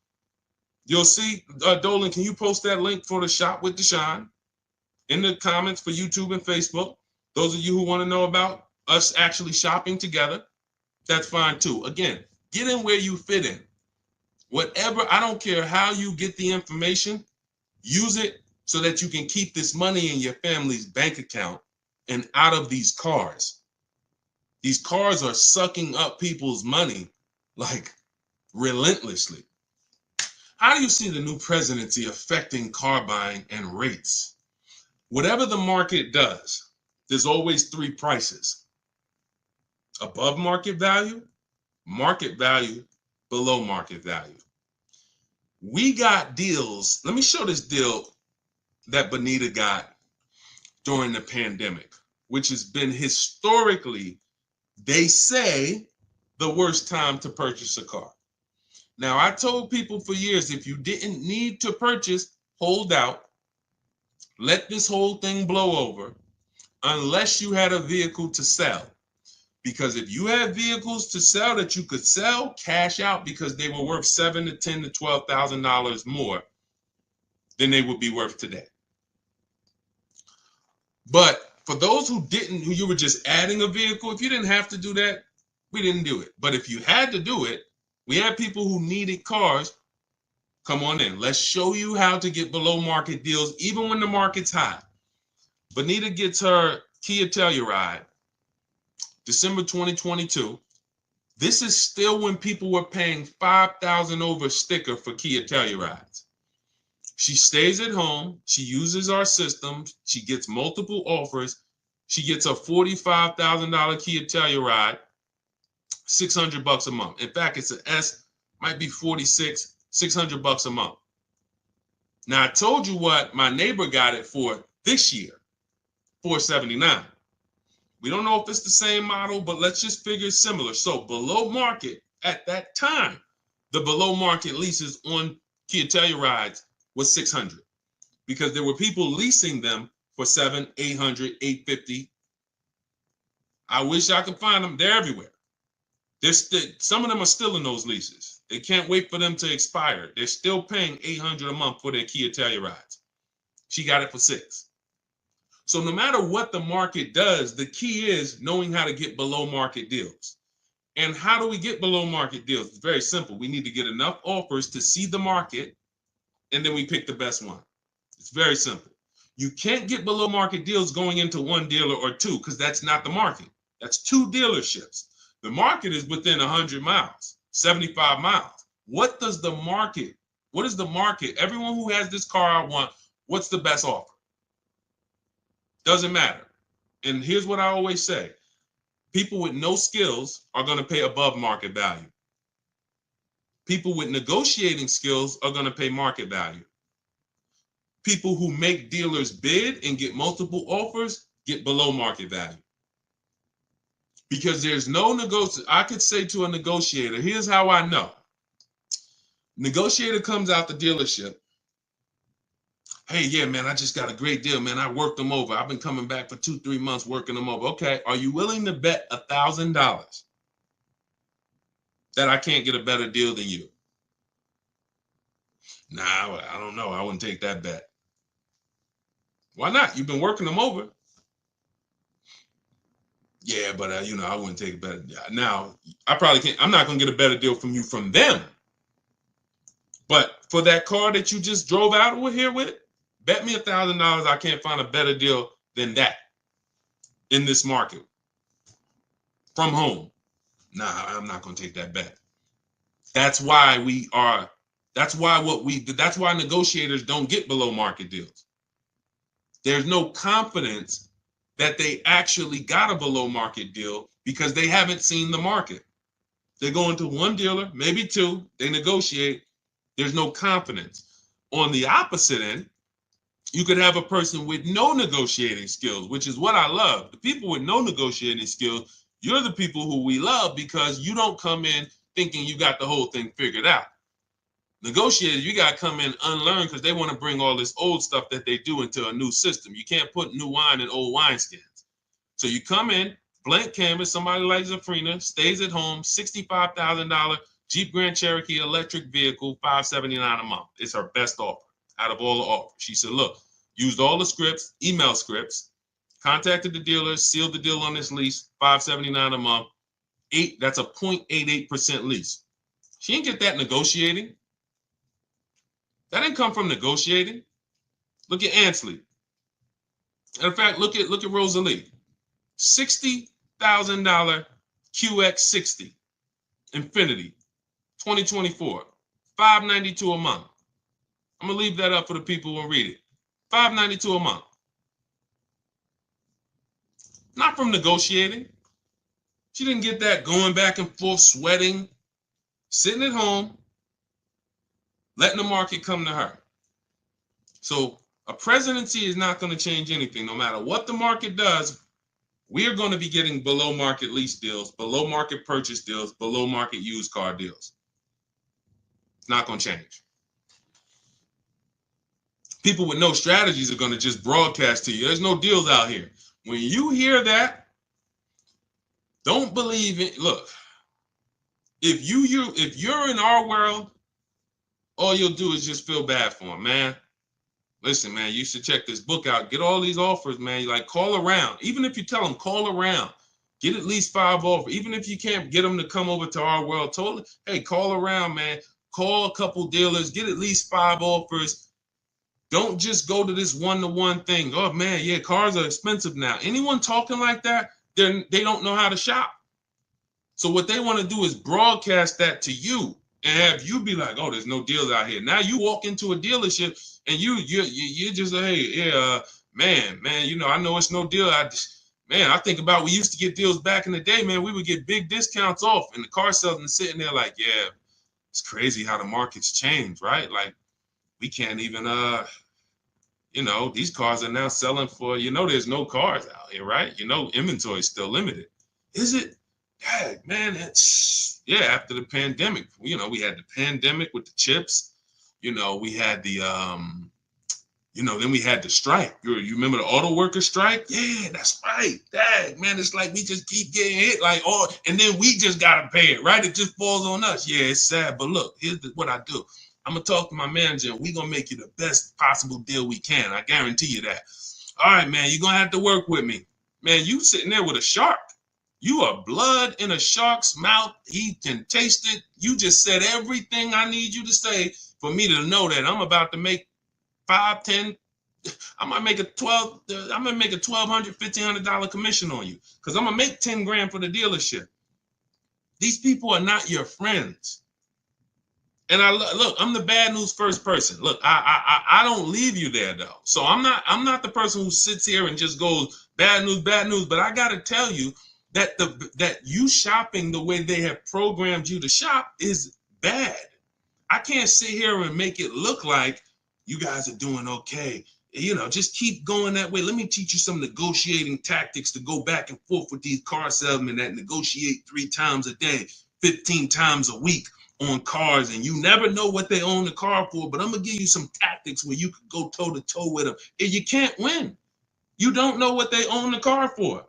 A: You'll see, Dolan, can you post that link for the Shop with Deshaun in the comments for YouTube and Facebook? Those of you who want to know about us actually shopping together, that's fine too. Again, get in where you fit in. Whatever, I don't care how you get the information, use it so that you can keep this money in your family's bank account and out of these cars. These cars are sucking up people's money like relentlessly. How do you see the new presidency affecting car buying and rates? Whatever the market does, there's always three prices: above market value, below market value. We got deals. Let me show this deal that Bonita got during the pandemic, which has been historically, they say, the worst time to purchase a car. Now, I told people for years, if you didn't need to purchase, hold out, let this whole thing blow over, unless you had a vehicle to sell. Because if you had vehicles to sell that you could sell, cash out, because they were worth $7,000 to $10,000 to $12,000 more than they would be worth today. But for those who you were just adding a vehicle, if you didn't have to do that, we didn't do it. But if you had to do it, we had people who needed cars. Come on in. Let's show you how to get below market deals, even when the market's high. Bonita gets her Kia Telluride, December 2022. This is still when people were paying $5,000 over sticker for Kia Tellurides. She stays at home. She uses our system. She gets multiple offers. She gets a $45,000 Kia Telluride, $600 a month. In fact, it's an S, might be 46, $600 a month. Now, I told you what my neighbor got it for this year, $479. We don't know if it's the same model, but let's just figure it's similar. So below market at that time, the below market leases on Kia Tellurides was $600, because there were people leasing them for $700, $800, $850. I wish I could find them. They're everywhere. Some of them are still in those leases. They can't wait for them to expire. They're still paying $800 a month for their Kia Tellurides. She got it for $600. So no matter what the market does, the key is knowing how to get below market deals. And how do we get below market deals? It's very simple. We need to get enough offers to see the market, and then we pick the best one. It's very simple. You can't get below market deals going into one dealer or two, because that's not the market. That's two dealerships. The market is within 100 miles, 75 miles. What is the market? Everyone who has this car I want, what's the best offer? Doesn't matter. And here's what I always say. People with no skills are going to pay above market value. People with negotiating skills are going to pay market value. People who make dealers bid and get multiple offers get below market value. Because there's no I could say to a negotiator, here's how I know. Negotiator comes out the dealership. Hey, yeah, man, I just got a great deal, man. I worked them over. I've been coming back for 2-3 months working them over. Okay, are you willing to bet $1,000 that I can't get a better deal than you? Nah, I don't know. I wouldn't take that bet. Why not? You've been working them over. Yeah, but I wouldn't take a better. Now, I probably can't. I'm not gonna get a better deal from you from them. But for that car that you just drove out here with, bet me $1,000 I can't find a better deal than that in this market from home. Nah, I'm not gonna take that bet. That's why negotiators don't get below market deals. There's no confidence that they actually got a below market deal because they haven't seen the market. They go into one dealer, maybe two, they negotiate. There's no confidence. On the opposite end, you could have a person with no negotiating skills, which is what I love. The people with no negotiating skills, you're the people who we love, because you don't come in thinking you got the whole thing figured out. Negotiators, you got to come in unlearn because they want to bring all this old stuff that they do into a new system. You can't put new wine in old wineskins. So you come in, blank canvas, somebody like Zafrina, stays at home, $65,000 Jeep Grand Cherokee electric vehicle, $579 a month. It's her best offer out of all the offers. She said, look, used all the scripts, email scripts, contacted the dealer, sealed the deal on this lease, $579 a month. That's a 0.88% lease. She didn't get that negotiating. That didn't come from negotiating. Look at Ansley. In fact, look at Rosalie. $60,000 QX60 Infinity 2024, $592 a month. I'm gonna leave that up for the people who will read it. $592 a month. Not from negotiating. She didn't get that going back and forth, sweating, sitting at home, letting the market come to her. So a presidency is not going to change anything. No matter what the market does, we are going to be getting below market lease deals, below market purchase deals, below market used car deals. It's not going to change. People with no strategies are going to just broadcast to you. There's no deals out here. When you hear that, don't believe it. Look, if you're in our world, all you'll do is just feel bad for them, man. Listen, man, you should check this book out. Get all these offers, man. You like call around. Even if you tell them, call around. Get at least 5 offers. Even if you can't get them to come over to our world, totally. Hey, call around, man. Call a couple dealers. Get at least 5 offers. Don't just go to this one-to-one thing. Oh, man, yeah, cars are expensive now. Anyone talking like that, they don't know how to shop. So what they want to do is broadcast that to you and have you be like, oh, there's no deals out here. Now you walk into a dealership and you just like, hey, yeah, man, you know, I know it's no deal. I think about we used to get deals back in the day, man. We would get big discounts off, and the car salesman sitting there like, yeah, it's crazy how the market's changed, right? Like we can't even, you know, these cars are now selling for, you know, there's no cars out here, right? You know, inventory is still limited. Is it? Yeah, man, it's, yeah, after the pandemic, you know, we had the pandemic with the chips, you know, we had the, you know, then we had the strike. You remember the auto worker strike? Yeah, that's right. Dang, man, it's like we just keep getting hit like, oh, and then we just got to pay it, right? It just falls on us. Yeah, it's sad, but look, here's what I do. I'm going to talk to my manager, and we're going to make you the best possible deal we can. I guarantee you that. All right, man, you're going to have to work with me. Man, you sitting there with a shark. You are blood in a shark's mouth. He can taste it. You just said everything I need you to say for me to know that I'm about to make 5, 10. I might make a $1,200, $1,500 commission on you because I'm gonna make 10 grand for the dealership. These people are not your friends. And look, I'm the bad news first person. Look, I don't leave you there though. So I'm not the person who sits here and just goes bad news. But I gotta tell you that that you shopping the way they have programmed you to shop is bad. I can't sit here and make it look like you guys are doing okay. You know, just keep going that way. Let me teach you some negotiating tactics to go back and forth with these car salesmen that negotiate 3 times a day, 15 times a week on cars, and you never know what they own the car for, but I'm going to give you some tactics where you could go toe-to-toe with them, and you can't win. You don't know what they own the car for.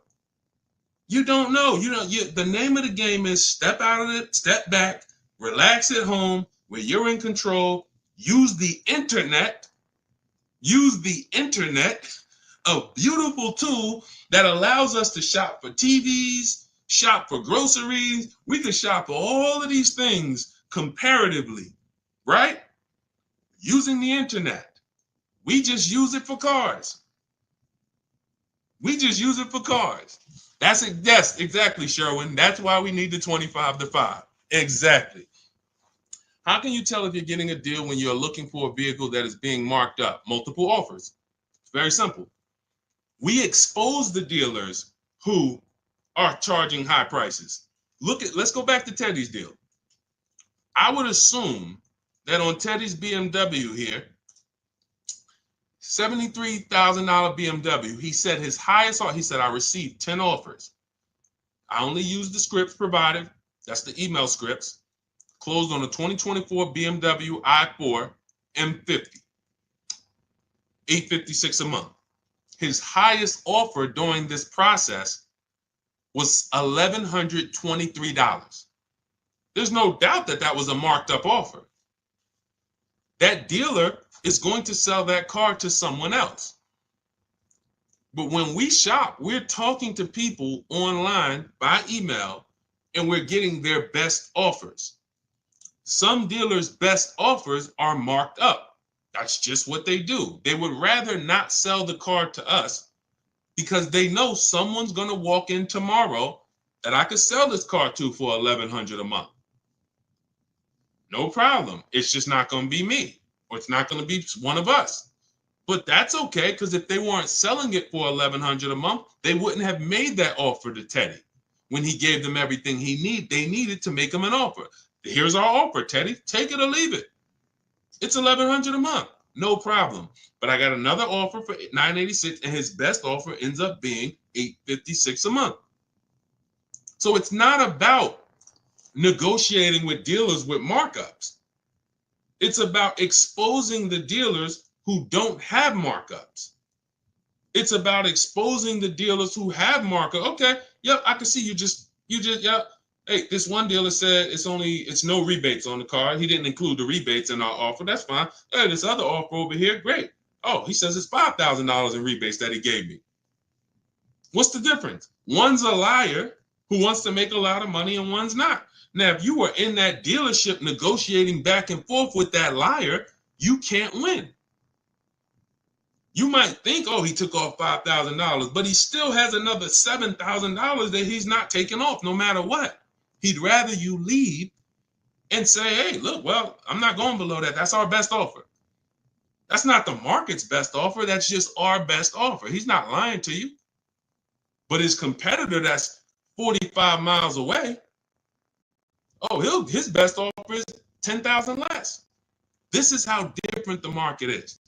A: You don't know. The name of the game is step out of it, step back, relax at home where you're in control, use the internet, a beautiful tool that allows us to shop for TVs, shop for groceries. We can shop for all of these things comparatively, right? Using the internet. We just use it for cars. That's exactly, Sherwin. That's why we need the 25-5. Exactly. How can you tell if you're getting a deal when you're looking for a vehicle that is being marked up? Multiple offers. It's very simple. We expose the dealers who are charging high prices. Let's go back to Teddy's deal. I would assume that on Teddy's BMW here, $73,000 BMW, he said his highest offer, he said, I received 10 offers. I only used the scripts provided. That's the email scripts. closed on a 2024 BMW i4 M50, $856 a month. His highest offer during this process was $1,123. There's no doubt that that was a marked up offer. That dealer is going to sell that car to someone else. But when we shop, we're talking to people online by email, and we're getting their best offers. Some dealers' best offers are marked up. That's just what they do. They would rather not sell the car to us because they know someone's going to walk in tomorrow that I could sell this car to for $1,100 a month. No problem. It's just not going to be me, or it's not going to be one of us. But that's okay, because if they weren't selling it for $1,100 a month, they wouldn't have made that offer to Teddy when he gave them everything they needed to make him an offer. Here's our offer, Teddy. Take it or leave it. It's $1,100 a month. No problem. But I got another offer for $986, and his best offer ends up being $856 a month. So it's not about negotiating with dealers with markups. It's about exposing the dealers who don't have markups. It's about exposing the dealers who have markup. Okay, yep, I can see you just, yep. Hey, this one dealer said it's no rebates on the car. He didn't include the rebates in our offer. That's fine. Hey, this other offer over here, great. Oh, he says it's $5,000 in rebates that he gave me. What's the difference? One's a liar who wants to make a lot of money, and one's not. Now, if you were in that dealership negotiating back and forth with that liar, you can't win. You might think, oh, he took off $5,000, but he still has another $7,000 that he's not taking off no matter what. He'd rather you leave and say, hey, look, well, I'm not going below that. That's our best offer. That's not the market's best offer. That's just our best offer. He's not lying to you. But his competitor that's 45 miles away, oh, his best offer is $10,000 less. This is how different the market is.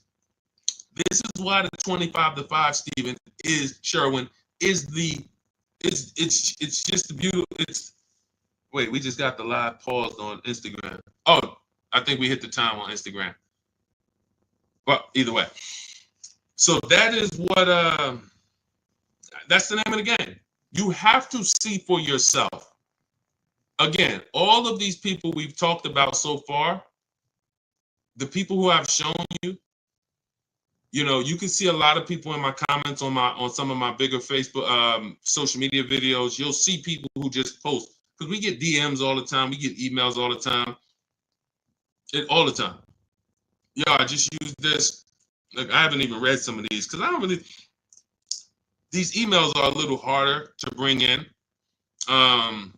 A: This is why the 25-5, Stephen, is Sherwin, is it's just the beautiful. Wait, we just got the live paused on Instagram. Oh, I think we hit the time on Instagram. Well, either way. So that is what that's the name of the game. You have to see for yourself. Again, all of these people we've talked about so far, the people who I've shown you, you can see a lot of people in my comments on some of my bigger Facebook social media videos. You'll see people who just post, because we get DMs all the time, we get emails all the time, all the time. Yeah, I just use this. Like, I haven't even read some of these because I don't really. These emails are a little harder to bring in, because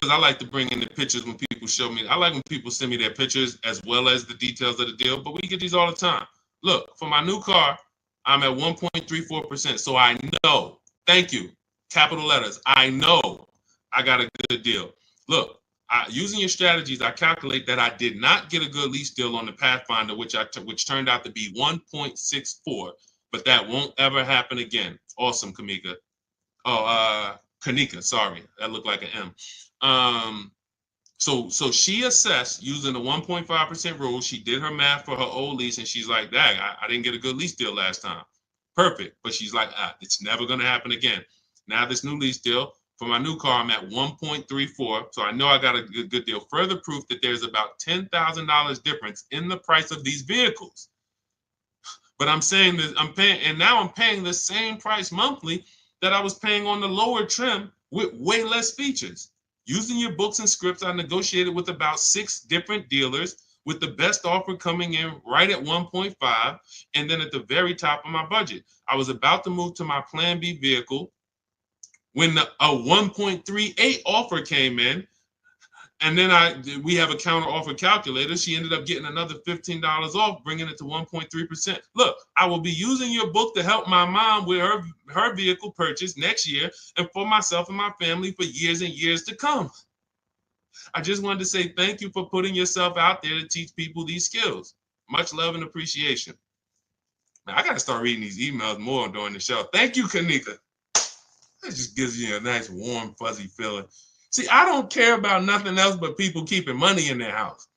A: I like to bring in the pictures when people show me. I like when people send me their pictures as well as the details of the deal. But we get these all the time. Look, for my new car, I'm at 1.34%. So I know, thank you, capital letters, I know I got a good deal. Look, using your strategies, I calculate that I did not get a good lease deal on the Pathfinder, which turned out to be 1.64, but that won't ever happen again. Awesome, Kamika. Oh, Kanika, sorry, that looked like an M. So she assessed using the 1.5% rule. She did her math for her old lease, and she's like, dang, I didn't get a good lease deal last time. Perfect. But she's like, it's never going to happen again. Now this new lease deal, for my new car, I'm at 1.34. So I know I got a good deal. Further proof that there's about $10,000 difference in the price of these vehicles. But I'm saying that I'm paying the same price monthly that I was paying on the lower trim with way less features. Using your books and scripts, I negotiated with about 6 different dealers, with the best offer coming in right at 1.5, and then at the very top of my budget. I was about to move to my Plan B vehicle when a 1.38 offer came in, and then we have a counter offer calculator. She ended up getting another $15 off, bringing it to 1.3%. Look, I will be using your book to help my mom with her vehicle purchase next year, and for myself and my family for years and years to come. I just wanted to say thank you for putting yourself out there to teach people these skills. Much love and appreciation. Now, I got to start reading these emails more during the show. Thank you, Kanika. That just gives you a nice, warm, fuzzy feeling. See, I don't care about nothing else but people keeping money in their house.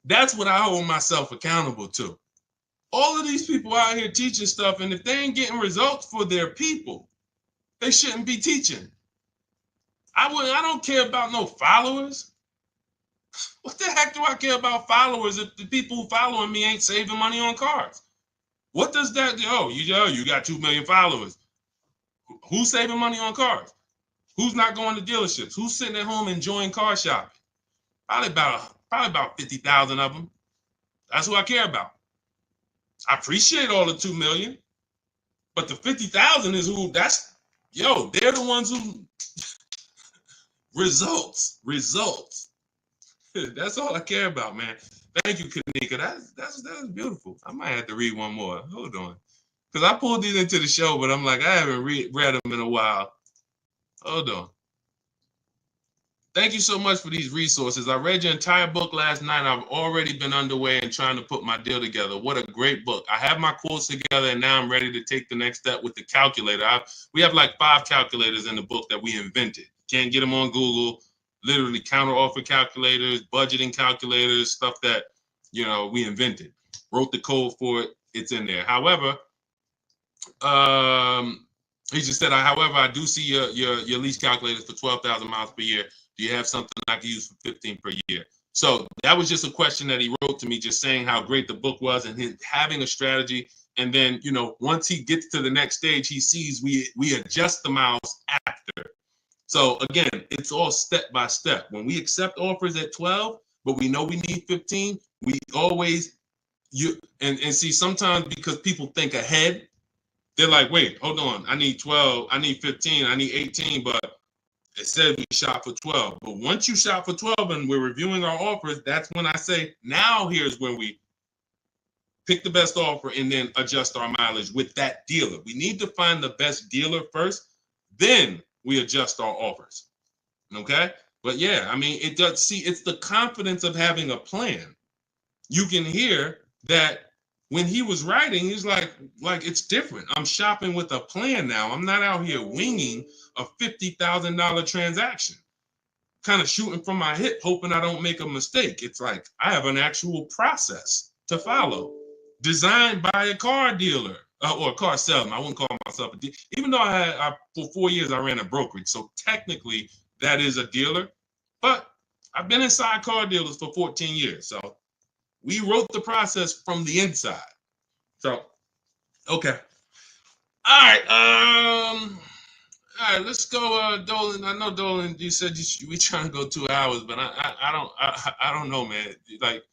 A: That's what I hold myself accountable to. All of these people out here teaching stuff, and if they ain't getting results for their people, they shouldn't be teaching. I don't care about no followers. What the heck do I care about followers if the people who following me ain't saving money on cars? What does that do? Oh, you got 2 million followers. Who's saving money on cars? Who's not going to dealerships? Who's sitting at home enjoying car shopping? Probably about 50,000 of them. That's who I care about. I appreciate all the 2 million, but the 50,000 is who. They're the ones who results. That's all I care about, man. Thank you, Kanika. That's beautiful. I might have to read one more. Hold on, because I pulled these into the show, but I'm like, I haven't read them in a while. Hold on. Thank you so much for these resources. I read your entire book last night. I've already been underway and trying to put my deal together. What a great book. I have my quotes together, and now I'm ready to take the next step with the calculator. We have like 5 calculators in the book that we invented. Can't get them on Google. Literally counter offer calculators, budgeting calculators, stuff that, we invented. Wrote the code for it. It's in there. However, he just said, however, I do see your lease calculators for 12,000 miles per year. Do you have something I can use for 15 per year? So that was just a question that he wrote to me, just saying how great the book was and him having a strategy. And then, once he gets to the next stage, he sees we adjust the miles after. So again, it's all step by step. When we accept offers at 12, but we know we need 15, we always see sometimes because people think ahead, they're like, wait, hold on, I need 12, I need 15, I need 18, but it said we shop for 12. But once you shop for 12 and we're reviewing our offers, that's when I say, now here's when we pick the best offer and then adjust our mileage with that dealer. We need to find the best dealer first, then we adjust our offers. Okay? But yeah, I mean, it does. See, it's the confidence of having a plan. You can hear that when he was writing, he's like it's different. I'm shopping with a plan now. I'm not out here winging a $50,000 transaction, kind of shooting from my hip, hoping I don't make a mistake. It's like I have an actual process to follow, designed by a car dealer or a car salesman. I wouldn't call myself a dealer, even though for 4 years I ran a brokerage. So technically that is a dealer, but I've been inside car dealers for 14 years. So we wrote the process from the inside. So, okay. All right. Let's go, Dolan. I know, Dolan, you said we trying to go 2 hours, but I don't know, man. Like,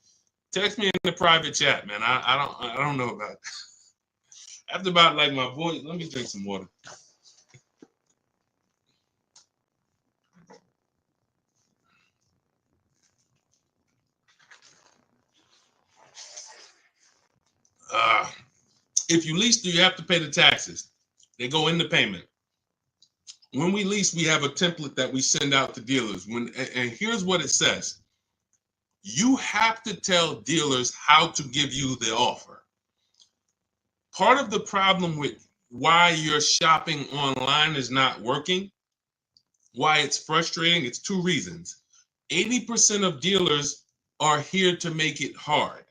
A: text me in the private chat, man. I don't know about it. After about like my voice, let me drink some water. If you lease, do you have to pay the taxes? They go in the payment. When we lease, we have a template that we send out to dealers. And here's what it says. You have to tell dealers how to give you the offer. Part of the problem with why your shopping online is not working, why it's frustrating, it's 2 reasons. 80% of dealers are here to make it hard,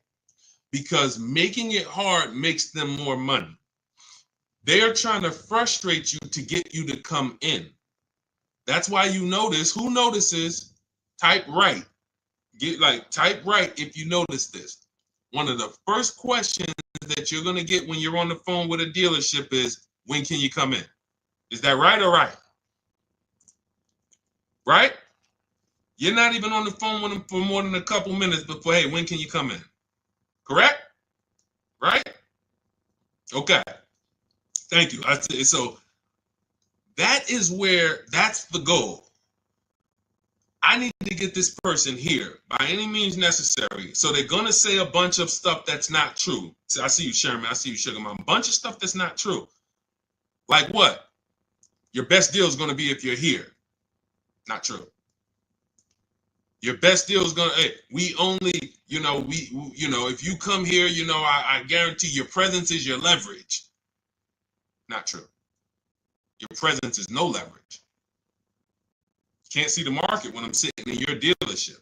A: because making it hard makes them more money. They are trying to frustrate you to get you to come in. That's why you notice, who notices, type right. Type right if you notice this. One of the first questions that you're going to get when you're on the phone with a dealership is, when can you come in? Is that right or right? Right? You're not even on the phone with them for more than a couple minutes before, hey, when can you come in? Correct? Right? Okay. Thank you. So that's the goal. I need to get this person here by any means necessary. So they're going to say a bunch of stuff that's not true. So I see you, Sherman. I see you, Sugar Mom. A bunch of stuff that's not true. Like what? Your best deal is going to be if you're here. Not true. Your best deal is going to, we only, if you come here, I guarantee your presence is your leverage. Not true. Your presence is no leverage. Can't see the market when I'm sitting in your dealership.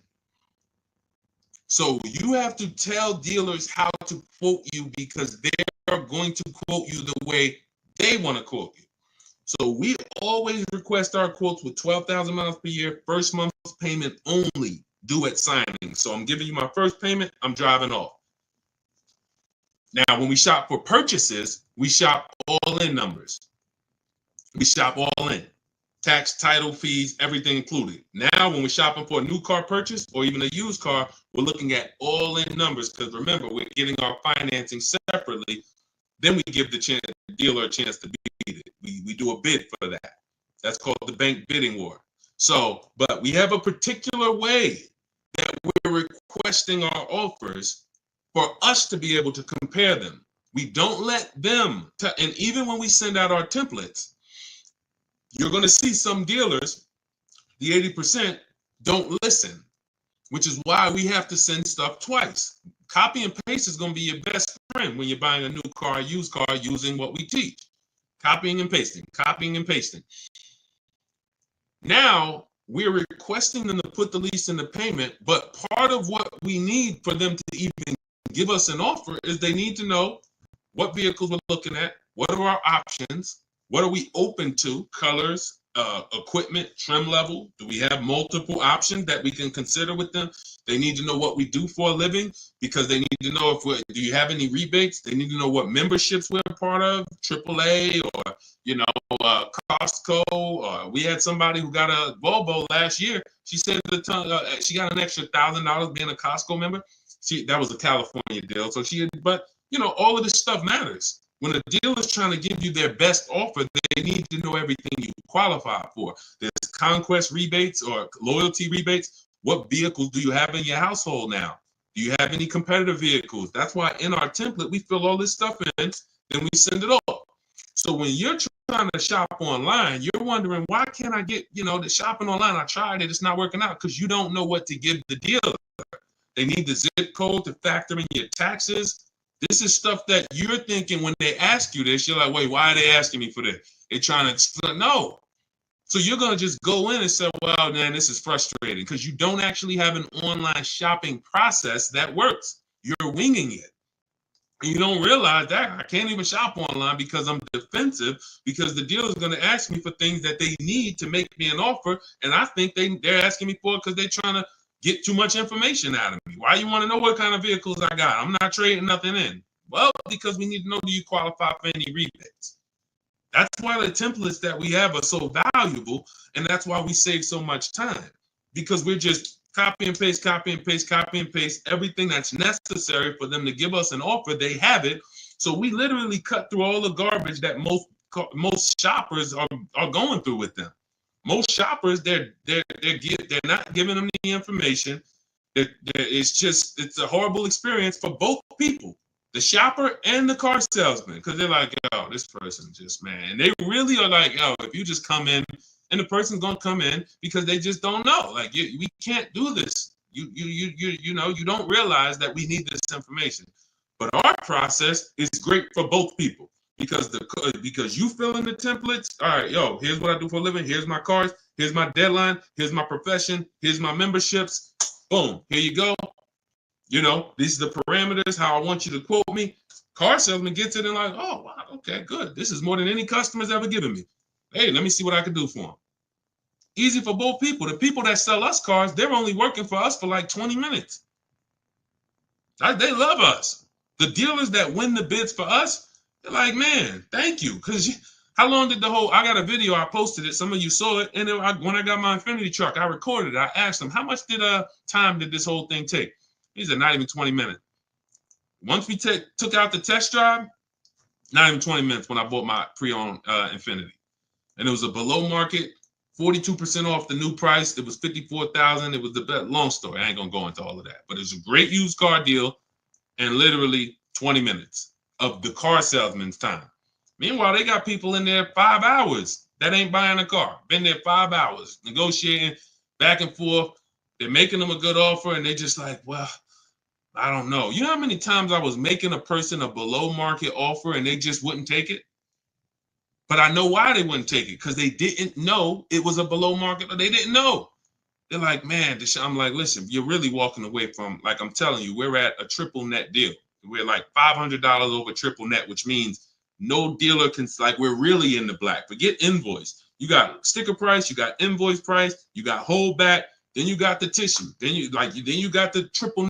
A: So you have to tell dealers how to quote you because they're going to quote you the way they want to quote you. So we always request our quotes with 12,000 miles per year, first month's payment only, due at signing. So I'm giving you my first payment, I'm driving off. Now, when we shop for purchases, we shop all in numbers. We shop all in. Tax, title, fees, everything included. Now, when we're shopping for a new car purchase or even a used car, we're looking at all in numbers because remember, we're getting our financing separately. Then we give the dealer a chance to beat it. We do a bid for that. That's called the bank bidding war. So, but we have a particular way that we're requesting our offers for us to be able to compare them. We don't let them, and even when we send out our templates, you're going to see some dealers, the 80%, don't listen, which is why we have to send stuff twice. Copy and paste is going to be your best friend when you're buying a new car, used car, using what we teach. Copying and pasting, copying and pasting. Now, we're requesting them to put the lease in the payment, but part of what we need for them to even give us an offer is they need to know what vehicles we're looking at, what are our options, what are we open to, colors, equipment, trim level. Do we have multiple options that we can consider with them? They need to know what we do for a living because they need to know if do you have any rebates? They need to know what memberships we're a part of, AAA or, Costco. We had somebody who got a Volvo last year. She said she got an extra $1,000 being a Costco member. That was a California deal. So all of this stuff matters. When a dealer is trying to give you their best offer, they need to know everything you qualify for. There's conquest rebates or loyalty rebates. What vehicles do you have in your household now? Do you have any competitive vehicles? That's why in our template, we fill all this stuff in, then we send it off. So when you're trying to shop online, you're wondering, why can't I get, the shopping online? I tried it, it's not working out because you don't know what to give the dealer. They need the zip code to factor in your taxes. This is stuff that you're thinking when they ask you this, you're like, wait, why are they asking me for this? They're trying to explain. No. So you're going to just go in and say, well, man, this is frustrating because you don't actually have an online shopping process that works. You're winging it. And you don't realize that I can't even shop online because I'm defensive because the dealer is going to ask me for things that they need to make me an offer. And I think they're asking me for it because they're trying to get too much information out of me. Why you want to know what kind of vehicles I got? I'm not trading nothing in. Well, because we need to know, do you qualify for any rebates? That's why the templates that we have are so valuable, and that's why we save so much time, because we're just copy and paste, copy and paste, copy and paste, everything that's necessary for them to give us an offer, they have it. So we literally cut through all the garbage that most shoppers are going through with them. Most shoppers, they're not giving them the information. It's a horrible experience for both people, the shopper and the car salesman, because they're like, yo, this person just, man. And they really are like, yo, if you just come in, and the person's gonna come in because they just don't know. Like, we can't do this. You don't realize that we need this information. But our process is great for both people. Because you fill in the templates. All right, yo, here's what I do for a living. Here's my cars. Here's my deadline. Here's my profession. Here's my memberships. Boom, here you go. These are the parameters, how I want you to quote me. Car salesman gets it and like, oh, wow, okay, good. This is more than any customer's ever given me. Hey, let me see what I can do for them. Easy for both people. The people that sell us cars, they're only working for us for like 20 minutes. They love us. The dealers that win the bids for us, they're like, man, thank you. Because how long did I got a video, I posted it. Some of you saw it. And when I got my Infinity truck, I recorded it. I asked them, how much time did this whole thing take? He said, not even 20 minutes. Once we took out the test drive, not even 20 minutes when I bought my pre-owned Infinity. And it was a below market, 42% off the new price. It was $54,000. It was the best. Long story. I ain't going to go into all of that. But it was a great used car deal and literally 20 minutes of the car salesman's time. Meanwhile, they got people in there 5 hours that ain't buying a car. Been there 5 hours, negotiating back and forth. They're making them a good offer, and they just like, well, I don't know. You know how many times I was making a person a below market offer and they just wouldn't take it? But I know why they wouldn't take it, because they didn't know it was a below market, or they didn't know. They're like, man, I'm like, listen, you're really walking away from, like I'm telling you, we're at a triple net deal. We're like $500 over triple net, which means no dealer can, like, we're really in the black. Forget invoice. You got sticker price, you got invoice price, you got holdback, then you got the tissue, then you got the triple